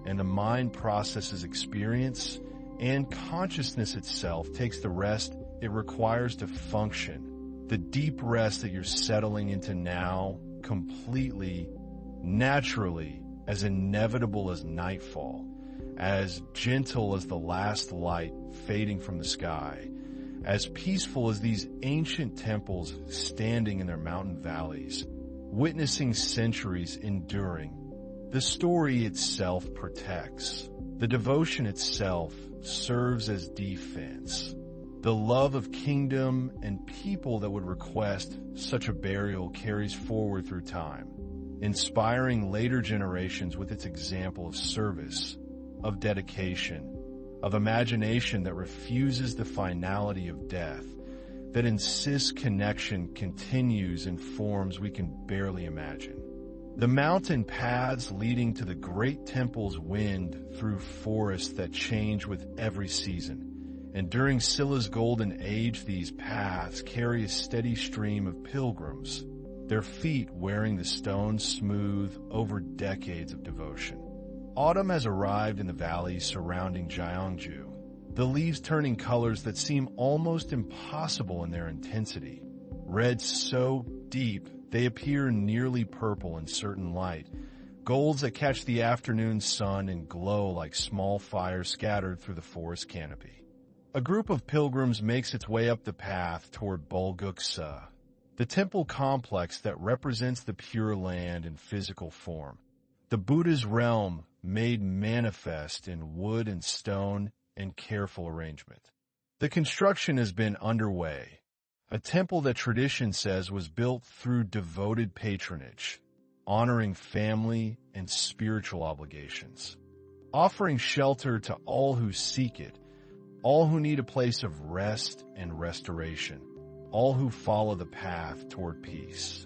and the mind processes experience, and consciousness itself takes the rest it requires to function, the deep rest that you're settling into now, completely, naturally, as inevitable as nightfall, as gentle as the last light fading from the sky, as peaceful as these ancient temples standing in their mountain valleys, witnessing centuries enduring. The story itself protects. The devotion itself serves as defense. The love of kingdom and people that would request such a burial carries forward through time, inspiring later generations with its example of service, of dedication, of imagination that refuses the finality of death, that insists connection continues in forms we can barely imagine. The mountain paths leading to the great temples wind through forests that change with every season, and during Silla's golden age these paths carry a steady stream of pilgrims, their feet wearing the stone smooth over decades of devotion. Autumn has arrived in the valleys surrounding Gyeongju, the leaves turning colors that seem almost impossible in their intensity, red so deep they appear nearly purple in certain light, golds that catch the afternoon sun and glow like small fires scattered through the forest canopy. A group of pilgrims makes its way up the path toward Bulguksa, the temple complex that represents the Pure Land in physical form, the Buddha's realm made manifest in wood and stone and careful arrangement. The construction has been underway, a temple that tradition says was built through devoted patronage, honoring family and spiritual obligations, offering shelter to all who seek it, all who need a place of rest and restoration, all who follow the path toward peace.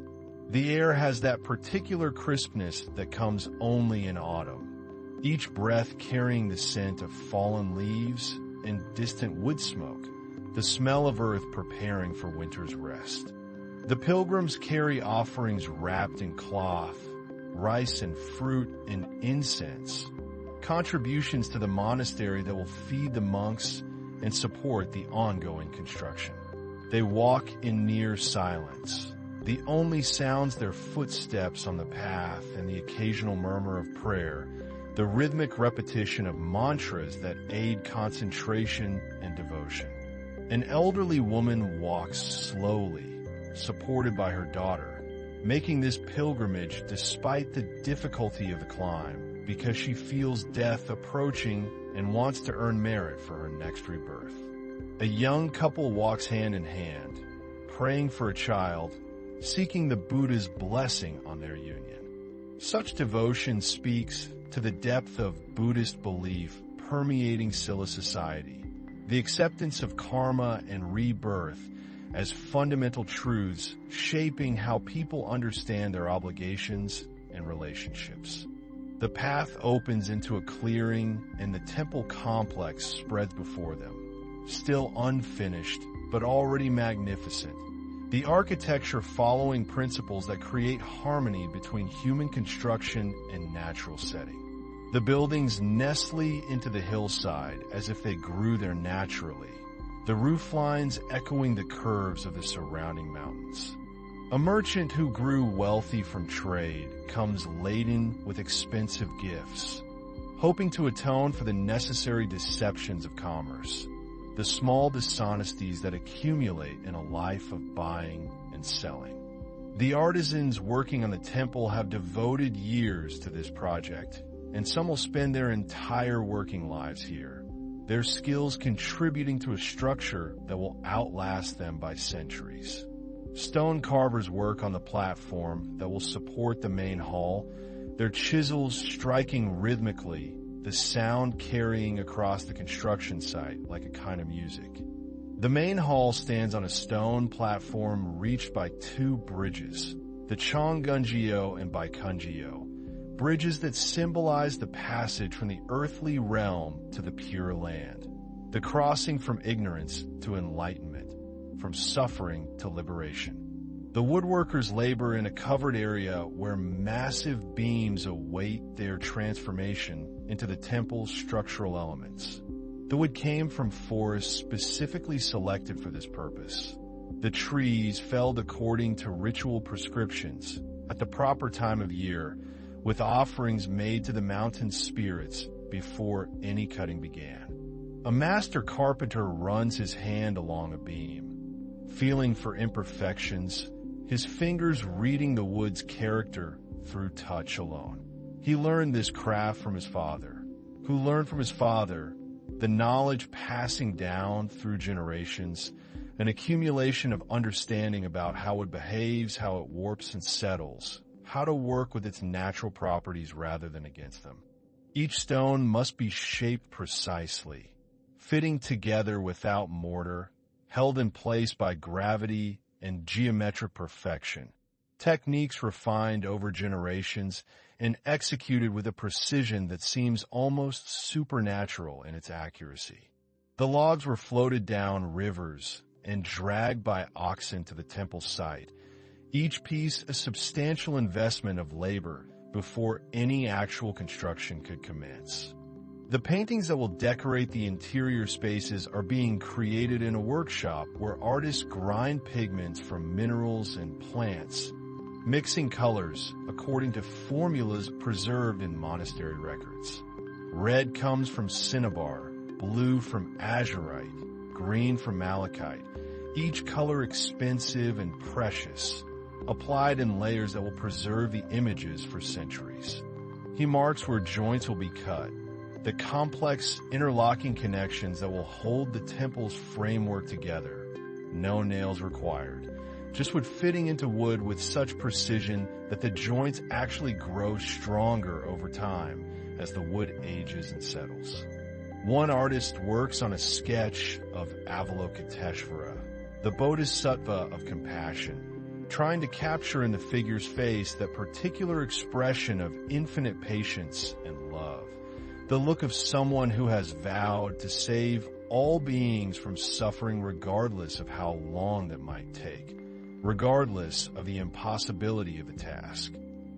The air has that particular crispness that comes only in autumn, each breath carrying the scent of fallen leaves and distant wood smoke, the smell of earth preparing for winter's rest. The pilgrims carry offerings wrapped in cloth, rice and fruit and incense, contributions to the monastery that will feed the monks and support the ongoing construction. They walk in near silence. The only sounds their footsteps on the path and the occasional murmur of prayer, the rhythmic repetition of mantras that aid concentration and devotion. An elderly woman walks slowly, supported by her daughter, making this pilgrimage despite the difficulty of the climb, because she feels death approaching and wants to earn merit for her next rebirth. A young couple walks hand in hand, praying for a child, seeking the Buddha's blessing on their union. Such devotion speaks to the depth of Buddhist belief permeating Silla society, the acceptance of karma and rebirth as fundamental truths shaping how people understand their obligations and relationships. The path opens into a clearing and the temple complex spreads before them, still unfinished but already magnificent. The architecture following principles that create harmony between human construction and natural setting. The buildings nestly into the hillside as if they grew there naturally, the roof lines echoing the curves of the surrounding mountains. A merchant who grew wealthy from trade comes laden with expensive gifts, hoping to atone for the necessary deceptions of commerce, the small dishonesties that accumulate in a life of buying and selling. The artisans working on the temple have devoted years to this project, and some will spend their entire working lives here, their skills contributing to a structure that will outlast them by centuries. Stone carvers work on the platform that will support the main hall, their chisels striking rhythmically, the sound carrying across the construction site like a kind of music. The main hall stands on a stone platform reached by two bridges, the Chongunjio and Baikunjio, bridges that symbolize the passage from the earthly realm to the pure land, the crossing from ignorance to enlightenment, from suffering to liberation. The woodworkers labor in a covered area where massive beams await their transformation into the temple's structural elements. The wood came from forests specifically selected for this purpose. The trees felled according to ritual prescriptions at the proper time of year, with offerings made to the mountain spirits before any cutting began. A master carpenter runs his hand along a beam, feeling for imperfections, his fingers reading the wood's character through touch alone. He learned this craft from his father, who learned from his father, the knowledge passing down through generations, an accumulation of understanding about how it behaves, how it warps and settles, how to work with its natural properties rather than against them. Each stone must be shaped precisely, fitting together without mortar, held in place by gravity and geometric perfection, techniques refined over generations and executed with a precision that seems almost supernatural in its accuracy. The logs were floated down rivers and dragged by oxen to the temple site, each piece a substantial investment of labor before any actual construction could commence. The paintings that will decorate the interior spaces are being created in a workshop where artists grind pigments from minerals and plants, mixing colors according to formulas preserved in monastery records. Red comes from cinnabar, blue from azurite, green from malachite, each color expensive and precious, applied in layers that will preserve the images for centuries. He marks where joints will be cut, the complex interlocking connections that will hold the temple's framework together. No nails required, just wood fitting into wood with such precision that the joints actually grow stronger over time as the wood ages and settles. One artist works on a sketch of Avalokiteshvara, the Bodhisattva of compassion, trying to capture in the figure's face that particular expression of infinite patience and love, the look of someone who has vowed to save all beings from suffering regardless of how long that might take, regardless of the impossibility of the task.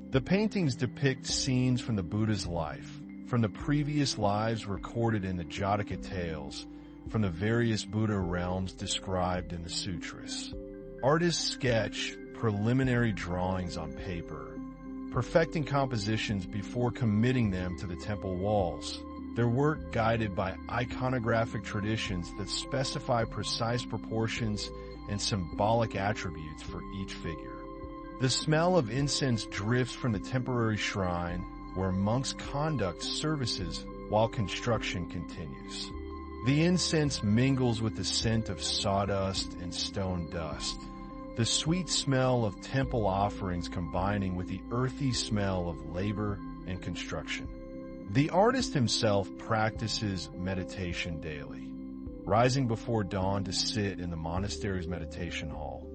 The paintings depict scenes from the Buddha's life, from the previous lives recorded in the Jataka tales, from the various Buddha realms described in the sutras. Artists sketch preliminary drawings on paper, perfecting compositions before committing them to the temple walls, their work guided by iconographic traditions that specify precise proportions and symbolic attributes for each figure. The smell of incense drifts from the temporary shrine where monks conduct services while construction continues. The incense mingles with the scent of sawdust and stone dust, the sweet smell of temple offerings combining with the earthy smell of labor and construction. The artist himself practices meditation daily, rising before dawn to sit in the monastery's meditation hall,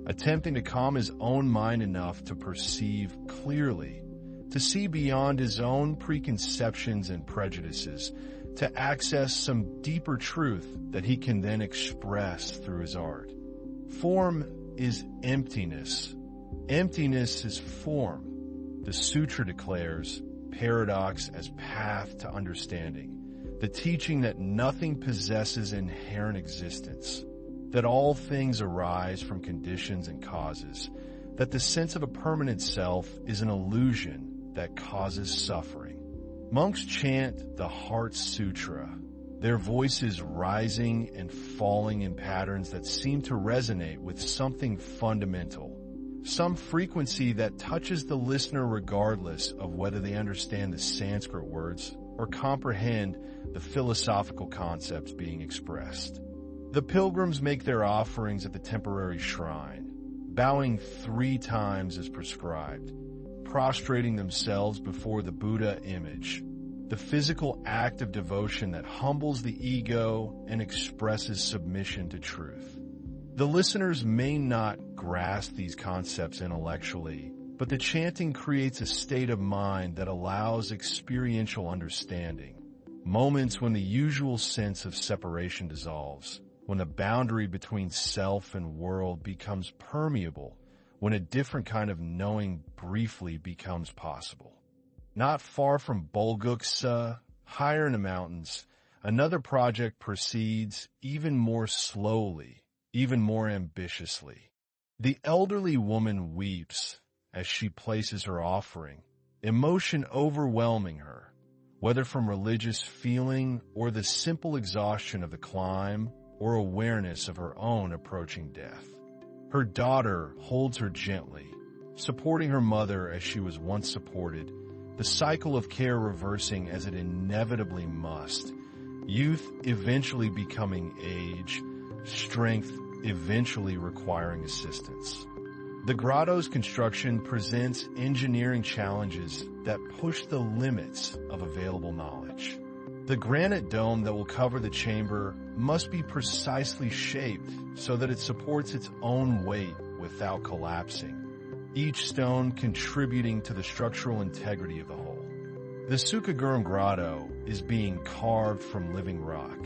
attempting to calm his own mind enough to perceive clearly, to see beyond his own preconceptions and prejudices, to access some deeper truth that he can then express through his art. Form is emptiness. Emptiness is form. The sutra declares paradox as path to understanding, the teaching that nothing possesses inherent existence, that all things arise from conditions and causes, that the sense of a permanent self is an illusion that causes suffering. Monks chant the Heart Sutra, their voices rising and falling in patterns that seem to resonate with something fundamental, some frequency that touches the listener regardless of whether they understand the Sanskrit words or comprehend the philosophical concepts being expressed. The pilgrims make their offerings at the temporary shrine, bowing 3 times as prescribed, prostrating themselves before the Buddha image, the physical act of devotion that humbles the ego and expresses submission to truth. The listeners may not grasp these concepts intellectually, but the chanting creates a state of mind that allows experiential understanding, moments when the usual sense of separation dissolves, when the boundary between self and world becomes permeable, when a different kind of knowing briefly becomes possible. Not far from Bulguksa, higher in the mountains, another project proceeds even more slowly, even more ambitiously. The elderly woman weeps as she places her offering, emotion overwhelming her, whether from religious feeling or the simple exhaustion of the climb or awareness of her own approaching death. Her daughter holds her gently, supporting her mother as she was once supported, the cycle of care reversing as it inevitably must, youth eventually becoming age, strength eventually requiring assistance. The grotto's construction presents engineering challenges that push the limits of available knowledge. The granite dome that will cover the chamber must be precisely shaped so that it supports its own weight without collapsing, each stone contributing to the structural integrity of the whole. The Sukaguram Grotto is being carved from living rock,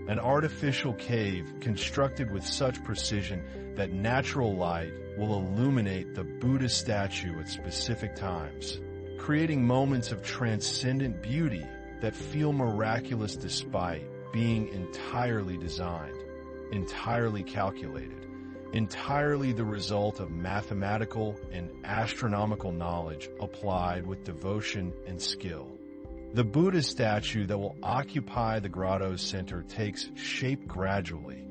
an artificial cave constructed with such precision that natural light will illuminate the Buddha statue at specific times, creating moments of transcendent beauty that feel miraculous despite being entirely designed, entirely calculated, entirely the result of mathematical and astronomical knowledge applied with devotion and skill. The Buddha statue that will occupy the grotto's center takes shape gradually,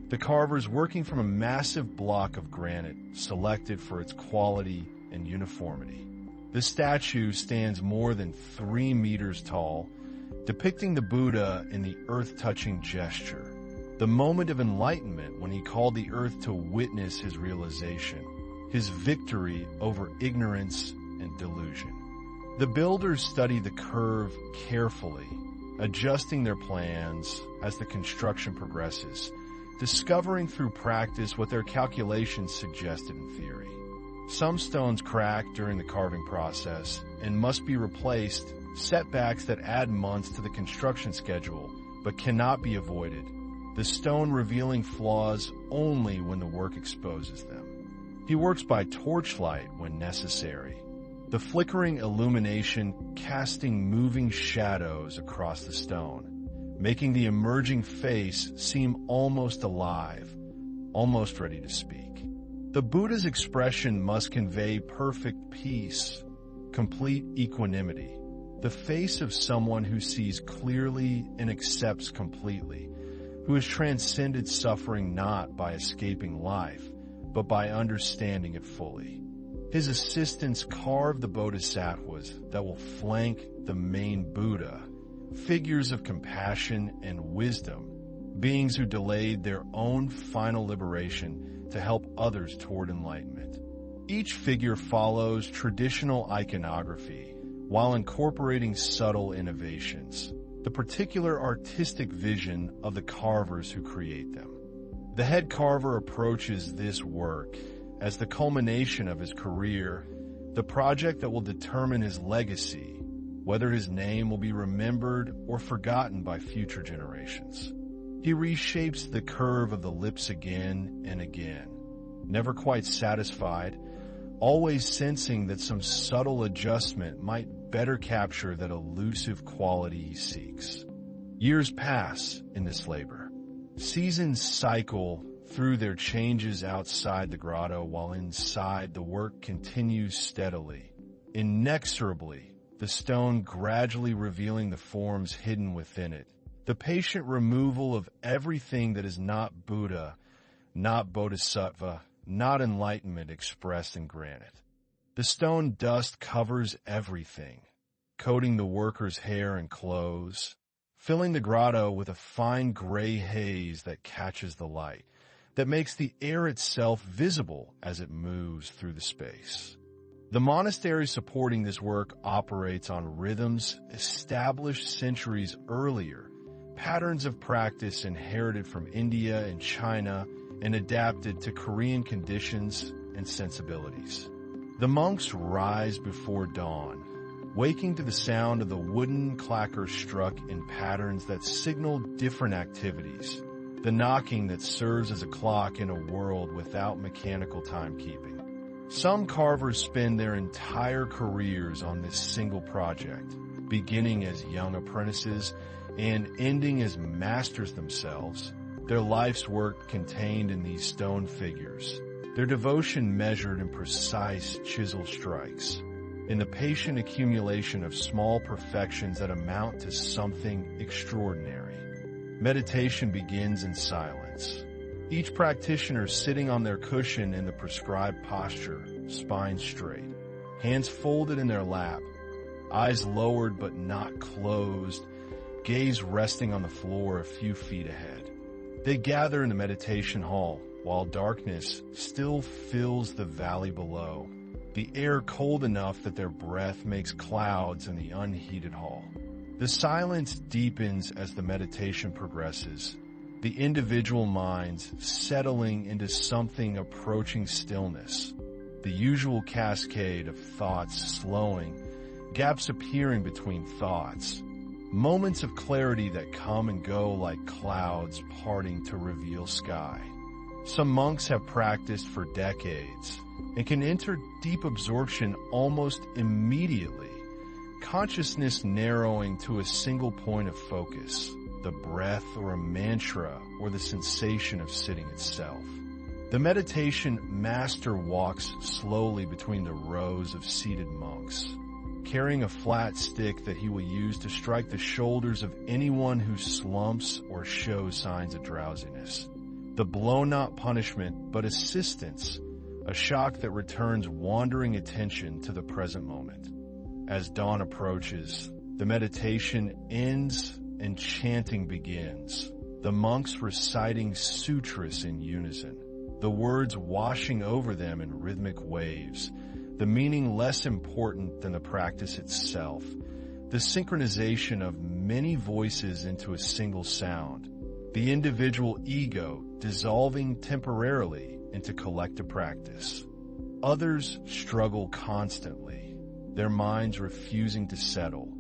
the carvers working from a massive block of granite selected for its quality and uniformity. The statue stands more than 3 meters tall, depicting the Buddha in the earth-touching gesture, the moment of enlightenment when he called the earth to witness his realization, his victory over ignorance and delusion. The builders study the curve carefully, adjusting their plans as the construction progresses, discovering through practice what their calculations suggested in theory. Some stones crack during the carving process and must be replaced, setbacks that add months to the construction schedule but cannot be avoided, the stone revealing flaws only when the work exposes them. He works by torchlight when necessary, the flickering illumination casting moving shadows across the stone, making the emerging face seem almost alive, almost ready to speak. The Buddha's expression must convey perfect peace, complete equanimity, the face of someone who sees clearly and accepts completely, who has transcended suffering not by escaping life, but by understanding it fully. His assistants carve the bodhisattvas that will flank the main Buddha, figures of compassion and wisdom, beings who delayed their own final liberation to help others toward enlightenment. Each figure follows traditional iconography while incorporating subtle innovations, the particular artistic vision of the carvers who create them. The head carver approaches this work as the culmination of his career, the project that will determine his legacy, whether his name will be remembered or forgotten by future generations. He reshapes the curve of the lips again and again, never quite satisfied, always sensing that some subtle adjustment might better capture that elusive quality he seeks. Years pass in this labor. Seasons cycle through their changes outside the grotto, while inside the work continues steadily, inexorably, the stone gradually revealing the forms hidden within it, the patient removal of everything that is not Buddha, not Bodhisattva, not enlightenment expressed in granite. The stone dust covers everything, coating the worker's hair and clothes, filling the grotto with a fine gray haze that catches the light, that makes the air itself visible as it moves through the space. The monastery supporting this work operates on rhythms established centuries earlier, patterns of practice inherited from India and China and adapted to Korean conditions and sensibilities. The monks rise before dawn, waking to the sound of the wooden clacker struck in patterns that signal different activities, the knocking that serves as a clock in a world without mechanical timekeeping. Some carvers spend their entire careers on this single project, beginning as young apprentices and ending as masters themselves, their life's work contained in these stone figures, their devotion measured in precise chisel strikes, in the patient accumulation of small perfections that amount to something extraordinary. Meditation begins in silence. Each practitioner sitting on their cushion in the prescribed posture, spine straight, hands folded in their lap, eyes lowered but not closed, gaze resting on the floor a few feet ahead. They gather in the meditation hall while darkness still fills the valley below, the air cold enough that their breath makes clouds in the unheated hall. The silence deepens as the meditation progresses, the individual minds settling into something approaching stillness, the usual cascade of thoughts slowing, gaps appearing between thoughts, moments of clarity that come and go like clouds parting to reveal sky. Some monks have practiced for decades and can enter deep absorption almost immediately, consciousness narrowing to a single point of focus, the breath or a mantra or the sensation of sitting itself. The meditation master walks slowly between the rows of seated monks, carrying a flat stick that he will use to strike the shoulders of anyone who slumps or shows signs of drowsiness. The blow not punishment, but assistance, a shock that returns wandering attention to the present moment. As dawn approaches, the meditation ends and chanting begins, the monks reciting sutras in unison, the words washing over them in rhythmic waves, the meaning less important than the practice itself, the synchronization of many voices into a single sound, the individual ego dissolving temporarily into collective practice. Others struggle constantly, their minds refusing to settle,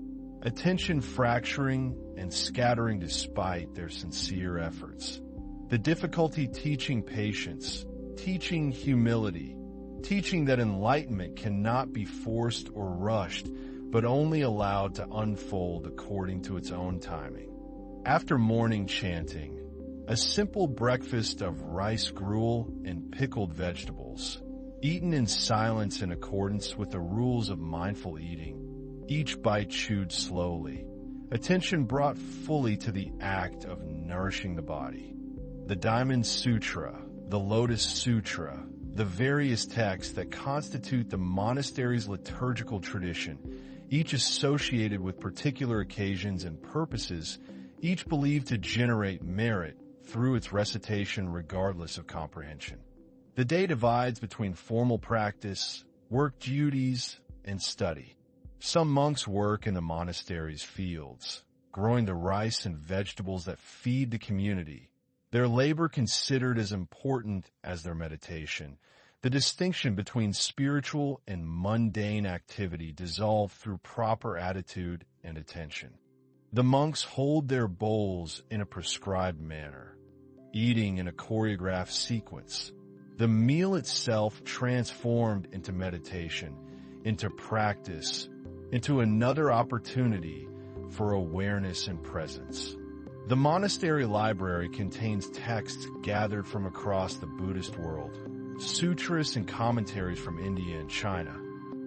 attention fracturing and scattering despite their sincere efforts. The difficulty teaching patience, teaching humility, teaching that enlightenment cannot be forced or rushed, but only allowed to unfold according to its own timing. After morning chanting, a simple breakfast of rice gruel and pickled vegetables, eaten in silence in accordance with the rules of mindful eating, each bite chewed slowly, attention brought fully to the act of nourishing the body. The Diamond Sutra, the Lotus Sutra, the various texts that constitute the monastery's liturgical tradition, each associated with particular occasions and purposes, each believed to generate merit through its recitation regardless of comprehension. The day divides between formal practice, work duties, and study. Some monks work in the monastery's fields, growing the rice and vegetables that feed the community. Their labor considered as important as their meditation. The distinction between spiritual and mundane activity dissolved through proper attitude and attention. The monks hold their bowls in a prescribed manner, eating in a choreographed sequence. The meal itself transformed into meditation, into practice, into another opportunity for awareness and presence. The monastery library contains texts gathered from across the Buddhist world, sutras and commentaries from India and China,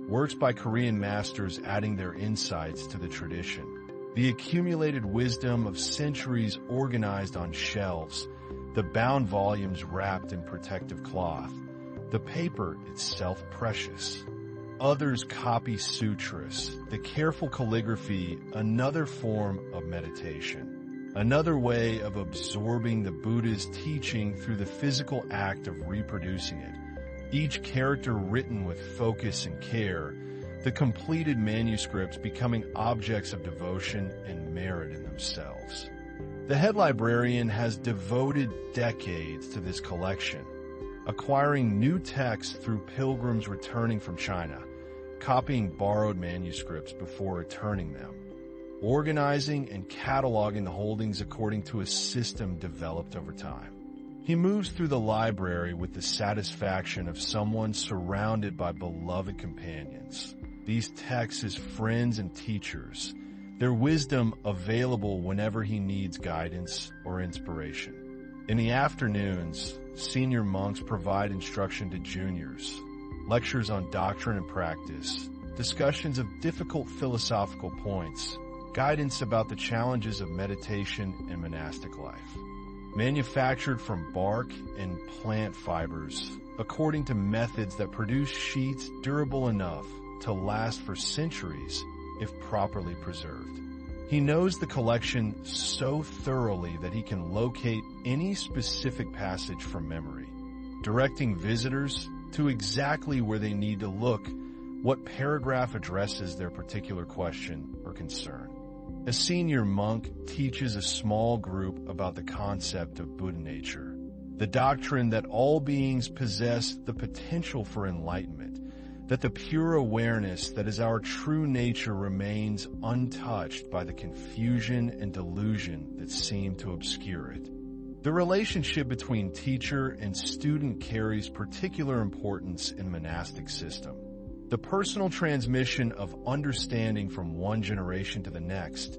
works by Korean masters adding their insights to the tradition, the accumulated wisdom of centuries organized on shelves, the bound volumes wrapped in protective cloth, the paper itself precious. Others copy sutras, the careful calligraphy, another form of meditation, another way of absorbing the Buddha's teaching through the physical act of reproducing it, each character written with focus and care, the completed manuscripts becoming objects of devotion and merit in themselves. The head librarian has devoted decades to this collection, acquiring new texts through pilgrims returning from China, copying borrowed manuscripts before returning them, organizing and cataloging the holdings according to a system developed over time. He moves through the library with the satisfaction of someone surrounded by beloved companions, these texts as friends and teachers, their wisdom available whenever he needs guidance or inspiration. In the afternoons, senior monks provide instruction to juniors, lectures on doctrine and practice, discussions of difficult philosophical points, guidance about the challenges of meditation and monastic life. Manufactured from bark and plant fibers, according to methods that produce sheets durable enough to last for centuries if properly preserved. He knows the collection so thoroughly that he can locate any specific passage from memory, directing visitors to exactly where they need to look, what paragraph addresses their particular question or concern. A senior monk teaches a small group about the concept of Buddha nature, the doctrine that all beings possess the potential for enlightenment, that the pure awareness that is our true nature remains untouched by the confusion and delusion that seem to obscure it. The relationship between teacher and student carries particular importance in monastic system. The personal transmission of understanding from one generation to the next,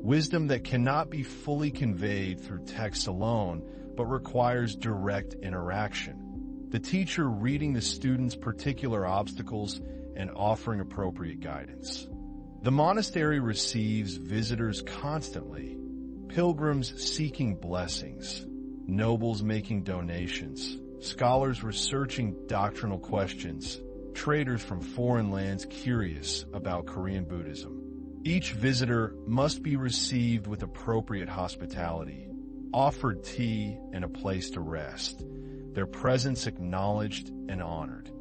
wisdom that cannot be fully conveyed through text alone, but requires direct interaction. The teacher reading the student's particular obstacles and offering appropriate guidance. The monastery receives visitors constantly, pilgrims seeking blessings, nobles making donations, scholars researching doctrinal questions, traders from foreign lands curious about Korean Buddhism. Each visitor must be received with appropriate hospitality, offered tea and a place to rest, their presence acknowledged and honored.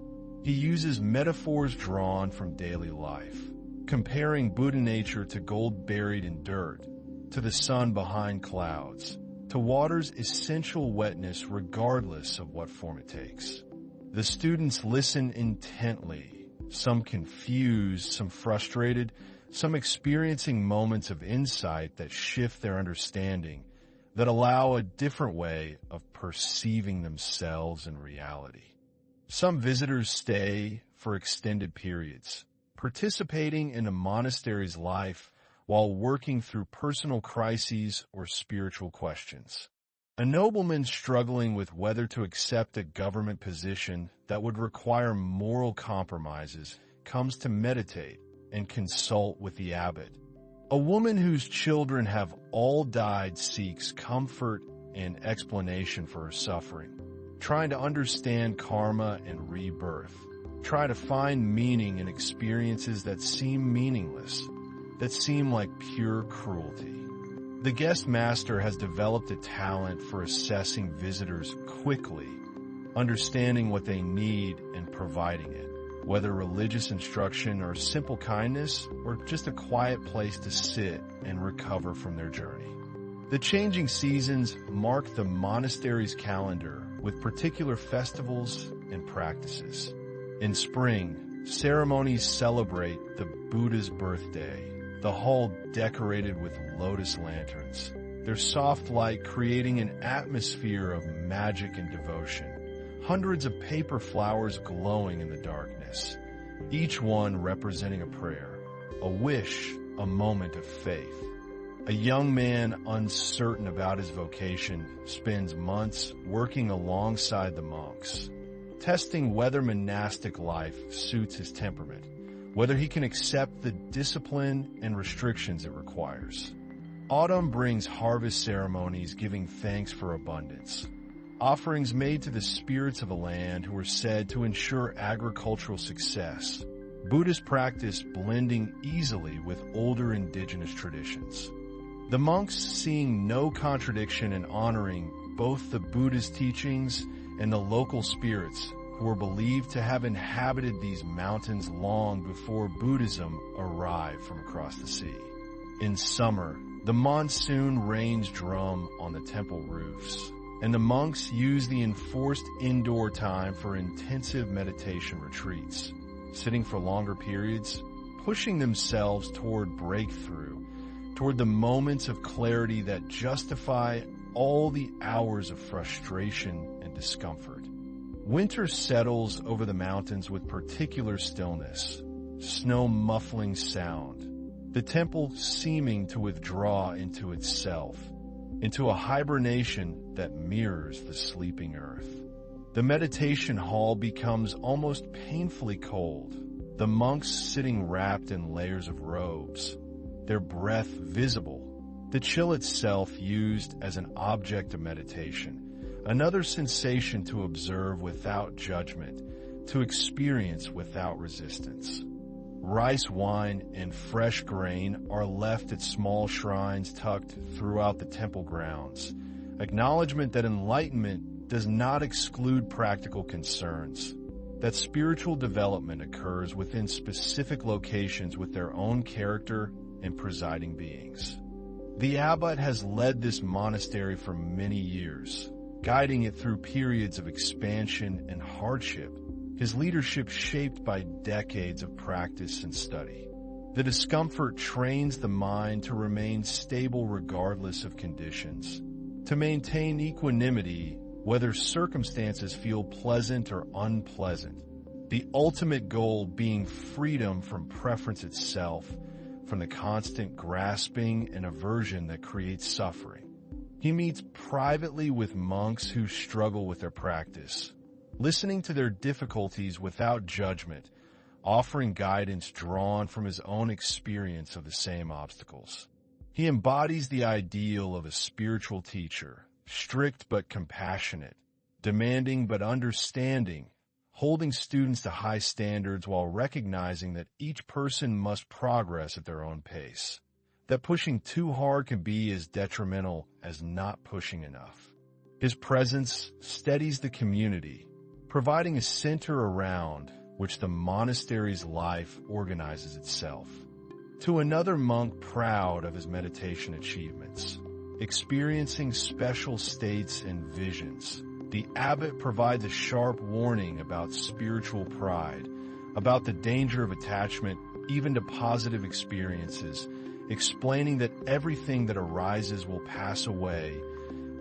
He uses metaphors drawn from daily life, comparing Buddha nature to gold buried in dirt, to the sun behind clouds, to water's essential wetness regardless of what form it takes. The students listen intently, some confused, some frustrated, some experiencing moments of insight that shift their understanding, that allow a different way of perceiving themselves and reality. Some visitors stay for extended periods, participating in a monastery's life while working through personal crises or spiritual questions. A nobleman struggling with whether to accept a government position that would require moral compromises comes to meditate and consult with the abbot. A woman whose children have all died seeks comfort and explanation for her suffering, trying to understand karma and rebirth, try to find meaning in experiences that seem meaningless, that seem like pure cruelty. The guest master has developed a talent for assessing visitors quickly, understanding what they need and providing it, whether religious instruction or simple kindness or just a quiet place to sit and recover from their journey. The changing seasons mark the monastery's calendar with particular festivals and practices. In spring, ceremonies celebrate the Buddha's birthday, the hall decorated with lotus lanterns, their soft light creating an atmosphere of magic and devotion. Hundreds of paper flowers glowing in the darkness, each one representing a prayer, a wish, a moment of faith. A young man uncertain about his vocation spends months working alongside the monks, testing whether monastic life suits his temperament, whether he can accept the discipline and restrictions it requires. Autumn brings harvest ceremonies giving thanks for abundance. Offerings made to the spirits of a land who are said to ensure agricultural success. Buddhist practice blending easily with older indigenous traditions. The monks, seeing no contradiction in honoring both the Buddhist teachings and the local spirits who were believed to have inhabited these mountains long before Buddhism arrived from across the sea. In summer, the monsoon rains drum on the temple roofs, and the monks use the enforced indoor time for intensive meditation retreats, sitting for longer periods, pushing themselves toward breakthrough, toward the moments of clarity that justify all the hours of frustration and discomfort. Winter settles over the mountains with particular stillness, snow muffling sound, the temple seeming to withdraw into itself, into a hibernation that mirrors the sleeping earth. The meditation hall becomes almost painfully cold, the monks sitting wrapped in layers of robes, their breath visible, the chill itself used as an object of meditation, another sensation to observe without judgment, to experience without resistance. Rice wine and fresh grain are left at small shrines tucked throughout the temple grounds, acknowledgement that enlightenment does not exclude practical concerns, that spiritual development occurs within specific locations with their own character and presiding beings. The abbot has led this monastery for many years, guiding it through periods of expansion and hardship, his leadership shaped by decades of practice and study. The discomfort trains the mind to remain stable regardless of conditions, to maintain equanimity whether circumstances feel pleasant or unpleasant, the ultimate goal being freedom from preference itself, from the constant grasping and aversion that creates suffering. He meets privately with monks who struggle with their practice, listening to their difficulties without judgment, offering guidance drawn from his own experience of the same obstacles. He embodies the ideal of a spiritual teacher, strict but compassionate, demanding but understanding, holding students to high standards while recognizing that each person must progress at their own pace, that pushing too hard can be as detrimental as not pushing enough. His presence steadies the community, providing a center around which the monastery's life organizes itself. To another monk proud of his meditation achievements, experiencing special states and visions, the abbot provides a sharp warning about spiritual pride, about the danger of attachment even to positive experiences, explaining that everything that arises will pass away,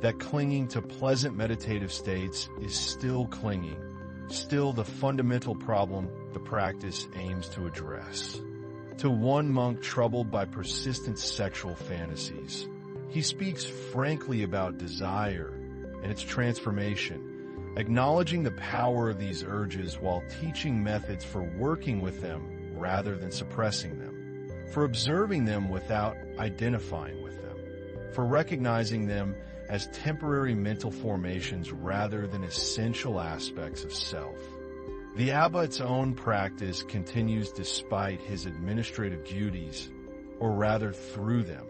that clinging to pleasant meditative states is still clinging, still the fundamental problem the practice aims to address. To one monk troubled by persistent sexual fantasies, he speaks frankly about desire and its transformation, acknowledging the power of these urges while teaching methods for working with them rather than suppressing them, for observing them without identifying with them, for recognizing them as temporary mental formations rather than essential aspects of self. The abbot's own practice continues despite his administrative duties, or rather through them,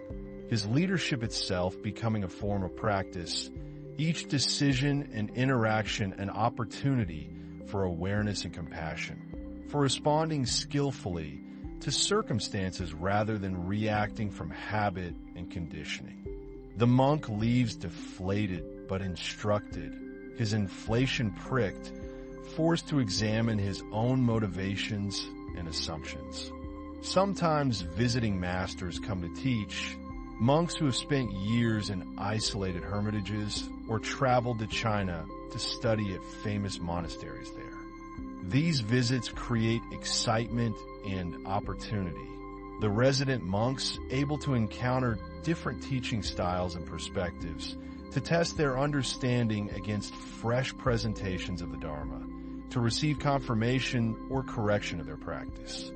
his leadership itself becoming a form of practice, each decision and interaction an opportunity for awareness and compassion, for responding skillfully to circumstances rather than reacting from habit and conditioning. The monk leaves deflated but instructed, his inflation pricked, forced to examine his own motivations and assumptions. Sometimes visiting masters come to teach, monks who have spent years in isolated hermitages or traveled to China to study at famous monasteries there. These visits create excitement and opportunity. The resident monks able to encounter different teaching styles and perspectives to test their understanding against fresh presentations of the Dharma, to receive confirmation or correction of their practice.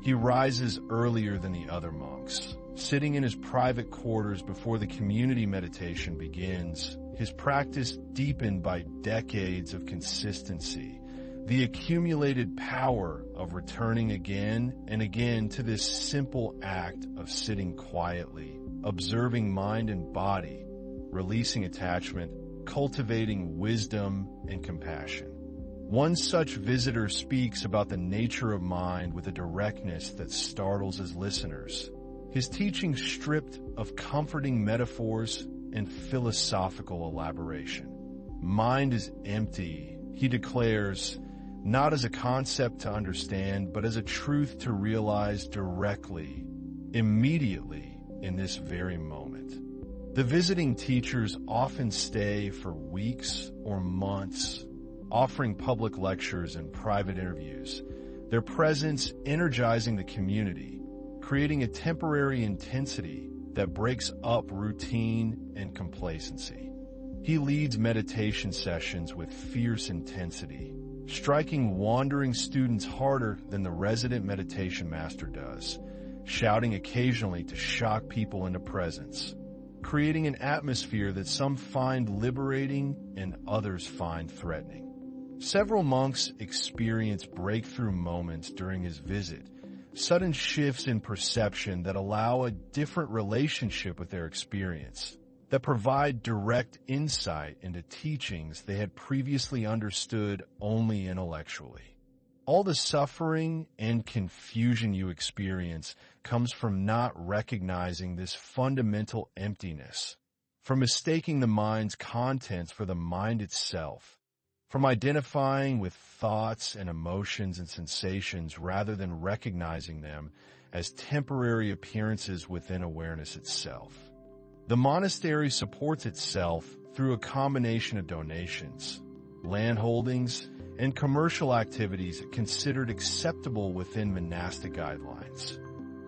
He rises earlier than the other monks, sitting in his private quarters before the community meditation begins, his practice deepened by decades of consistency, the accumulated power of returning again and again to this simple act of sitting quietly, observing mind and body, releasing attachment, cultivating wisdom and compassion. One such visitor speaks about the nature of mind with a directness that startles his listeners. His teaching stripped of comforting metaphors and philosophical elaboration. Mind is empty, he declares, not as a concept to understand, but as a truth to realize directly, immediately, in this very moment. The visiting teachers often stay for weeks or months, offering public lectures and private interviews, their presence energizing the community, creating a temporary intensity that breaks up routine and complacency. He leads meditation sessions with fierce intensity, striking wandering students harder than the resident meditation master does, shouting occasionally to shock people into presence, creating an atmosphere that some find liberating and others find threatening. Several monks experience breakthrough moments during his visit, sudden shifts in perception that allow a different relationship with their experience, that provide direct insight into teachings they had previously understood only intellectually. All the suffering and confusion you experience comes from not recognizing this fundamental emptiness, from mistaking the mind's contents for the mind itself, from identifying with thoughts and emotions and sensations rather than recognizing them as temporary appearances within awareness itself. The monastery supports itself through a combination of donations, land holdings, and commercial activities considered acceptable within monastic guidelines.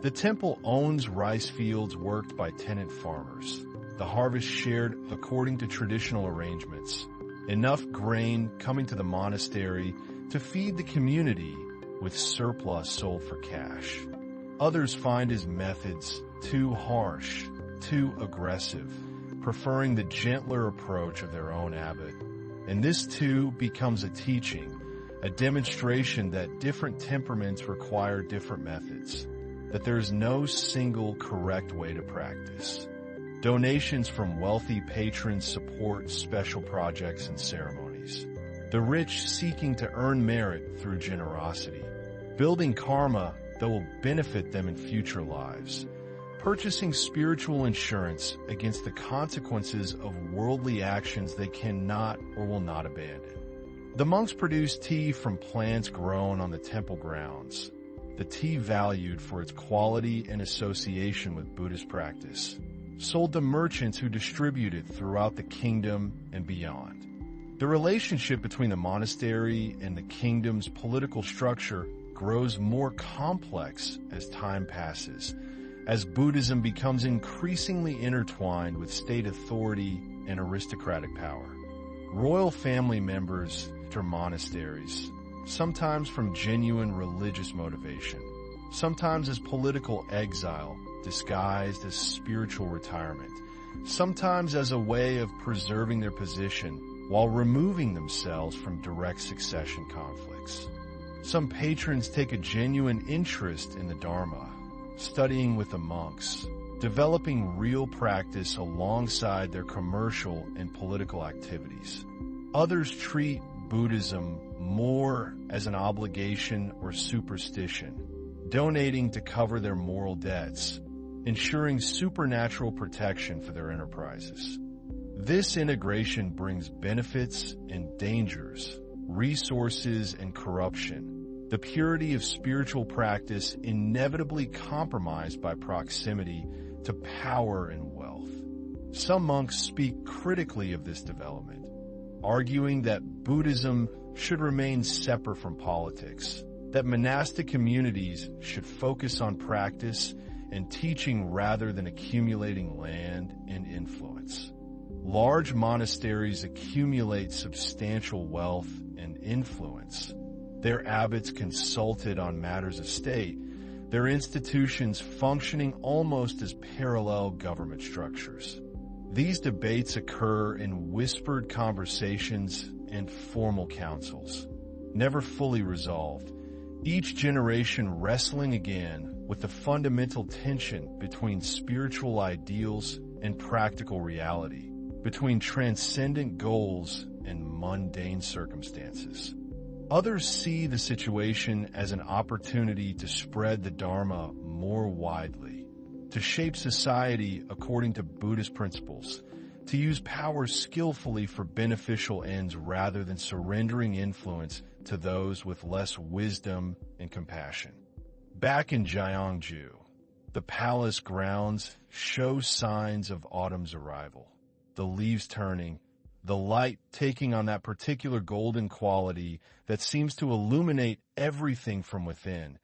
The temple owns rice fields worked by tenant farmers, the harvest shared according to traditional arrangements, enough grain coming to the monastery to feed the community with surplus sold for cash. Others find his methods too harsh, too aggressive, preferring the gentler approach of their own abbot. And this too becomes a teaching, a demonstration that different temperaments require different methods, that there is no single correct way to practice. Donations from wealthy patrons support special projects and ceremonies. The rich seeking to earn merit through generosity, building karma that will benefit them in future lives, purchasing spiritual insurance against the consequences of worldly actions they cannot or will not abandon. The monks produce tea from plants grown on the temple grounds, the tea valued for its quality and association with Buddhist practice, sold to merchants who distribute it throughout the kingdom and beyond. The relationship between the monastery and the kingdom's political structure grows more complex as time passes, as Buddhism becomes increasingly intertwined with state authority and aristocratic power. Royal family members enter monasteries, sometimes from genuine religious motivation, sometimes as political exile disguised as spiritual retirement, sometimes as a way of preserving their position while removing themselves from direct succession conflicts. Some patrons take a genuine interest in the Dharma, studying with the monks, developing real practice alongside their commercial and political activities. Others treat Buddhism more as an obligation or superstition, donating to cover their moral debts, ensuring supernatural protection for their enterprises. This integration brings benefits and dangers, resources and corruption, the purity of spiritual practice inevitably compromised by proximity to power and wealth. Some monks speak critically of this development, arguing that Buddhism should remain separate from politics, that monastic communities should focus on practice and teaching rather than accumulating land and influence. Large monasteries accumulate substantial wealth and influence. Their abbots consulted on matters of state, their institutions functioning almost as parallel government structures. These debates occur in whispered conversations and formal councils, never fully resolved, each generation wrestling again with the fundamental tension between spiritual ideals and practical reality, between transcendent goals and mundane circumstances. Others see the situation as an opportunity to spread the Dharma more widely, to shape society according to Buddhist principles, to use power skillfully for beneficial ends rather than surrendering influence to those with less wisdom and compassion. Back in Gyeongju, the palace grounds show signs of autumn's arrival. The leaves turning, the light taking on that particular golden quality that seems to illuminate everything from within,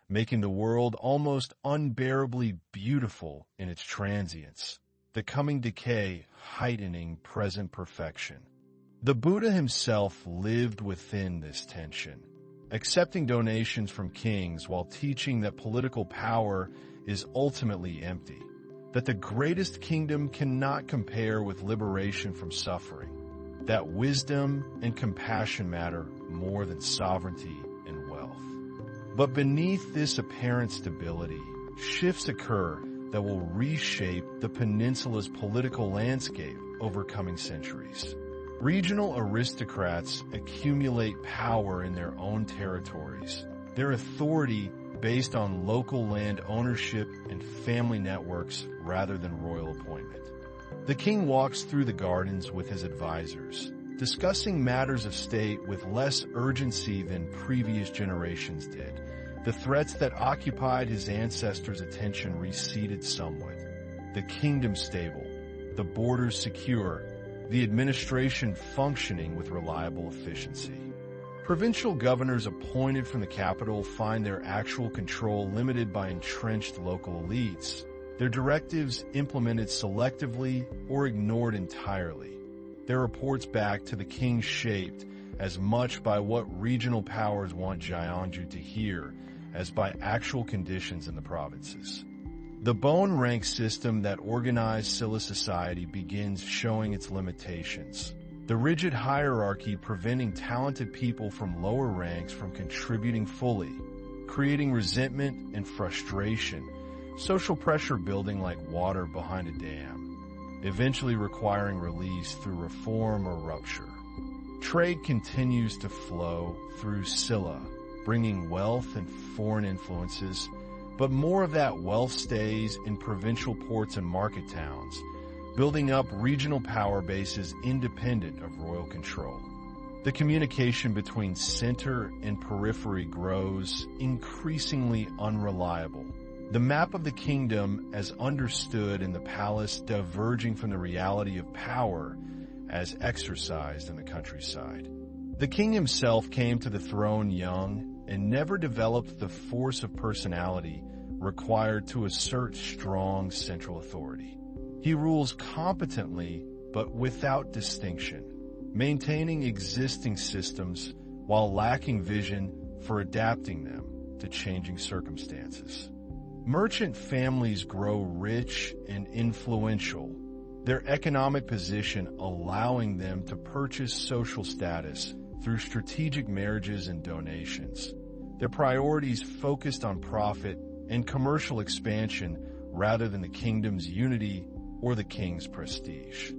making the world almost unbearably beautiful in its transience, the coming decay heightening present perfection. The Buddha himself lived within this tension, accepting donations from kings while teaching that political power is ultimately empty, that the greatest kingdom cannot compare with liberation from suffering, that wisdom and compassion matter more than sovereignty and wealth. But beneath this apparent stability, shifts occur that will reshape the peninsula's political landscape over coming centuries. Regional aristocrats accumulate power in their own territories, their authority based on local land ownership and family networks rather than royal appointment. The king walks through the gardens with his advisors, discussing matters of state with less urgency than previous generations did. The threats that occupied his ancestors' attention receded somewhat. The kingdom stable, the borders secure, the administration functioning with reliable efficiency. Provincial governors appointed from the capital find their actual control limited by entrenched local elites, their directives implemented selectively or ignored entirely, their reports back to the king shaped as much by what regional powers want Gyeongju to hear as by actual conditions in the provinces. The bone rank system that organized Silla society begins showing its limitations. The rigid hierarchy preventing talented people from lower ranks from contributing fully, creating resentment and frustration, social pressure building like water behind a dam, eventually requiring release through reform or rupture. Trade continues to flow through Silla, bringing wealth and foreign influences, but more of that wealth stays in provincial ports and market towns, building up regional power bases independent of royal control. The communication between center and periphery grows increasingly unreliable. The map of the kingdom as understood in the palace diverging from the reality of power as exercised in the countryside. The king himself came to the throne young and never developed the force of personality required to assert strong central authority. He rules competently but without distinction, maintaining existing systems while lacking vision for adapting them to changing circumstances. Merchant families grow rich and influential, their economic position allowing them to purchase social status through strategic marriages and donations. Their priorities focused on profit and commercial expansion rather than the kingdom's unity or the king's prestige.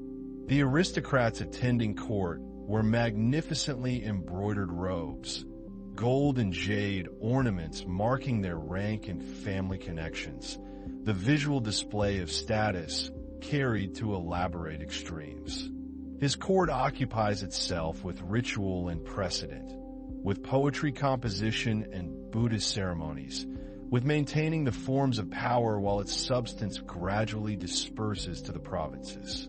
The aristocrats attending court wore magnificently embroidered robes, gold and jade ornaments marking their rank and family connections, the visual display of status carried to elaborate extremes. His court occupies itself with ritual and precedent, with poetry composition and Buddhist ceremonies, with maintaining the forms of power while its substance gradually disperses to the provinces.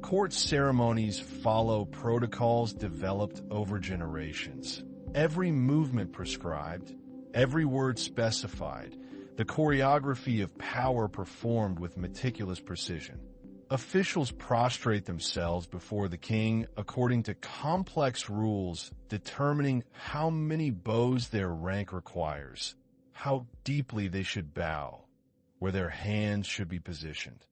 Court ceremonies follow protocols developed over generations. Every movement prescribed, every word specified, the choreography of power performed with meticulous precision. Officials prostrate themselves before the king according to complex rules determining how many bows their rank requires, how deeply they should bow, where their hands should be positioned.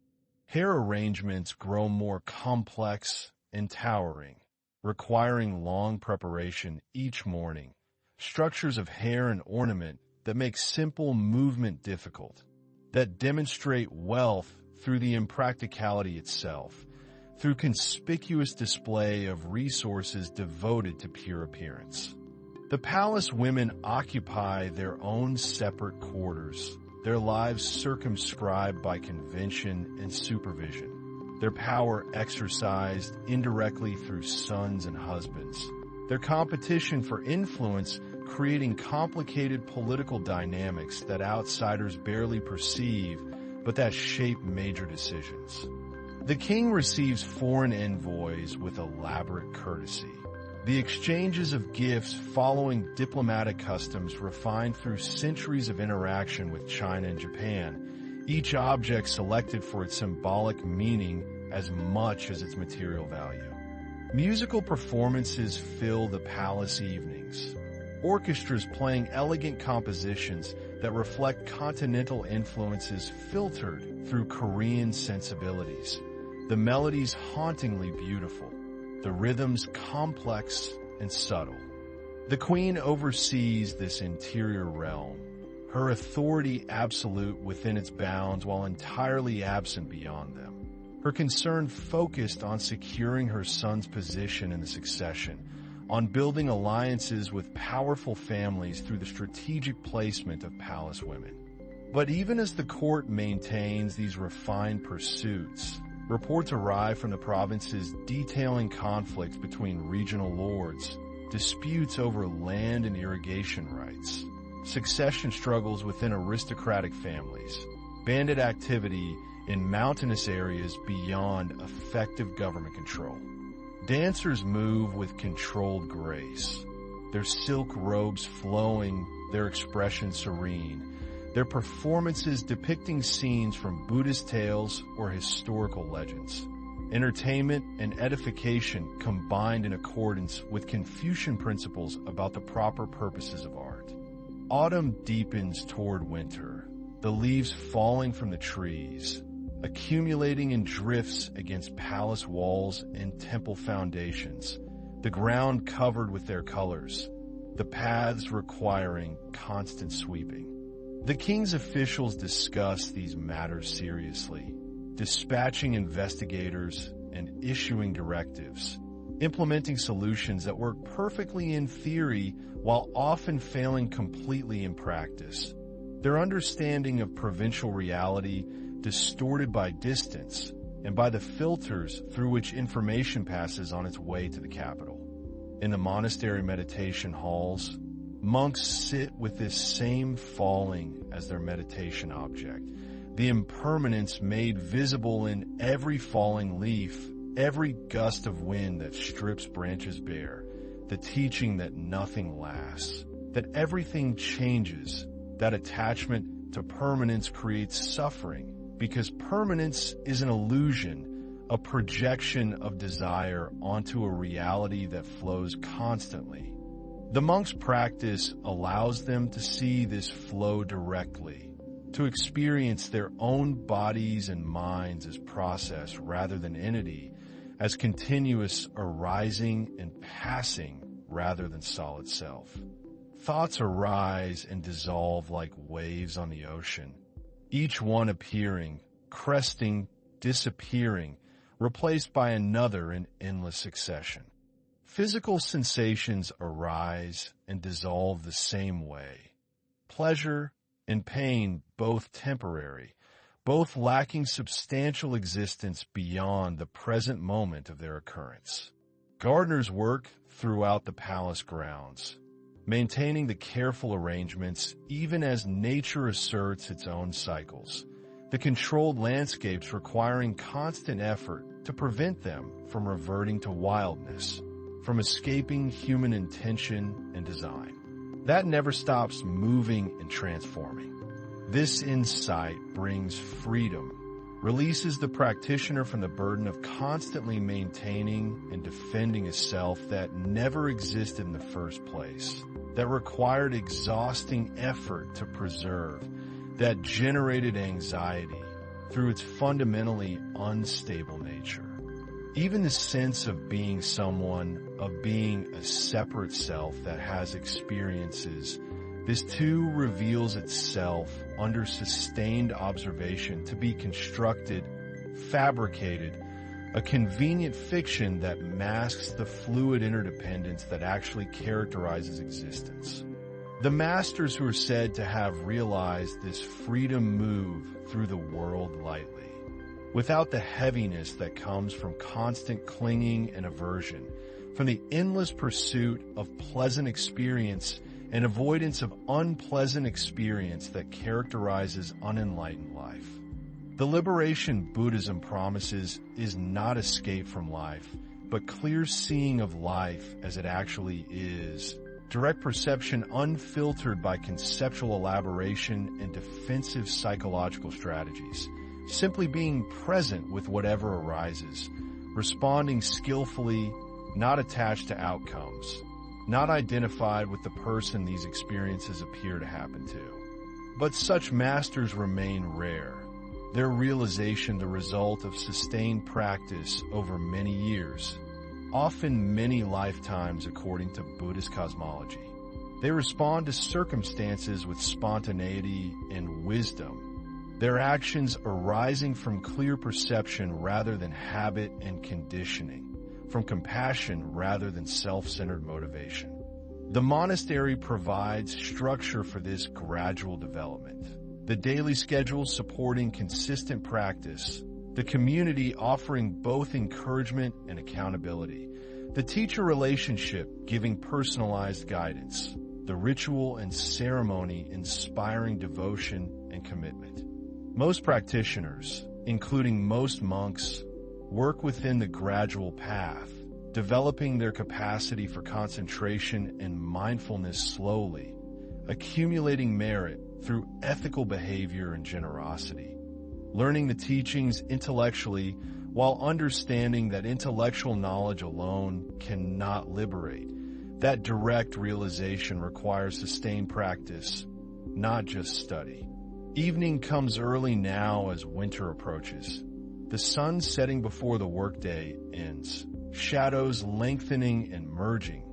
Hair arrangements grow more complex and towering, requiring long preparation each morning, structures of hair and ornament that make simple movement difficult, that demonstrate wealth through the impracticality itself, through conspicuous display of resources devoted to pure appearance. The palace women occupy their own separate quarters, their lives circumscribed by convention and supervision, their power exercised indirectly through sons and husbands, their competition for influence creating complicated political dynamics that outsiders barely perceive but that shape major decisions. The king receives foreign envoys with elaborate courtesy. The exchanges of gifts following diplomatic customs refined through centuries of interaction with China and Japan, each object selected for its symbolic meaning as much as its material value. Musical performances fill the palace evenings. Orchestras playing elegant compositions that reflect continental influences filtered through Korean sensibilities. The melodies hauntingly beautiful, the rhythms complex and subtle. The queen oversees this interior realm, her authority absolute within its bounds while entirely absent beyond them. Her concern focused on securing her son's position in the succession, on building alliances with powerful families through the strategic placement of palace women. But even as the court maintains these refined pursuits, reports arrive from the provinces detailing conflicts between regional lords, disputes over land and irrigation rights, succession struggles within aristocratic families, bandit activity in mountainous areas beyond effective government control. Dancers move with controlled grace, their silk robes flowing, their expression serene, their performances depicting scenes from Buddhist tales or historical legends. Entertainment and edification combined in accordance with Confucian principles about the proper purposes of art. Autumn deepens toward winter, the leaves falling from the trees, accumulating in drifts against palace walls and temple foundations, the ground covered with their colors, the paths requiring constant sweeping. The king's officials discuss these matters seriously, dispatching investigators and issuing directives, implementing solutions that work perfectly in theory while often failing completely in practice. Their understanding of provincial reality distorted by distance and by the filters through which information passes on its way to the capital. In the monastery meditation halls, monks sit with this same falling as their meditation object, the impermanence made visible in every falling leaf, every gust of wind that strips branches bare, the teaching that nothing lasts, that everything changes, that attachment to permanence creates suffering, because permanence is an illusion, a projection of desire onto a reality that flows constantly. The monks' practice allows them to see this flow directly, to experience their own bodies and minds as process rather than entity, as continuous arising and passing rather than solid self. Thoughts arise and dissolve like waves on the ocean. each one appearing, cresting, disappearing, replaced by another in endless succession. Physical sensations arise and dissolve the same way. Pleasure and pain both temporary, both lacking substantial existence beyond the present moment of their occurrence. Gardeners work throughout the palace grounds, maintaining the careful arrangements even as nature asserts its own cycles, the controlled landscapes requiring constant effort to prevent them from reverting to wildness, from escaping human intention and design. That never stops moving and transforming. This insight brings freedom, releases the practitioner from the burden of constantly maintaining and defending a self that never existed in the first place, that required exhausting effort to preserve, that generated anxiety through its fundamentally unstable nature. Even the sense of being someone, of being a separate self that has experiences, this too reveals itself under sustained observation to be constructed, fabricated, a convenient fiction that masks the fluid interdependence that actually characterizes existence. The masters who are said to have realized this freedom move through the world lightly, without the heaviness that comes from constant clinging and aversion, from the endless pursuit of pleasant experience and avoidance of unpleasant experience that characterizes unenlightened life. The liberation Buddhism promises is not escape from life, but clear seeing of life as it actually is, direct perception unfiltered by conceptual elaboration and defensive psychological strategies, simply being present with whatever arises, responding skillfully, not attached to outcomes, not identified with the person these experiences appear to happen to. But such masters remain rare, their realization the result of sustained practice over many years, often many lifetimes according to Buddhist cosmology. They respond to circumstances with spontaneity and wisdom, their actions arising from clear perception rather than habit and conditioning, from compassion rather than self-centered motivation. The monastery provides structure for this gradual development, the daily schedule supporting consistent practice, the community offering both encouragement and accountability, the teacher relationship giving personalized guidance, the ritual and ceremony inspiring devotion and commitment. Most practitioners, including most monks, work within the gradual path, developing their capacity for concentration and mindfulness slowly, accumulating merit through ethical behavior and generosity, learning the teachings intellectually while understanding that intellectual knowledge alone cannot liberate. That direct realization requires sustained practice, not just study. Evening comes early now as winter approaches. The sun setting before the workday ends, shadows lengthening and merging,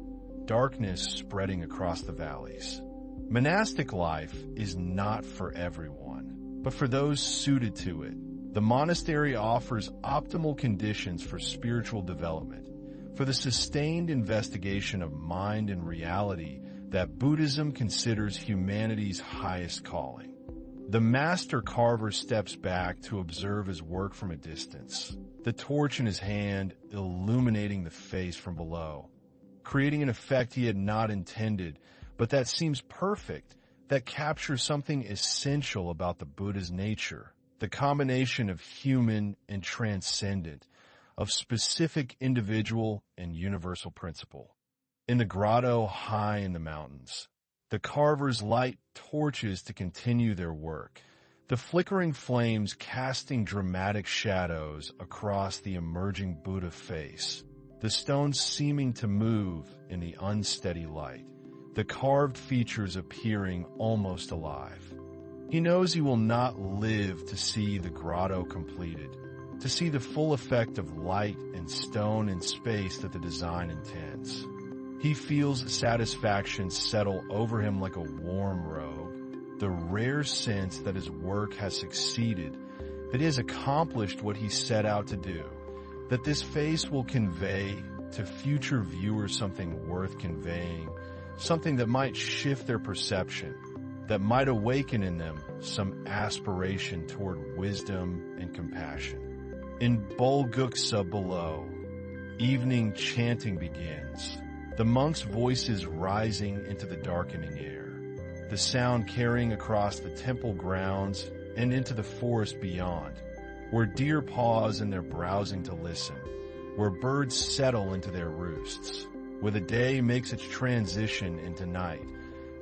darkness spreading across the valleys. Monastic life is not for everyone, but for those suited to it. The monastery offers optimal conditions for spiritual development, for the sustained investigation of mind and reality that Buddhism considers humanity's highest calling. The master carver steps back to observe his work from a distance, the torch in his hand illuminating the face from below, creating an effect he had not intended, but that seems perfect, that captures something essential about the Buddha's nature, the combination of human and transcendent, of specific individual and universal principle. In the grotto high in the mountains, the carvers light torches to continue their work, the flickering flames casting dramatic shadows across the emerging Buddha face, the stones seeming to move in the unsteady light, the carved features appearing almost alive. He knows he will not live to see the grotto completed, to see the full effect of light and stone and space that the design intends. He feels satisfaction settle over him like a warm robe, the rare sense that his work has succeeded, that he has accomplished what he set out to do, that this face will convey to future viewers something worth conveying, something that might shift their perception, that might awaken in them some aspiration toward wisdom and compassion. In Bulguksa below, evening chanting begins, the monks' voices rising into the darkening air, the sound carrying across the temple grounds and into the forest beyond, where deer pause in their browsing to listen, where birds settle into their roosts, where the day makes its transition into night,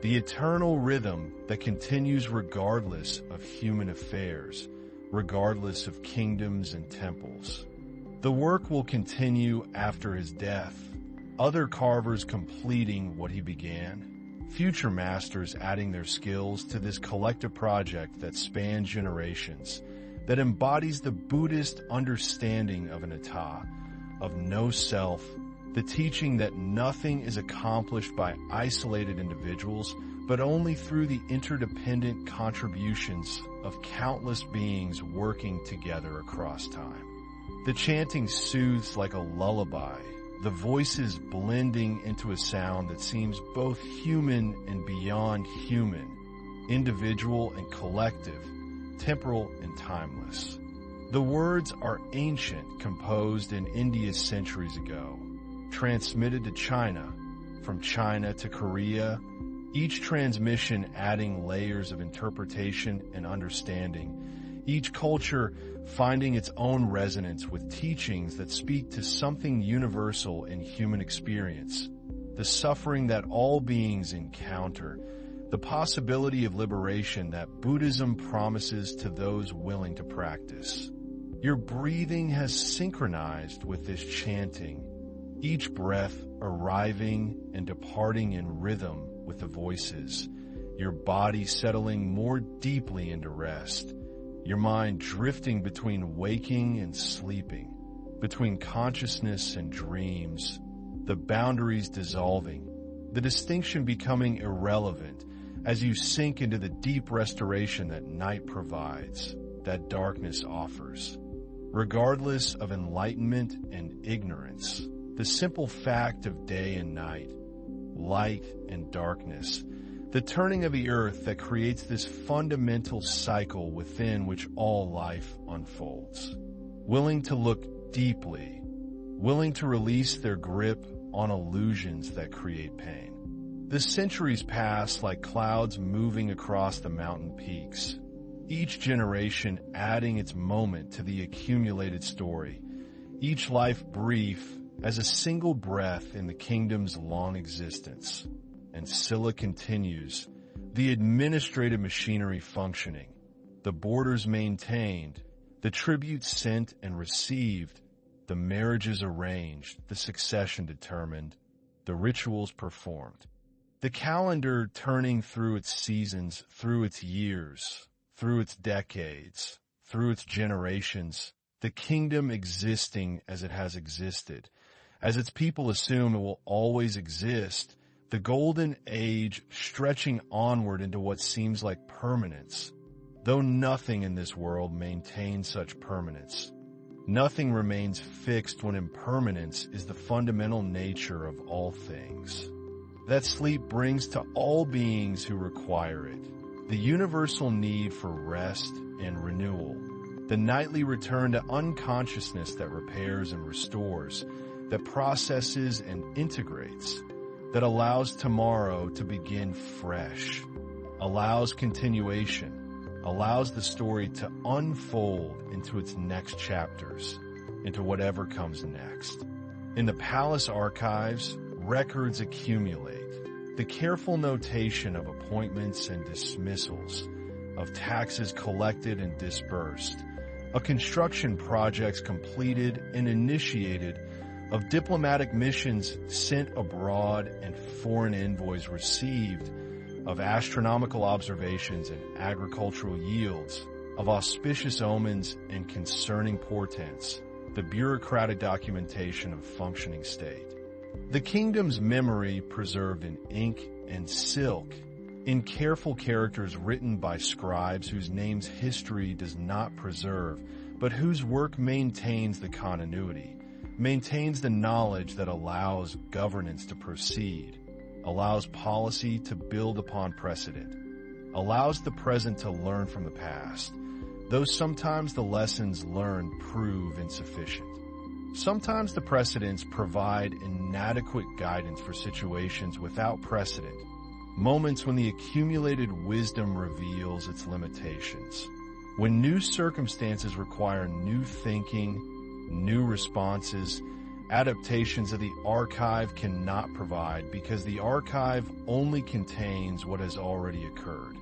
the eternal rhythm that continues regardless of human affairs, regardless of kingdoms and temples. The work will continue after his death, other carvers completing what he began, future masters adding their skills to this collective project that spans generations, that embodies the Buddhist understanding of anatta, of no self, the teaching that nothing is accomplished by isolated individuals, but only through the interdependent contributions of countless beings working together across time. The chanting soothes like a lullaby, the voices blending into a sound that seems both human and beyond human, individual and collective, temporal and timeless. The words are ancient, composed in India centuries ago, transmitted to China, from China to Korea, each transmission adding layers of interpretation and understanding, each culture finding its own resonance with teachings that speak to something universal in human experience, the suffering that all beings encounter, the possibility of liberation that Buddhism promises to those willing to practice. Your breathing has synchronized with this chanting, each breath arriving and departing in rhythm with the voices, your body settling more deeply into rest, your mind drifting between waking and sleeping, between consciousness and dreams, the boundaries dissolving, the distinction becoming irrelevant as you sink into the deep restoration that night provides, that darkness offers. Regardless of enlightenment and ignorance, the simple fact of day and night, light and darkness, the turning of the earth that creates this fundamental cycle within which all life unfolds. Willing to look deeply, willing to release their grip on illusions that create pain. The centuries pass like clouds moving across the mountain peaks, each generation adding its moment to the accumulated story, each life brief as a single breath in the kingdom's long existence. And Silla continues, the administrative machinery functioning, the borders maintained, the tributes sent and received, the marriages arranged, the succession determined, the rituals performed. The calendar turning through its seasons, through its years, through its decades, through its generations, the kingdom existing as it has existed, as its people assume it will always exist, the golden age stretching onward into what seems like permanence, though nothing in this world maintains such permanence. Nothing remains fixed when impermanence is the fundamental nature of all things. That sleep brings to all beings who require it the universal need for rest and renewal, the nightly return to unconsciousness that repairs and restores, that processes and integrates, that allows tomorrow to begin fresh, allows continuation, allows the story to unfold into its next chapters, into whatever comes next. In the palace archives, records accumulate, the careful notation of appointments and dismissals, of taxes collected and disbursed, of construction projects completed and initiated, of diplomatic missions sent abroad and foreign envoys received, of astronomical observations and agricultural yields, of auspicious omens and concerning portents, the bureaucratic documentation of functioning state. The kingdom's memory preserved in ink and silk, in careful characters written by scribes whose names history does not preserve, but whose work maintains the continuity, maintains the knowledge that allows governance to proceed, allows policy to build upon precedent, allows the present to learn from the past, though sometimes the lessons learned prove insufficient. Sometimes the precedents provide inadequate guidance for situations without precedent, moments when the accumulated wisdom reveals its limitations. When new circumstances require new thinking, new responses, adaptations that the archive cannot provide because the archive only contains what has already occurred.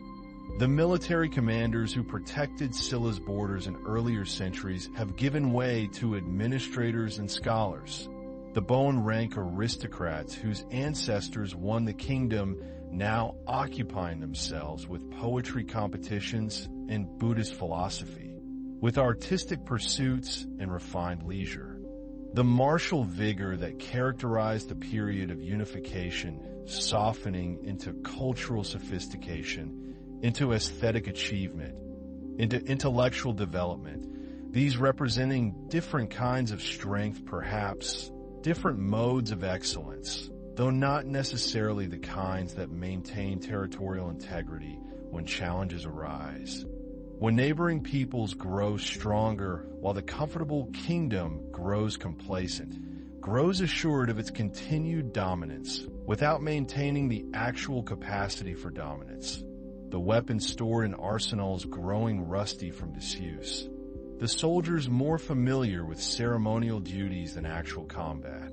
The military commanders who protected Silla's borders in earlier centuries have given way to administrators and scholars. The bone-rank aristocrats whose ancestors won the kingdom now occupying themselves with poetry competitions and Buddhist philosophy, with artistic pursuits and refined leisure. The martial vigor that characterized the period of unification softening into cultural sophistication, into aesthetic achievement, into intellectual development, these representing different kinds of strength perhaps, different modes of excellence, though not necessarily the kinds that maintain territorial integrity when challenges arise. When neighboring peoples grow stronger while the comfortable kingdom grows complacent, grows assured of its continued dominance without maintaining the actual capacity for dominance, the weapons stored in arsenals growing rusty from disuse, the soldiers more familiar with ceremonial duties than actual combat,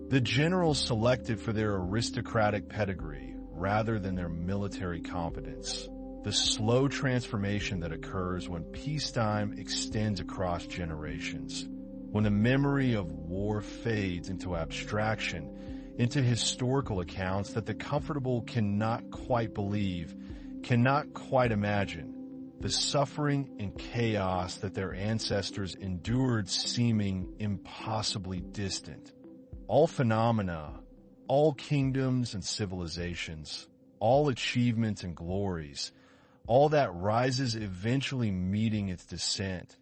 the generals selected for their aristocratic pedigree rather than their military competence, the slow transformation that occurs when peacetime extends across generations, when the memory of war fades into abstraction, into historical accounts that the comfortable cannot quite believe, cannot quite imagine, the suffering and chaos that their ancestors endured seeming impossibly distant. All phenomena, all kingdoms and civilizations, all achievements and glories, all that rises eventually meeting its descent,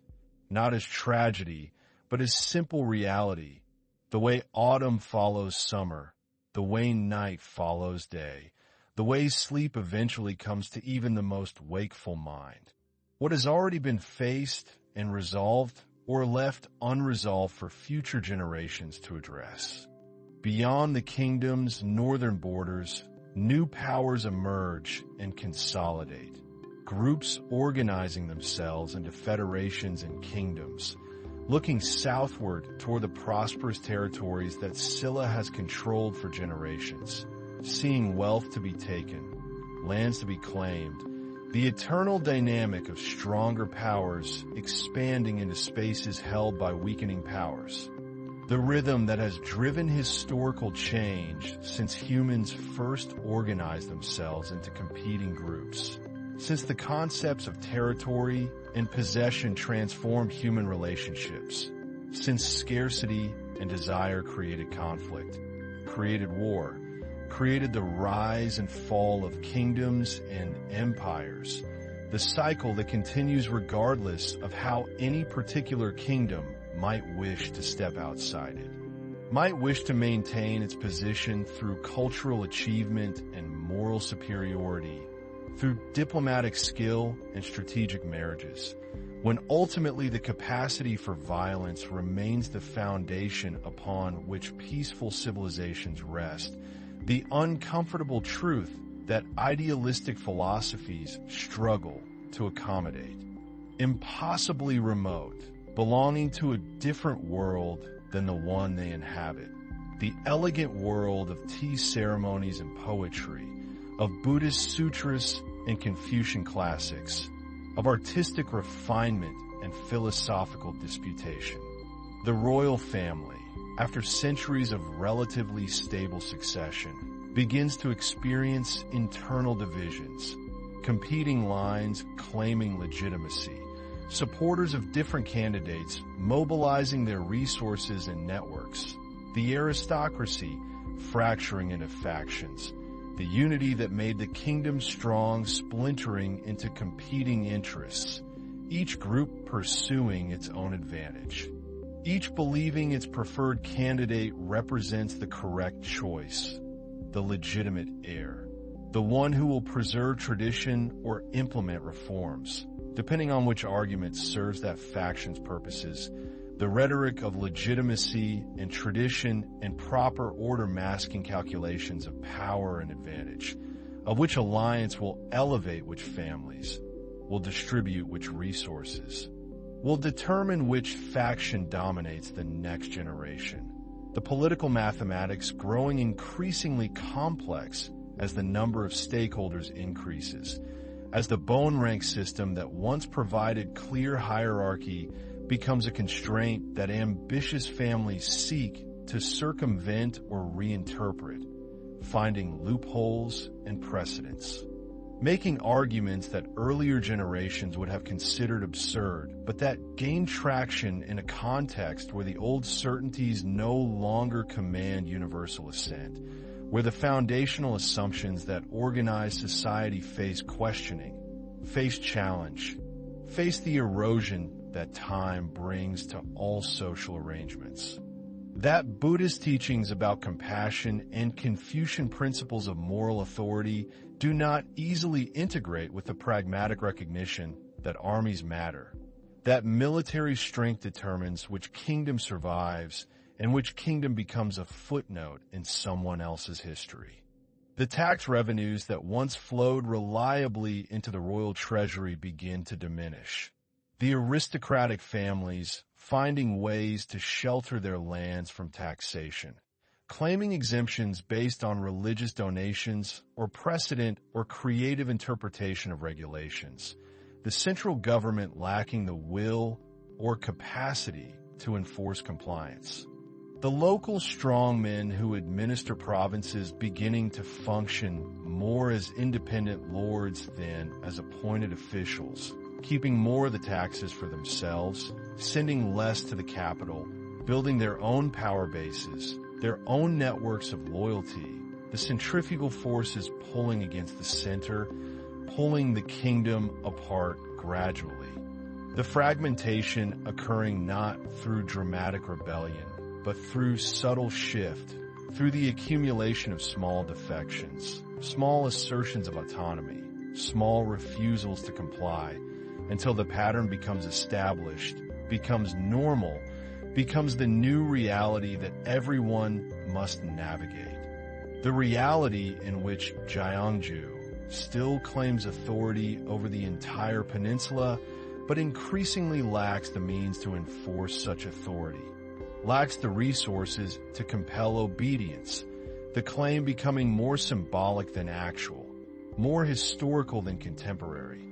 not as tragedy, but as simple reality, the way autumn follows summer, the way night follows day, the way sleep eventually comes to even the most wakeful mind. What has already been faced and resolved or left unresolved for future generations to address. Beyond the kingdom's northern borders, new powers emerge and consolidate. Groups organizing themselves into federations and kingdoms, looking southward toward the prosperous territories that Silla has controlled for generations, seeing wealth to be taken, lands to be claimed, the eternal dynamic of stronger powers expanding into spaces held by weakening powers. The rhythm that has driven historical change since humans first organized themselves into competing groups, since the concepts of territory and possession transformed human relationships, since scarcity and desire created conflict, created war, created the rise and fall of kingdoms and empires, the cycle that continues regardless of how any particular kingdom might wish to step outside it, might wish to maintain its position through cultural achievement and moral superiority, through diplomatic skill and strategic marriages, when ultimately the capacity for violence remains the foundation upon which peaceful civilizations rest, the uncomfortable truth that idealistic philosophies struggle to accommodate. Impossibly remote, belonging to a different world than the one they inhabit. The elegant world of tea ceremonies and poetry, of Buddhist sutras and Confucian classics, of artistic refinement and philosophical disputation. The royal family, after centuries of relatively stable succession, begins to experience internal divisions, competing lines claiming legitimacy, supporters of different candidates mobilizing their resources and networks, the aristocracy fracturing into factions, the unity that made the kingdom strong, splintering into competing interests, each group pursuing its own advantage, each believing its preferred candidate represents the correct choice, the legitimate heir, the one who will preserve tradition or implement reforms, depending on which argument serves that faction's purposes. The rhetoric of legitimacy and tradition and proper order masking calculations of power and advantage, of which alliance will elevate which families, will distribute which resources, will determine which faction dominates the next generation. The political mathematics growing increasingly complex as the number of stakeholders increases, as the bone rank system that once provided clear hierarchy becomes a constraint that ambitious families seek to circumvent or reinterpret, finding loopholes and precedents, making arguments that earlier generations would have considered absurd, but that gain traction in a context where the old certainties no longer command universal assent, where the foundational assumptions that organized society face questioning, face challenge, face the erosion that time brings to all social arrangements. That Buddhist teachings about compassion and Confucian principles of moral authority do not easily integrate with the pragmatic recognition that armies matter, that military strength determines which kingdom survives and which kingdom becomes a footnote in someone else's history. The tax revenues that once flowed reliably into the royal treasury begin to diminish. The aristocratic families finding ways to shelter their lands from taxation, claiming exemptions based on religious donations or precedent or creative interpretation of regulations, the central government lacking the will or capacity to enforce compliance. The local strongmen who administer provinces beginning to function more as independent lords than as appointed officials, keeping more of the taxes for themselves, sending less to the capital, building their own power bases, their own networks of loyalty, the centrifugal forces pulling against the center, pulling the kingdom apart gradually. The fragmentation occurring not through dramatic rebellion, but through subtle shift, through the accumulation of small defections, small assertions of autonomy, small refusals to comply, until the pattern becomes established, becomes normal, becomes the new reality that everyone must navigate. The reality in which Gyeongju still claims authority over the entire peninsula, but increasingly lacks the means to enforce such authority, lacks the resources to compel obedience, the claim becoming more symbolic than actual, more historical than contemporary,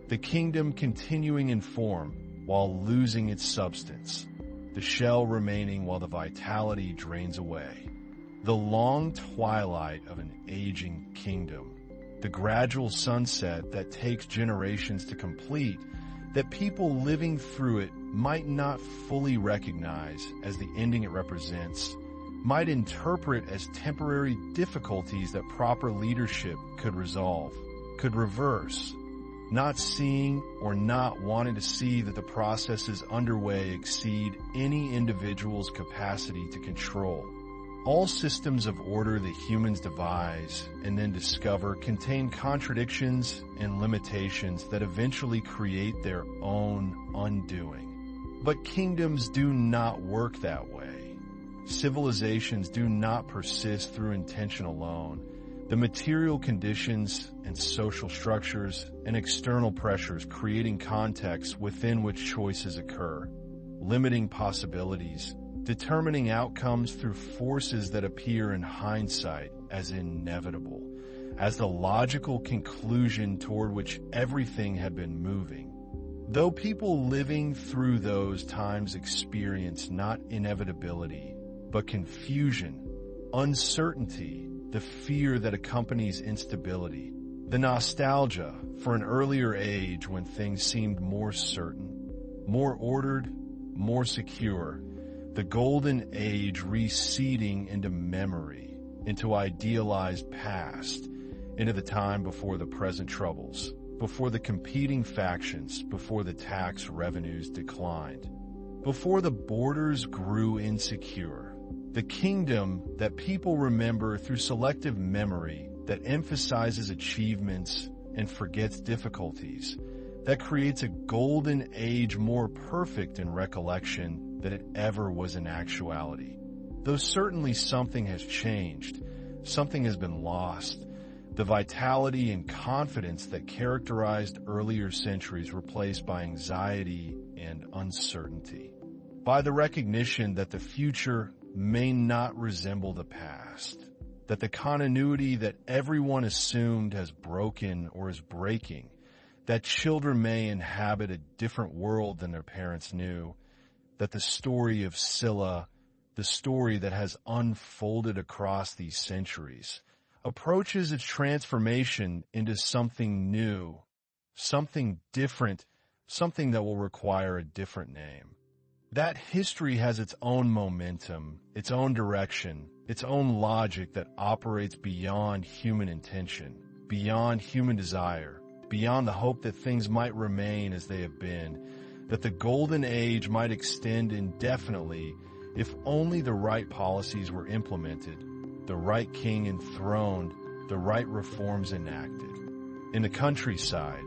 the kingdom continuing in form while losing its substance, the shell remaining while the vitality drains away. The long twilight of an aging kingdom, the gradual sunset that takes generations to complete, that people living through it might not fully recognize as the ending it represents, might interpret as temporary difficulties that proper leadership could resolve, could reverse, not seeing or not wanting to see that the processes underway exceed any individual's capacity to control. All systems of order that humans devise and then discover contain contradictions and limitations that eventually create their own undoing. But kingdoms do not work that way. Civilizations do not persist through intention alone. The material conditions and social structures and external pressures creating contexts within which choices occur, limiting possibilities, determining outcomes through forces that appear in hindsight as inevitable, as the logical conclusion toward which everything had been moving. Though people living through those times experience not inevitability, but confusion, uncertainty, the fear that accompanies instability, the nostalgia for an earlier age when things seemed more certain, more ordered, more secure, the golden age receding into memory, into idealized past, into the time before the present troubles, before the competing factions, before the tax revenues declined, before the borders grew insecure. The kingdom that people remember through selective memory that emphasizes achievements and forgets difficulties, that creates a golden age more perfect in recollection than it ever was in actuality. Though certainly something has changed, something has been lost. The vitality and confidence that characterized earlier centuries replaced by anxiety and uncertainty, by the recognition that the future may not resemble the past, that the continuity that everyone assumed has broken or is breaking, that children may inhabit a different world than their parents knew, that the story of Silla, the story that has unfolded across these centuries, approaches its transformation into something new, something different, something that will require a different name. That history has its own momentum, its own direction, its own logic that operates beyond human intention, beyond human desire, beyond the hope that things might remain as they have been, that the golden age might extend indefinitely if only the right policies were implemented, the right king enthroned, the right reforms enacted. In the countryside,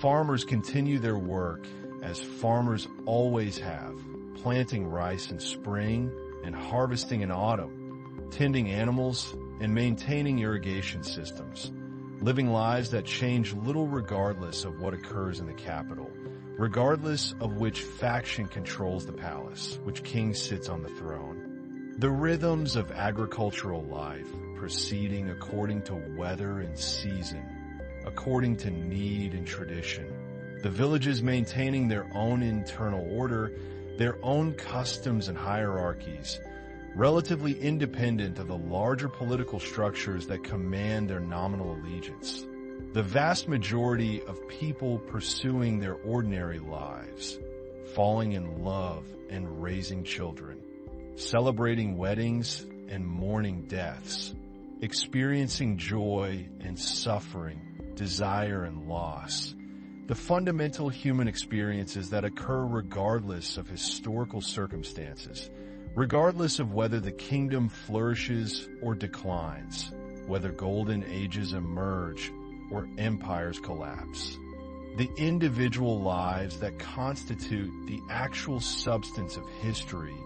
farmers continue their work as farmers always have, planting rice in spring and harvesting in autumn, tending animals and maintaining irrigation systems, living lives that change little regardless of what occurs in the capital, regardless of which faction controls the palace, which king sits on the throne. The rhythms of agricultural life proceeding according to weather and season, according to need and tradition. The villages maintaining their own internal order, their own customs and hierarchies, relatively independent of the larger political structures that command their nominal allegiance. The vast majority of people pursuing their ordinary lives, falling in love and raising children, celebrating weddings and mourning deaths, experiencing joy and suffering, desire and loss, the fundamental human experiences that occur regardless of historical circumstances, regardless of whether the kingdom flourishes or declines, whether golden ages emerge or empires collapse. The individual lives that constitute the actual substance of history,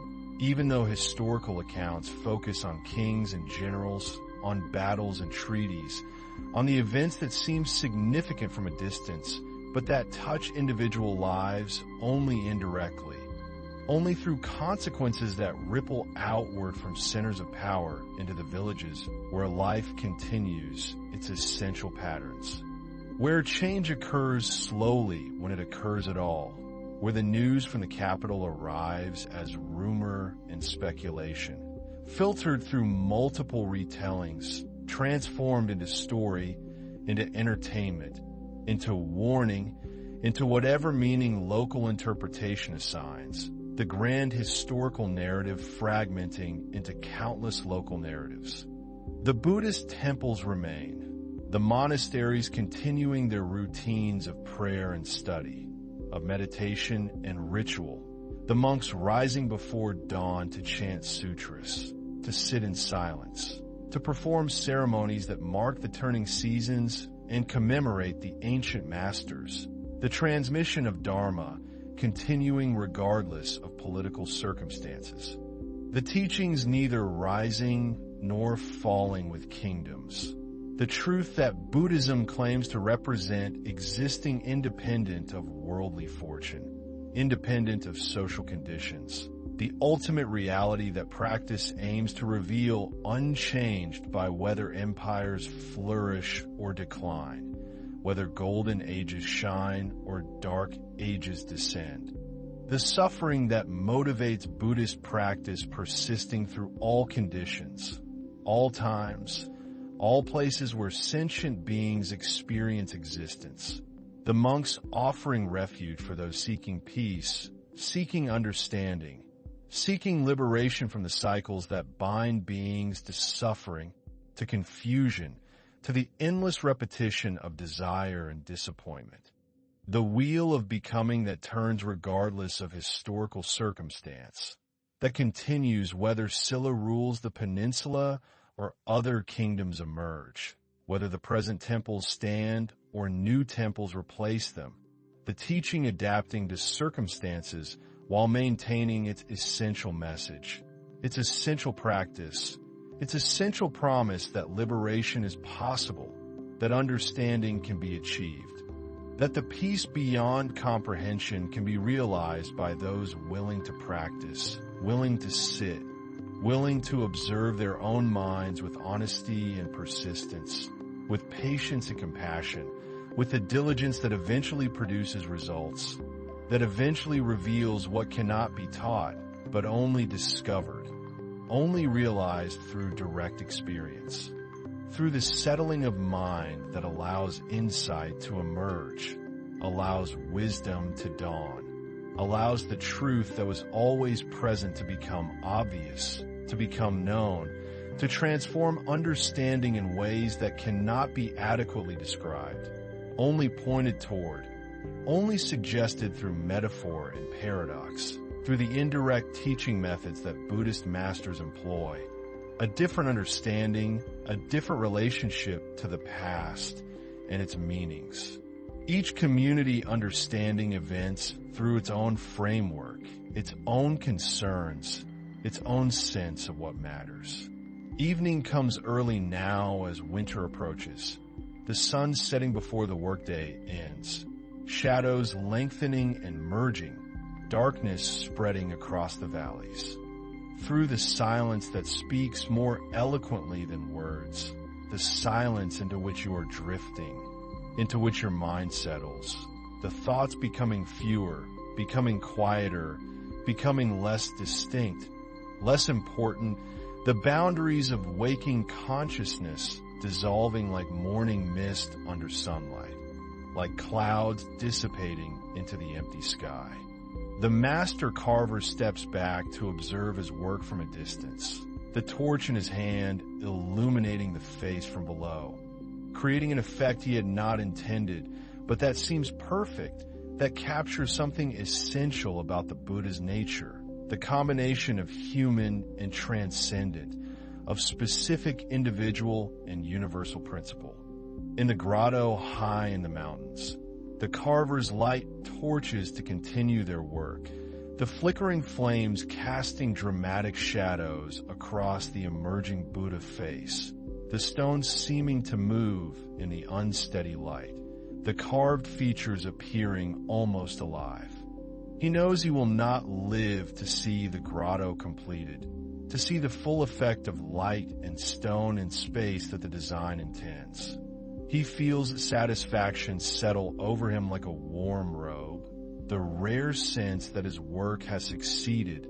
even though historical accounts focus on kings and generals, on battles and treaties, on the events that seem significant from a distance, but that touch individual lives only indirectly, only through consequences that ripple outward from centers of power into the villages where life continues its essential patterns, where change occurs slowly when it occurs at all, where the news from the capital arrives as rumor and speculation, filtered through multiple retellings, transformed into story, into entertainment, into warning, into whatever meaning local interpretation assigns, the grand historical narrative fragmenting into countless local narratives. The Buddhist temples remain, the monasteries continuing their routines of prayer and study, of meditation and ritual, the monks rising before dawn to chant sutras, to sit in silence, to perform ceremonies that mark the turning seasons and commemorate the ancient masters, the transmission of Dharma continuing regardless of political circumstances. The teachings neither rising nor falling with kingdoms. The truth that Buddhism claims to represent existing independent of worldly fortune, independent of social conditions. The ultimate reality that practice aims to reveal unchanged by whether empires flourish or decline, whether golden ages shine or dark ages descend. The suffering that motivates Buddhist practice persisting through all conditions, all times, all places where sentient beings experience existence. The monks offering refuge for those seeking peace, seeking understanding, seeking liberation from the cycles that bind beings to suffering, to confusion, to the endless repetition of desire and disappointment. The wheel of becoming that turns regardless of historical circumstance, that continues whether Silla rules the peninsula or other kingdoms emerge, whether the present temples stand or new temples replace them, the teaching adapting to circumstances while maintaining its essential message, its essential practice, its essential promise that liberation is possible, that understanding can be achieved, that the peace beyond comprehension can be realized by those willing to practice, willing to sit, willing to observe their own minds with honesty and persistence, with patience and compassion, with the diligence that eventually produces results, that eventually reveals what cannot be taught, but only discovered, only realized through direct experience, through the settling of mind that allows insight to emerge, allows wisdom to dawn, allows the truth that was always present to become obvious, to become known, to transform understanding in ways that cannot be adequately described, only pointed toward, only suggested through metaphor and paradox, through the indirect teaching methods that Buddhist masters employ, a different understanding, a different relationship to the past and its meanings. Each community understanding events through its own framework, its own concerns, its own sense of what matters. Evening comes early now as winter approaches. The sun setting before the workday ends. Shadows lengthening and merging, darkness spreading across the valleys. Through the silence that speaks more eloquently than words, the silence into which you are drifting, into which your mind settles, the thoughts becoming fewer, becoming quieter, becoming less distinct, less important, the boundaries of waking consciousness dissolving like morning mist under sunlight, like clouds dissipating into the empty sky. The master carver steps back to observe his work from a distance, the torch in his hand illuminating the face from below, creating an effect he had not intended, but that seems perfect, that captures something essential about the Buddha's nature, the combination of human and transcendent, of specific individual and universal principle. In the grotto high in the mountains, the carvers light torches to continue their work, the flickering flames casting dramatic shadows across the emerging Buddha face, the stones seeming to move in the unsteady light, the carved features appearing almost alive. He knows he will not live to see the grotto completed, to see the full effect of light and stone and space that the design intends. He feels satisfaction settle over him like a warm robe, the rare sense that his work has succeeded,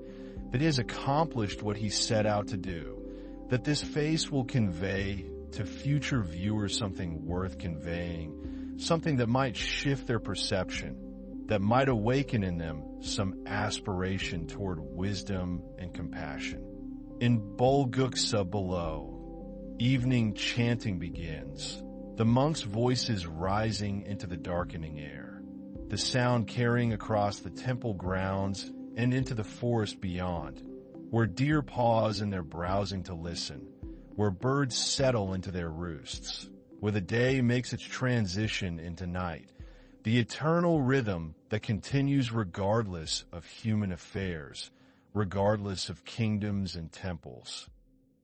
that he has accomplished what he set out to do, that this face will convey to future viewers something worth conveying, something that might shift their perception, that might awaken in them some aspiration toward wisdom and compassion. In Bulguksa below, evening chanting begins, the monks' voices rising into the darkening air, the sound carrying across the temple grounds and into the forest beyond, where deer pause in their browsing to listen, where birds settle into their roosts, where the day makes its transition into night, the eternal rhythm that continues regardless of human affairs, regardless of kingdoms and temples.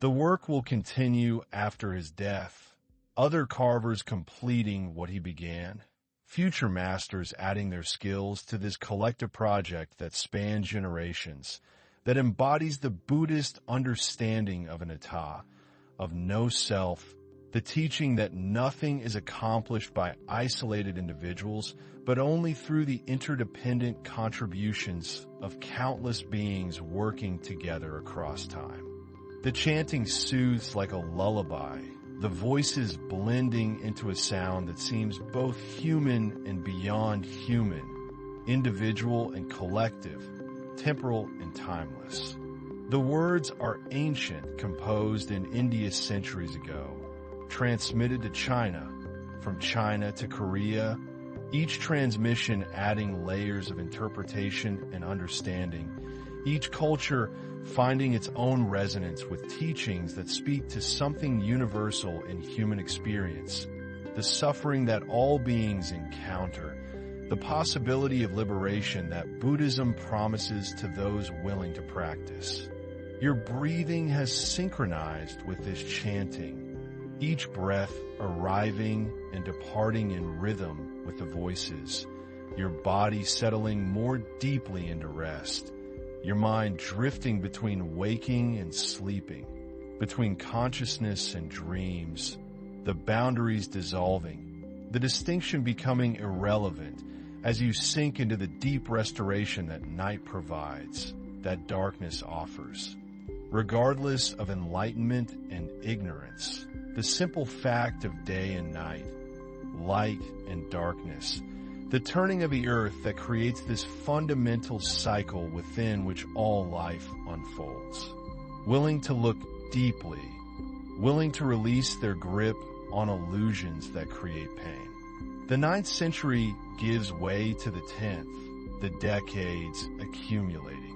The work will continue after his death, other carvers completing what he began, future masters adding their skills to this collective project that spans generations, that embodies the Buddhist understanding of anatta, of no self, the teaching that nothing is accomplished by isolated individuals, but only through the interdependent contributions of countless beings working together across time. The chanting soothes like a lullaby, the voices blending into a sound that seems both human and beyond human, individual and collective, temporal and timeless. The words are ancient, composed in India centuries ago. transmitted to China, from China to Korea, each transmission adding layers of interpretation and understanding, each culture finding its own resonance with teachings that speak to something universal in human experience, the suffering that all beings encounter, the possibility of liberation that Buddhism promises to those willing to practice. Your breathing has synchronized with this chanting, each breath arriving and departing in rhythm with the voices, your body settling more deeply into rest, your mind drifting between waking and sleeping, between consciousness and dreams, the boundaries dissolving, the distinction becoming irrelevant as you sink into the deep restoration that night provides, that darkness offers. Regardless of enlightenment and ignorance, the simple fact of day and night, light and darkness, the turning of the earth that creates this fundamental cycle within which all life unfolds. Willing to look deeply, willing to release their grip on illusions that create pain. The 9th century gives way to the 10th, the decades accumulating.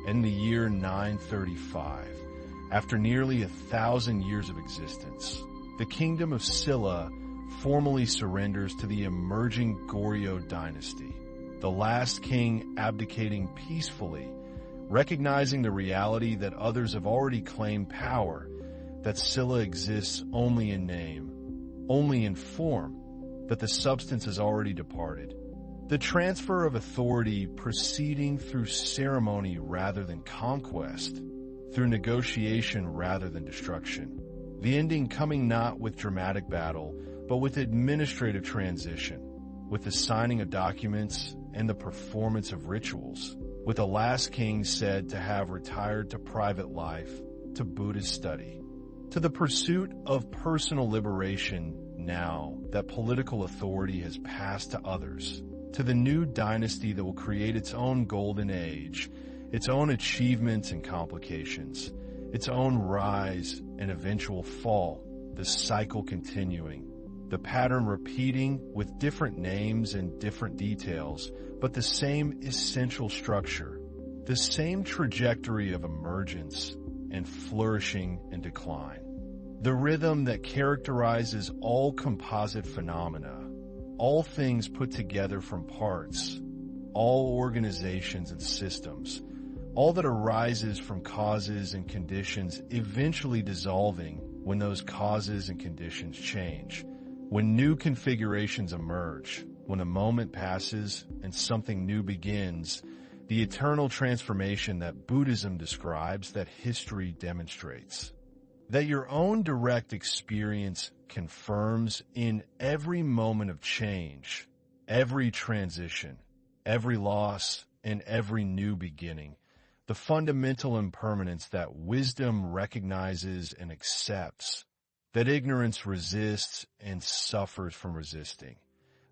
In the year 935, after nearly 1,000 years of existence, the kingdom of Silla formally surrenders to the emerging Goryeo dynasty, the last king abdicating peacefully, recognizing the reality that others have already claimed power, that Silla exists only in name, only in form, that the substance has already departed. The transfer of authority proceeding through ceremony rather than conquest, through negotiation rather than destruction. The ending coming not with dramatic battle, but with administrative transition, with the signing of documents and the performance of rituals, with the last king said to have retired to private life, to Buddhist study, to the pursuit of personal liberation now that political authority has passed to others, to the new dynasty that will create its own golden age, its own achievements and complications, its own rise and eventual fall, the cycle continuing, the pattern repeating with different names and different details, but the same essential structure, the same trajectory of emergence and flourishing and decline. The rhythm that characterizes all composite phenomena, all things put together from parts, all organizations and systems, all that arises from causes and conditions eventually dissolving when those causes and conditions change, when new configurations emerge, when a moment passes and something new begins, the eternal transformation that Buddhism describes, that history demonstrates. That your own direct experience confirms in every moment of change, every transition, every loss, and every new beginning, the fundamental impermanence that wisdom recognizes and accepts, that ignorance resists and suffers from resisting,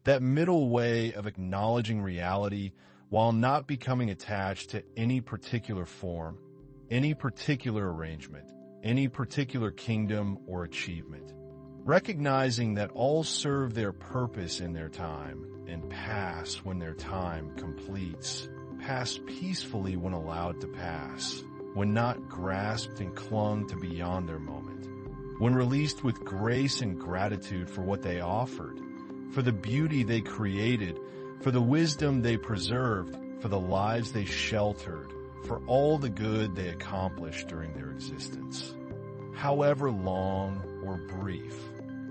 that middle way of acknowledging reality while not becoming attached to any particular form, any particular arrangement, any particular kingdom or achievement, recognizing that all serve their purpose in their time and pass when their time completes, pass peacefully when allowed to pass, when not grasped and clung to beyond their moment, when released with grace and gratitude for what they offered, for the beauty they created, for the wisdom they preserved, for the lives they sheltered, for all the good they accomplished during their existence. However long or brief,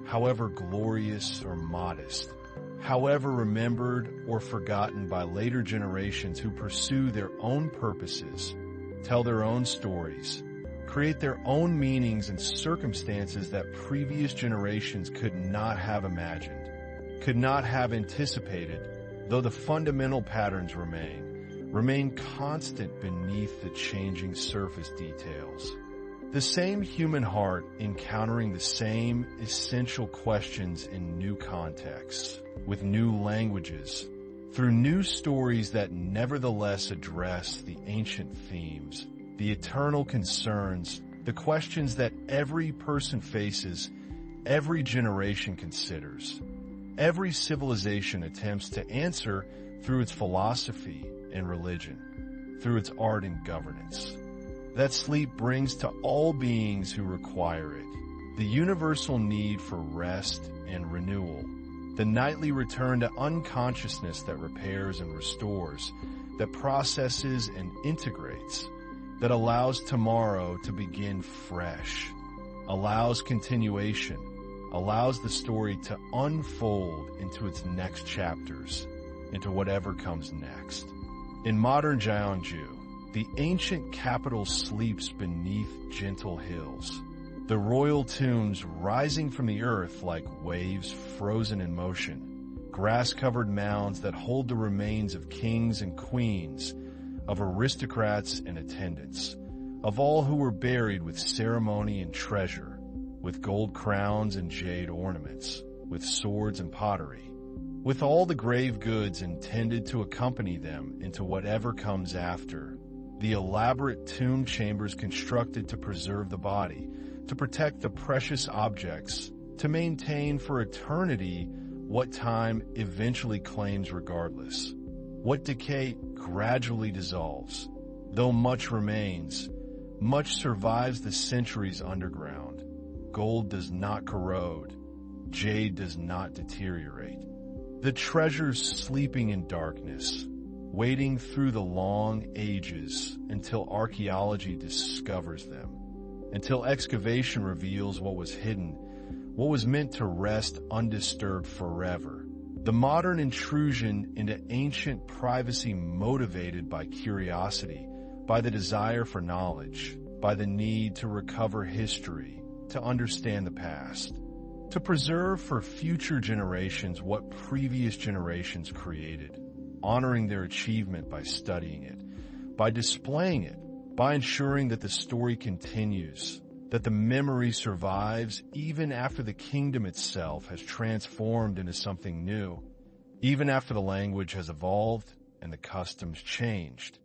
however glorious or modest, however remembered or forgotten by later generations who pursue their own purposes, tell their own stories, create their own meanings and circumstances that previous generations could not have imagined, could not have anticipated, though the fundamental patterns remain constant beneath the changing surface details. The same human heart encountering the same essential questions in new contexts, with new languages, through new stories that nevertheless address the ancient themes, the eternal concerns, the questions that every person faces every generation considers. Every civilization attempts to answer through its philosophy and religion, through its art and governance. That sleep brings to all beings who require it the universal need for rest and renewal, the nightly return to unconsciousness that repairs and restores, that processes and integrates, that allows tomorrow to begin fresh, allows continuation, allows the story to unfold into its next chapters, into whatever comes next. In modern Jeonju, the ancient capital sleeps beneath gentle hills, the royal tombs rising from the earth like waves frozen in motion, grass-covered mounds that hold the remains of kings and queens, of aristocrats and attendants, of all who were buried with ceremony and treasure, with gold crowns and jade ornaments, with swords and pottery, with all the grave goods intended to accompany them into whatever comes after, the elaborate tomb chambers constructed to preserve the body, to protect the precious objects, to maintain for eternity what time eventually claims regardless. What decay gradually dissolves. Though much remains, much survives the centuries underground. Gold does not corrode. Jade does not deteriorate. The treasures sleeping in darkness, waiting through the long ages until archaeology discovers them, until excavation reveals what was hidden, what was meant to rest undisturbed forever. The modern intrusion into ancient privacy motivated by curiosity, by the desire for knowledge, by the need to recover history, to understand the past, to preserve for future generations what previous generations created, honoring their achievement by studying it, by displaying it, by ensuring that the story continues, that the memory survives even after the kingdom itself has transformed into something new, even after the language has evolved and the customs changed,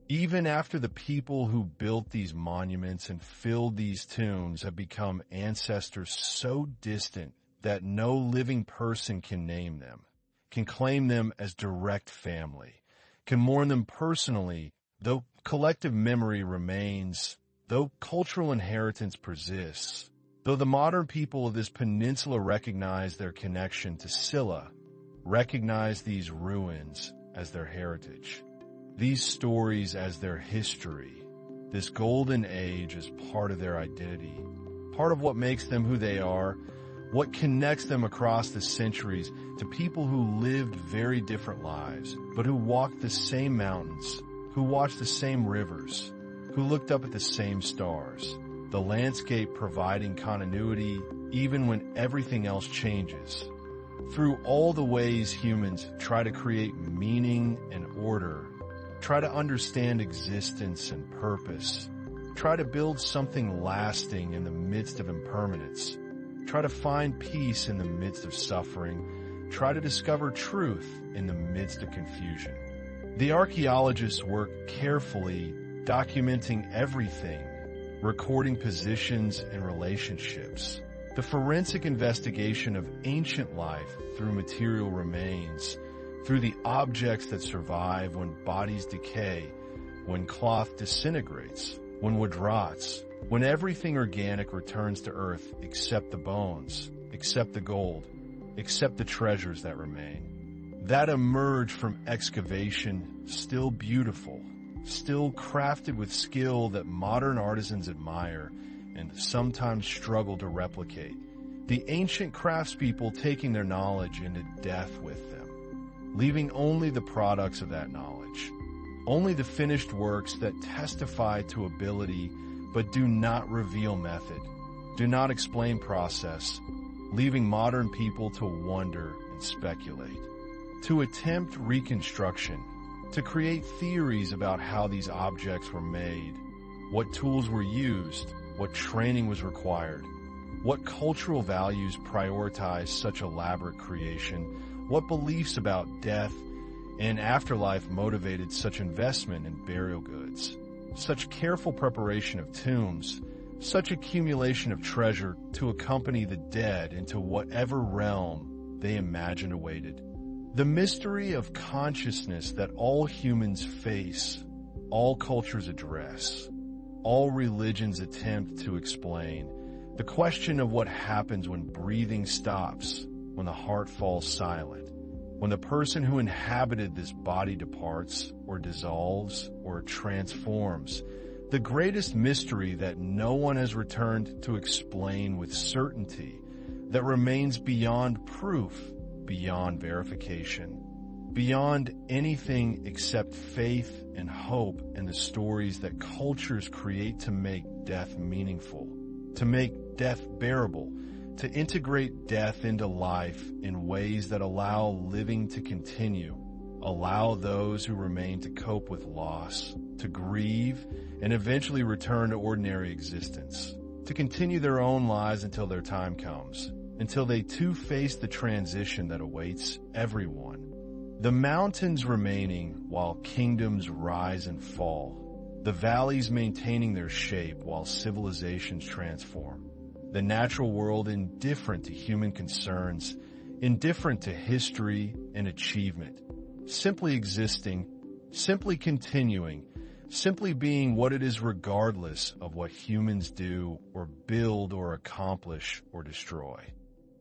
even after the people who built these monuments and filled these tombs have become ancestors so distant that no living person can name them, can claim them as direct family, can mourn them personally, though collective memory remains, though cultural inheritance persists, though the modern people of this peninsula recognize their connection to Silla, recognize these ruins as their heritage, these stories as their history, this golden age as part of their identity, part of what makes them who they are, what connects them across the centuries to people who lived very different lives, but who walked the same mountains, who watched the same rivers, who looked up at the same stars, the landscape providing continuity even when everything else changes. Through all the ways humans try to create meaning and order, try to understand existence and purpose, try to build something lasting in the midst of impermanence, try to find peace in the midst of suffering, try to discover truth in the midst of confusion. The archaeologists work carefully documenting everything, recording positions and relationships. The forensic investigation of ancient life through material remains, through the objects that survive when bodies decay, when cloth disintegrates, when wood rots, when everything organic returns to earth except the bones, except the gold, except the treasures that remain, that emerge from excavation still beautiful, still crafted with skill that modern artisans admire and sometimes struggle to replicate. The ancient craftspeople taking their knowledge into death with them, leaving only the products of that knowledge, only the finished works that testify to ability but do not reveal method, do not explain process, leaving modern people to wonder and speculate, to attempt reconstruction, to create theories about how these objects were made, what tools were used, what training was required, what cultural values prioritized such elaborate creation, what beliefs about death and afterlife motivated such investment in burial goods, such careful preparation of tombs, such accumulation of treasure to accompany the dead into whatever realm they imagined awaited. The mystery of consciousness that all humans face, all cultures address, all religions attempt to explain, the question of what happens when breathing stops, when the heart falls silent, when the person who inhabited this body departs or dissolves or transforms, the greatest mystery that no one has returned to explain with certainty, that remains beyond proof, beyond verification, beyond anything except faith and hope and the stories that cultures create to make death meaningful, to make death bearable, to integrate death into life in ways that allow living to continue, allow those who remain to cope with loss, to grieve, and eventually return to ordinary existence, to continue their own lives until their time comes, until they too face the transition that awaits everyone. The mountains remaining while kingdoms rise and fall, the valleys maintaining their shape while civilizations transform, the natural world indifferent to human concerns, indifferent to history and achievement, simply existing, simply continuing, simply being what it is regardless of what humans do or build or accomplish or destroy.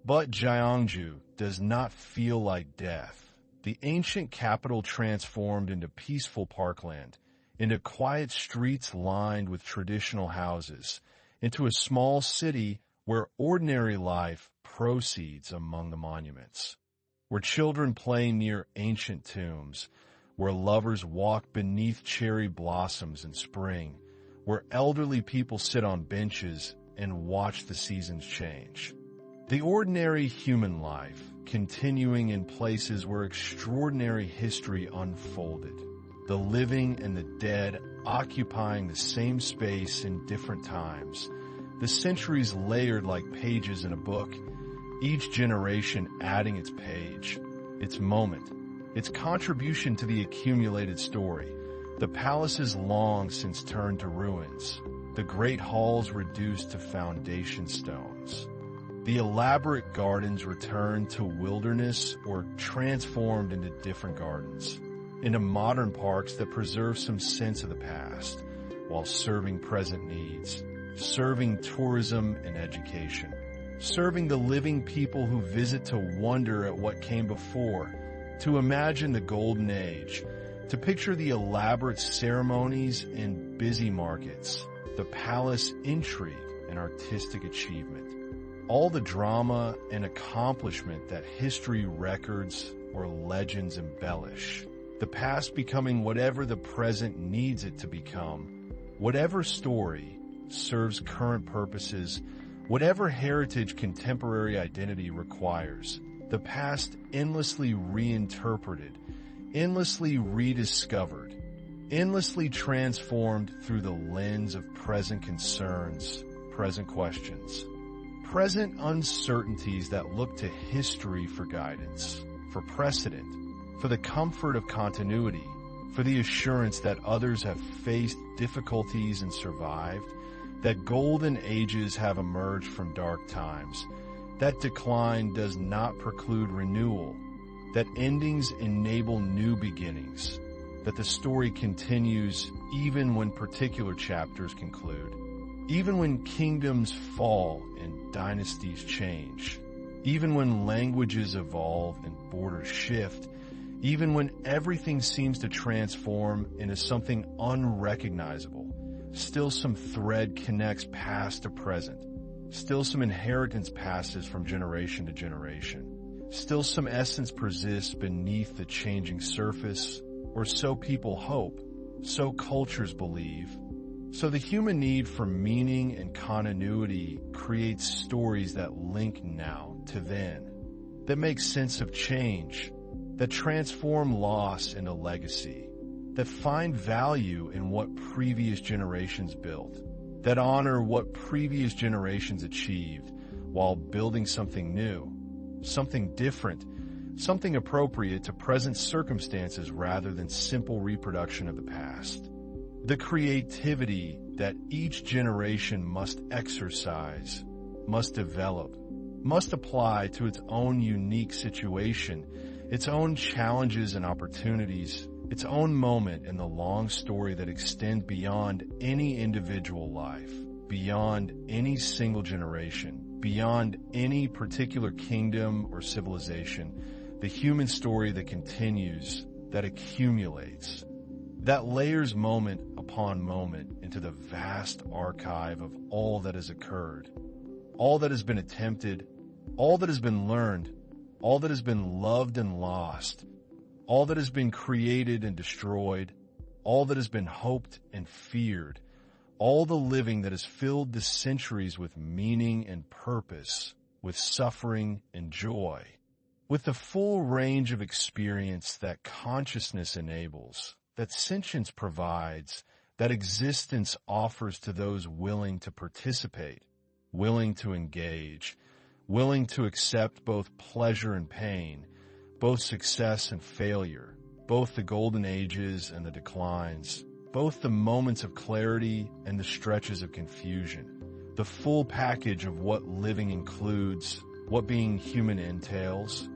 But Gyeongju does not feel like death. The ancient capital transformed into peaceful parkland, into quiet streets lined with traditional houses, into a small city where ordinary life proceeds among the monuments, where children play near ancient tombs, where lovers walk beneath cherry blossoms in spring, where elderly people sit on benches and watch the seasons change. The ordinary human life continuing in places where extraordinary history unfolded, the living and the dead occupying the same space in different times, the centuries layered like pages in a book, each generation adding its page, its moment, its contribution to the accumulated story, the palaces long since turned to ruins, the great halls reduced to foundation stones, the elaborate gardens returned to wilderness or transformed into different gardens, into modern parks that preserve some sense of the past, while serving present needs, serving tourism and education, serving the living people who visit to wonder at what came before, to imagine the golden age, to picture the elaborate ceremonies and busy markets, the palace intrigue and artistic achievement, all the drama and accomplishment that history records or legends embellish, the past becoming whatever the present needs it to become, whatever story serves current purposes, whatever heritage contemporary identity requires, the past endlessly reinterpreted, endlessly rediscovered, endlessly transformed through the lens of present concerns, present questions, present uncertainties that look to history for guidance, for precedent, for the comfort of continuity, for the assurance that others have faced difficulties and survived, that golden ages have emerged from dark times, that decline does not preclude renewal, that endings enable new beginnings, that the story continues even when particular chapters conclude, even when kingdoms fall and dynasties change, even when languages evolve and borders shift, even when everything seems to transform into something unrecognizable, still some thread connects past to present. Still some inheritance passes from generation to generation. Still some essence persists beneath the changing surface, or so people hope, so cultures believe. So the human need for meaning and continuity creates stories that link now to then, that make sense of change, that transform loss into legacy, that find value in what previous generations built, that honor what previous generations achieved while building something new, something different, something appropriate to present circumstances rather than simple reproduction of the past. The creativity that each generation must exercise, must develop, must apply to its own unique situation, its own challenges and opportunities, its own moment in the long story that extends beyond any individual life, beyond any single generation, beyond any particular kingdom or civilization, the human story that continues, that accumulates, that layers moment upon moment into the vast archive of all that has occurred, all that has been attempted, all that has been learned, all that has been loved and lost, all that has been created and destroyed, all that has been hoped and feared, all the living that has filled the centuries with meaning and purpose, with suffering and joy, with the full range of experience that consciousness enables, that sentience provides, that existence offers to those willing to participate, willing to engage, willing to accept both pleasure and pain, both success and failure, both the golden ages and the declines, both the moments of clarity and the stretches of confusion, the full package of what living includes, what being human entails.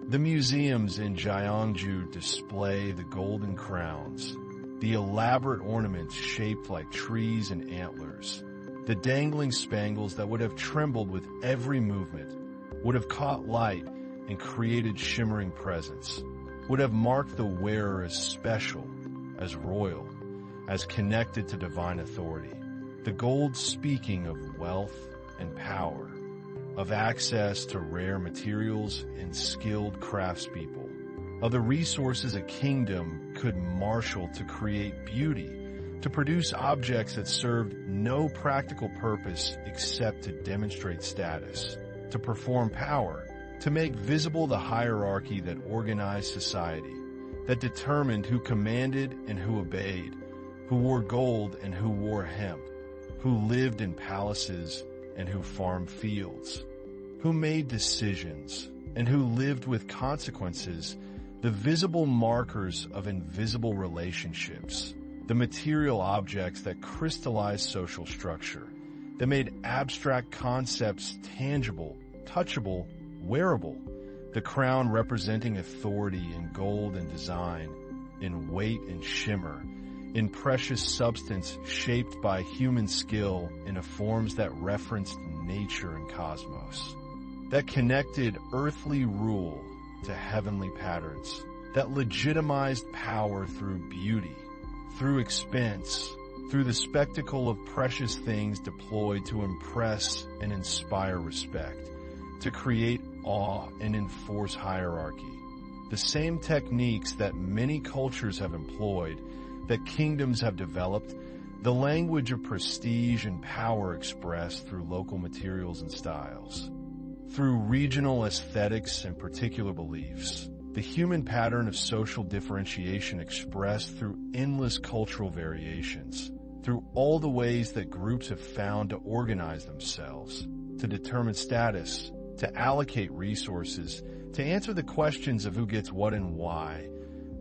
The museums in Gyeongju display the golden crowns, the elaborate ornaments shaped like trees and antlers, the dangling spangles that would have trembled with every movement, would have caught light and created shimmering presence, would have marked the wearer as special, as royal, as connected to divine authority. The gold speaking of wealth and power, of access to rare materials and skilled craftspeople, of the resources a kingdom could marshal to create beauty, to produce objects that served no practical purpose except to demonstrate status, to perform power, to make visible the hierarchy that organized society, that determined who commanded and who obeyed, who wore gold and who wore hemp, who lived in palaces and who farmed fields, who made decisions and who lived with consequences, the visible markers of invisible relationships, the material objects that crystallized social structure, that made abstract concepts tangible, touchable, wearable, the crown representing authority in gold and design, in weight and shimmer, in precious substance shaped by human skill into forms that referenced nature and cosmos, that connected earthly rule to heavenly patterns, that legitimized power through beauty, through expense, through the spectacle of precious things deployed to impress and inspire respect, to create awe and enforce hierarchy. The same techniques that many cultures have employed, that kingdoms have developed, the language of prestige and power expressed through local materials and styles, through regional aesthetics and particular beliefs, the human pattern of social differentiation expressed through endless cultural variations, through all the ways that groups have found to organize themselves, to determine status, to allocate resources, to answer the questions of who gets what and why,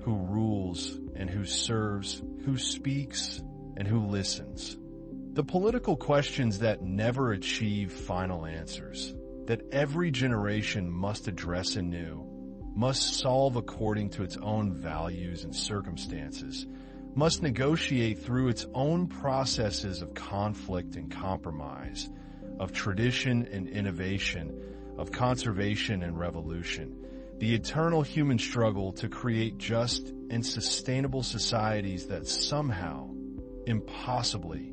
who rules and who serves, who speaks and who listens. The political questions that never achieve final answers, that every generation must address anew, must solve according to its own values and circumstances, must negotiate through its own processes of conflict and compromise, of tradition and innovation, of conservation and revolution, the eternal human struggle to create just and sustainable societies that somehow, impossibly,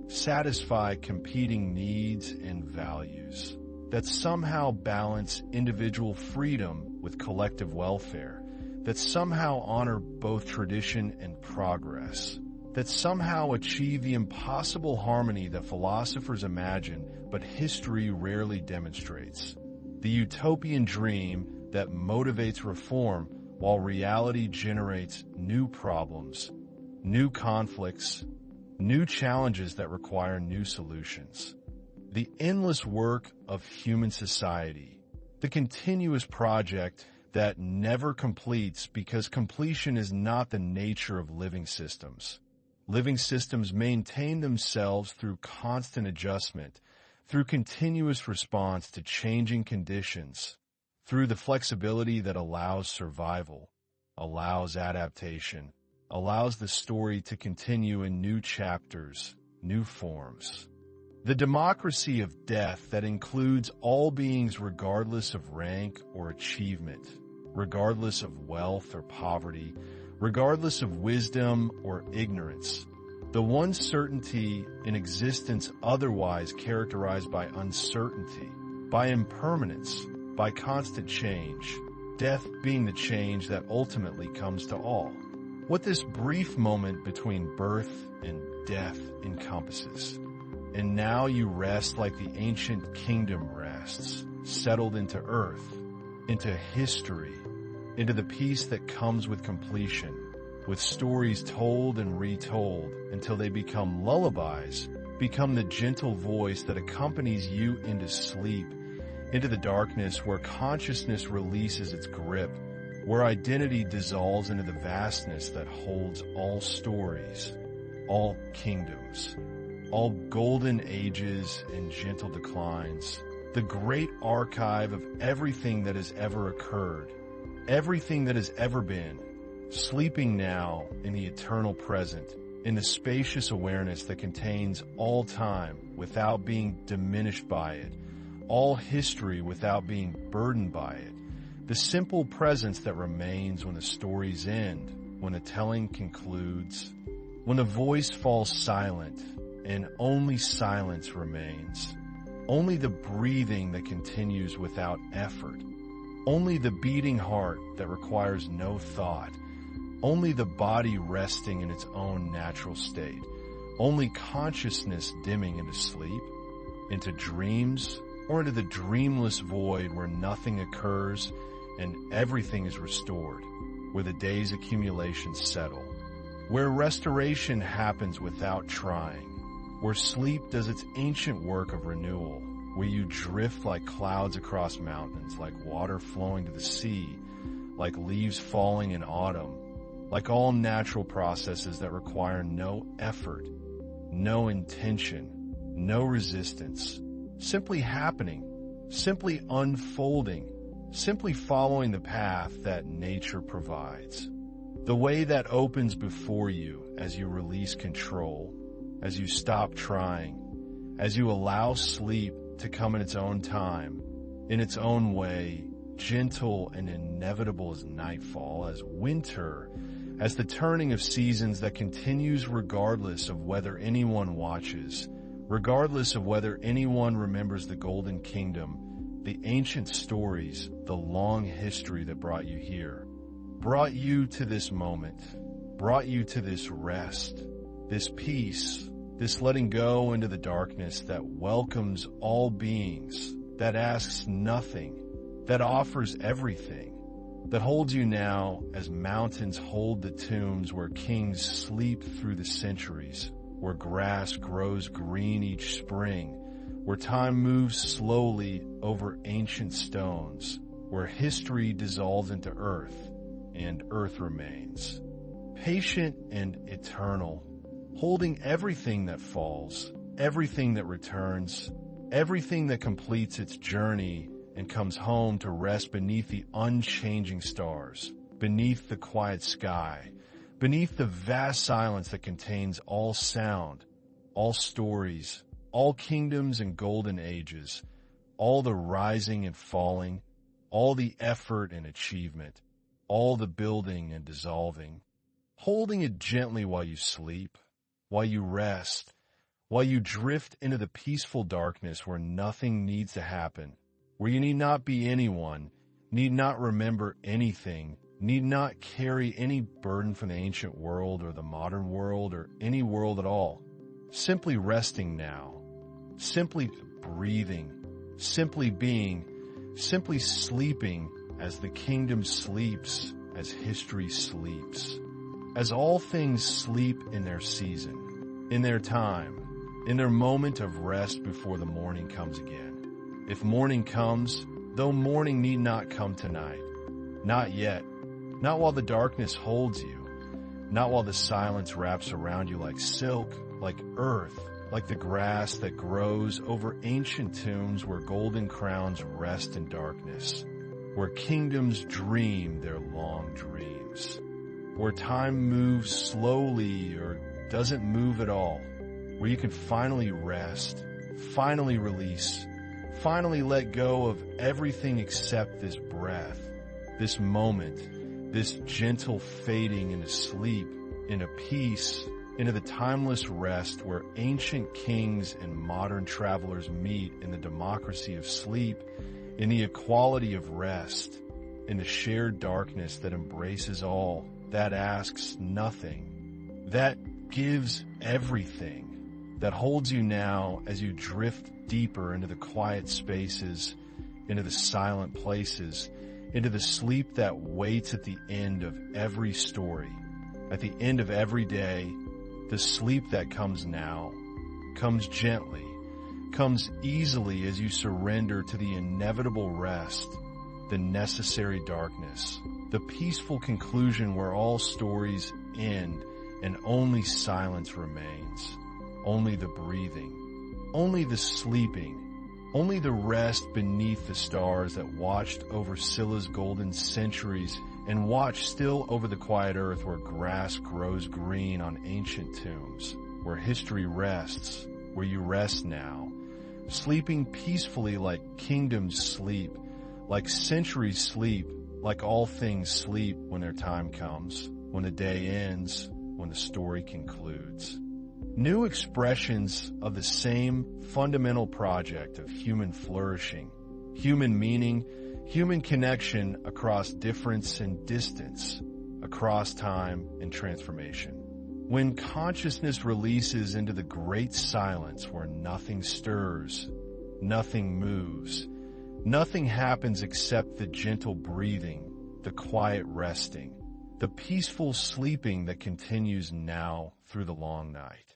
satisfy competing needs and values, that somehow balance individual freedom with collective welfare, that somehow honor both tradition and progress, that somehow achieve the impossible harmony that philosophers imagine but history rarely demonstrates, the utopian dream that motivates reform while reality generates new problems, new conflicts, new challenges that require new solutions. The endless work of human society, the continuous project that never completes because completion is not the nature of living systems. Living systems maintain themselves through constant adjustment, through continuous response to changing conditions, through the flexibility that allows survival, allows adaptation, allows the story to continue in new chapters, new forms. The democracy of death that includes all beings regardless of rank or achievement, regardless of wealth or poverty, regardless of wisdom or ignorance. The one certainty in existence otherwise characterized by uncertainty, by impermanence, by constant change, death being the change that ultimately comes to all. What this brief moment between birth and death encompasses. And now you rest like the ancient kingdom rests, settled into earth, into history, into the peace that comes with completion, with stories told and retold until they become lullabies, become the gentle voice that accompanies you into sleep, into the darkness where consciousness releases its grip, where identity dissolves into the vastness that holds all stories, all kingdoms, all golden ages and gentle declines, the great archive of everything that has ever occurred, everything that has ever been, sleeping now in the eternal present, in the spacious awareness that contains all time without being diminished by it, all history without being burdened by it, the simple presence that remains when the stories end, when the telling concludes, when the voice falls silent and only silence remains, only the breathing that continues without effort, only the beating heart that requires no thought, only the body resting in its own natural state, only consciousness dimming into sleep, into dreams, or into the dreamless void where nothing occurs and everything is restored, where the day's accumulations settle, where restoration happens without trying, where sleep does its ancient work of renewal, where you drift like clouds across mountains, like water flowing to the sea, like leaves falling in autumn, like all natural processes that require no effort, no intention, no resistance, simply happening, simply unfolding, simply following the path that nature provides. The way that opens before you as you release control, as you stop trying, as you allow sleep to come in its own time, in its own way, gentle and inevitable as nightfall, as winter, as the turning of seasons that continues regardless of whether anyone watches, regardless of whether anyone remembers the Golden Kingdom, the ancient stories, the long history that brought you here, brought you to this moment, brought you to this rest, this peace, this letting go into the darkness that welcomes all beings, that asks nothing, that offers everything, that holds you now as mountains hold the tombs where kings sleep through the centuries, where grass grows green each spring, where time moves slowly over ancient stones, where history dissolves into earth and earth remains. Patient and eternal, holding everything that falls, everything that returns, everything that completes its journey and comes home to rest beneath the unchanging stars, beneath the quiet sky, beneath the vast silence that contains all sound, all stories, all kingdoms and golden ages, all the rising and falling, all the effort and achievement, all the building and dissolving, holding it gently while you sleep, while you rest, while you drift into the peaceful darkness where nothing needs to happen, where you need not be anyone, need not remember anything, need not carry any burden from the ancient world or the modern world or any world at all. Simply resting now, simply breathing, simply being, simply sleeping as the kingdom sleeps, as history sleeps, as all things sleep in their season, in their time, in their moment of rest before the morning comes again. If morning comes, though morning need not come tonight, not yet, not while the darkness holds you, Not while the silence wraps around you like silk, like earth, like the grass that grows over ancient tombs where golden crowns rest in darkness, where kingdoms dream their long dreams, where time moves slowly or doesn't move at all, where you can finally rest, finally release, finally let go of everything except this breath, this moment, this gentle fading into sleep, into peace, into the timeless rest where ancient kings and modern travelers meet in the democracy of sleep, in the equality of rest, in the shared darkness that embraces all, that asks nothing, that gives everything, that holds you now as you drift deeper into the quiet spaces, into the silent places, into the sleep that waits at the end of every story, at the end of every day. The sleep that comes now, comes gently, comes easily as you surrender to the inevitable rest, the necessary darkness, the peaceful conclusion where all stories end and only silence remains, only the breathing, only the sleeping, only the rest beneath the stars that watched over Silla's golden centuries and watch still over the quiet earth where grass grows green on ancient tombs, where history rests, where you rest now, sleeping peacefully like kingdoms sleep, like centuries sleep, like all things sleep when their time comes, when the day ends, when the story concludes. New expressions of the same fundamental project of human flourishing, human meaning, human connection across difference and distance, across time and transformation. When consciousness releases into the great silence where nothing stirs, nothing moves, nothing happens except the gentle breathing, the quiet resting, the peaceful sleeping that continues now through the long night.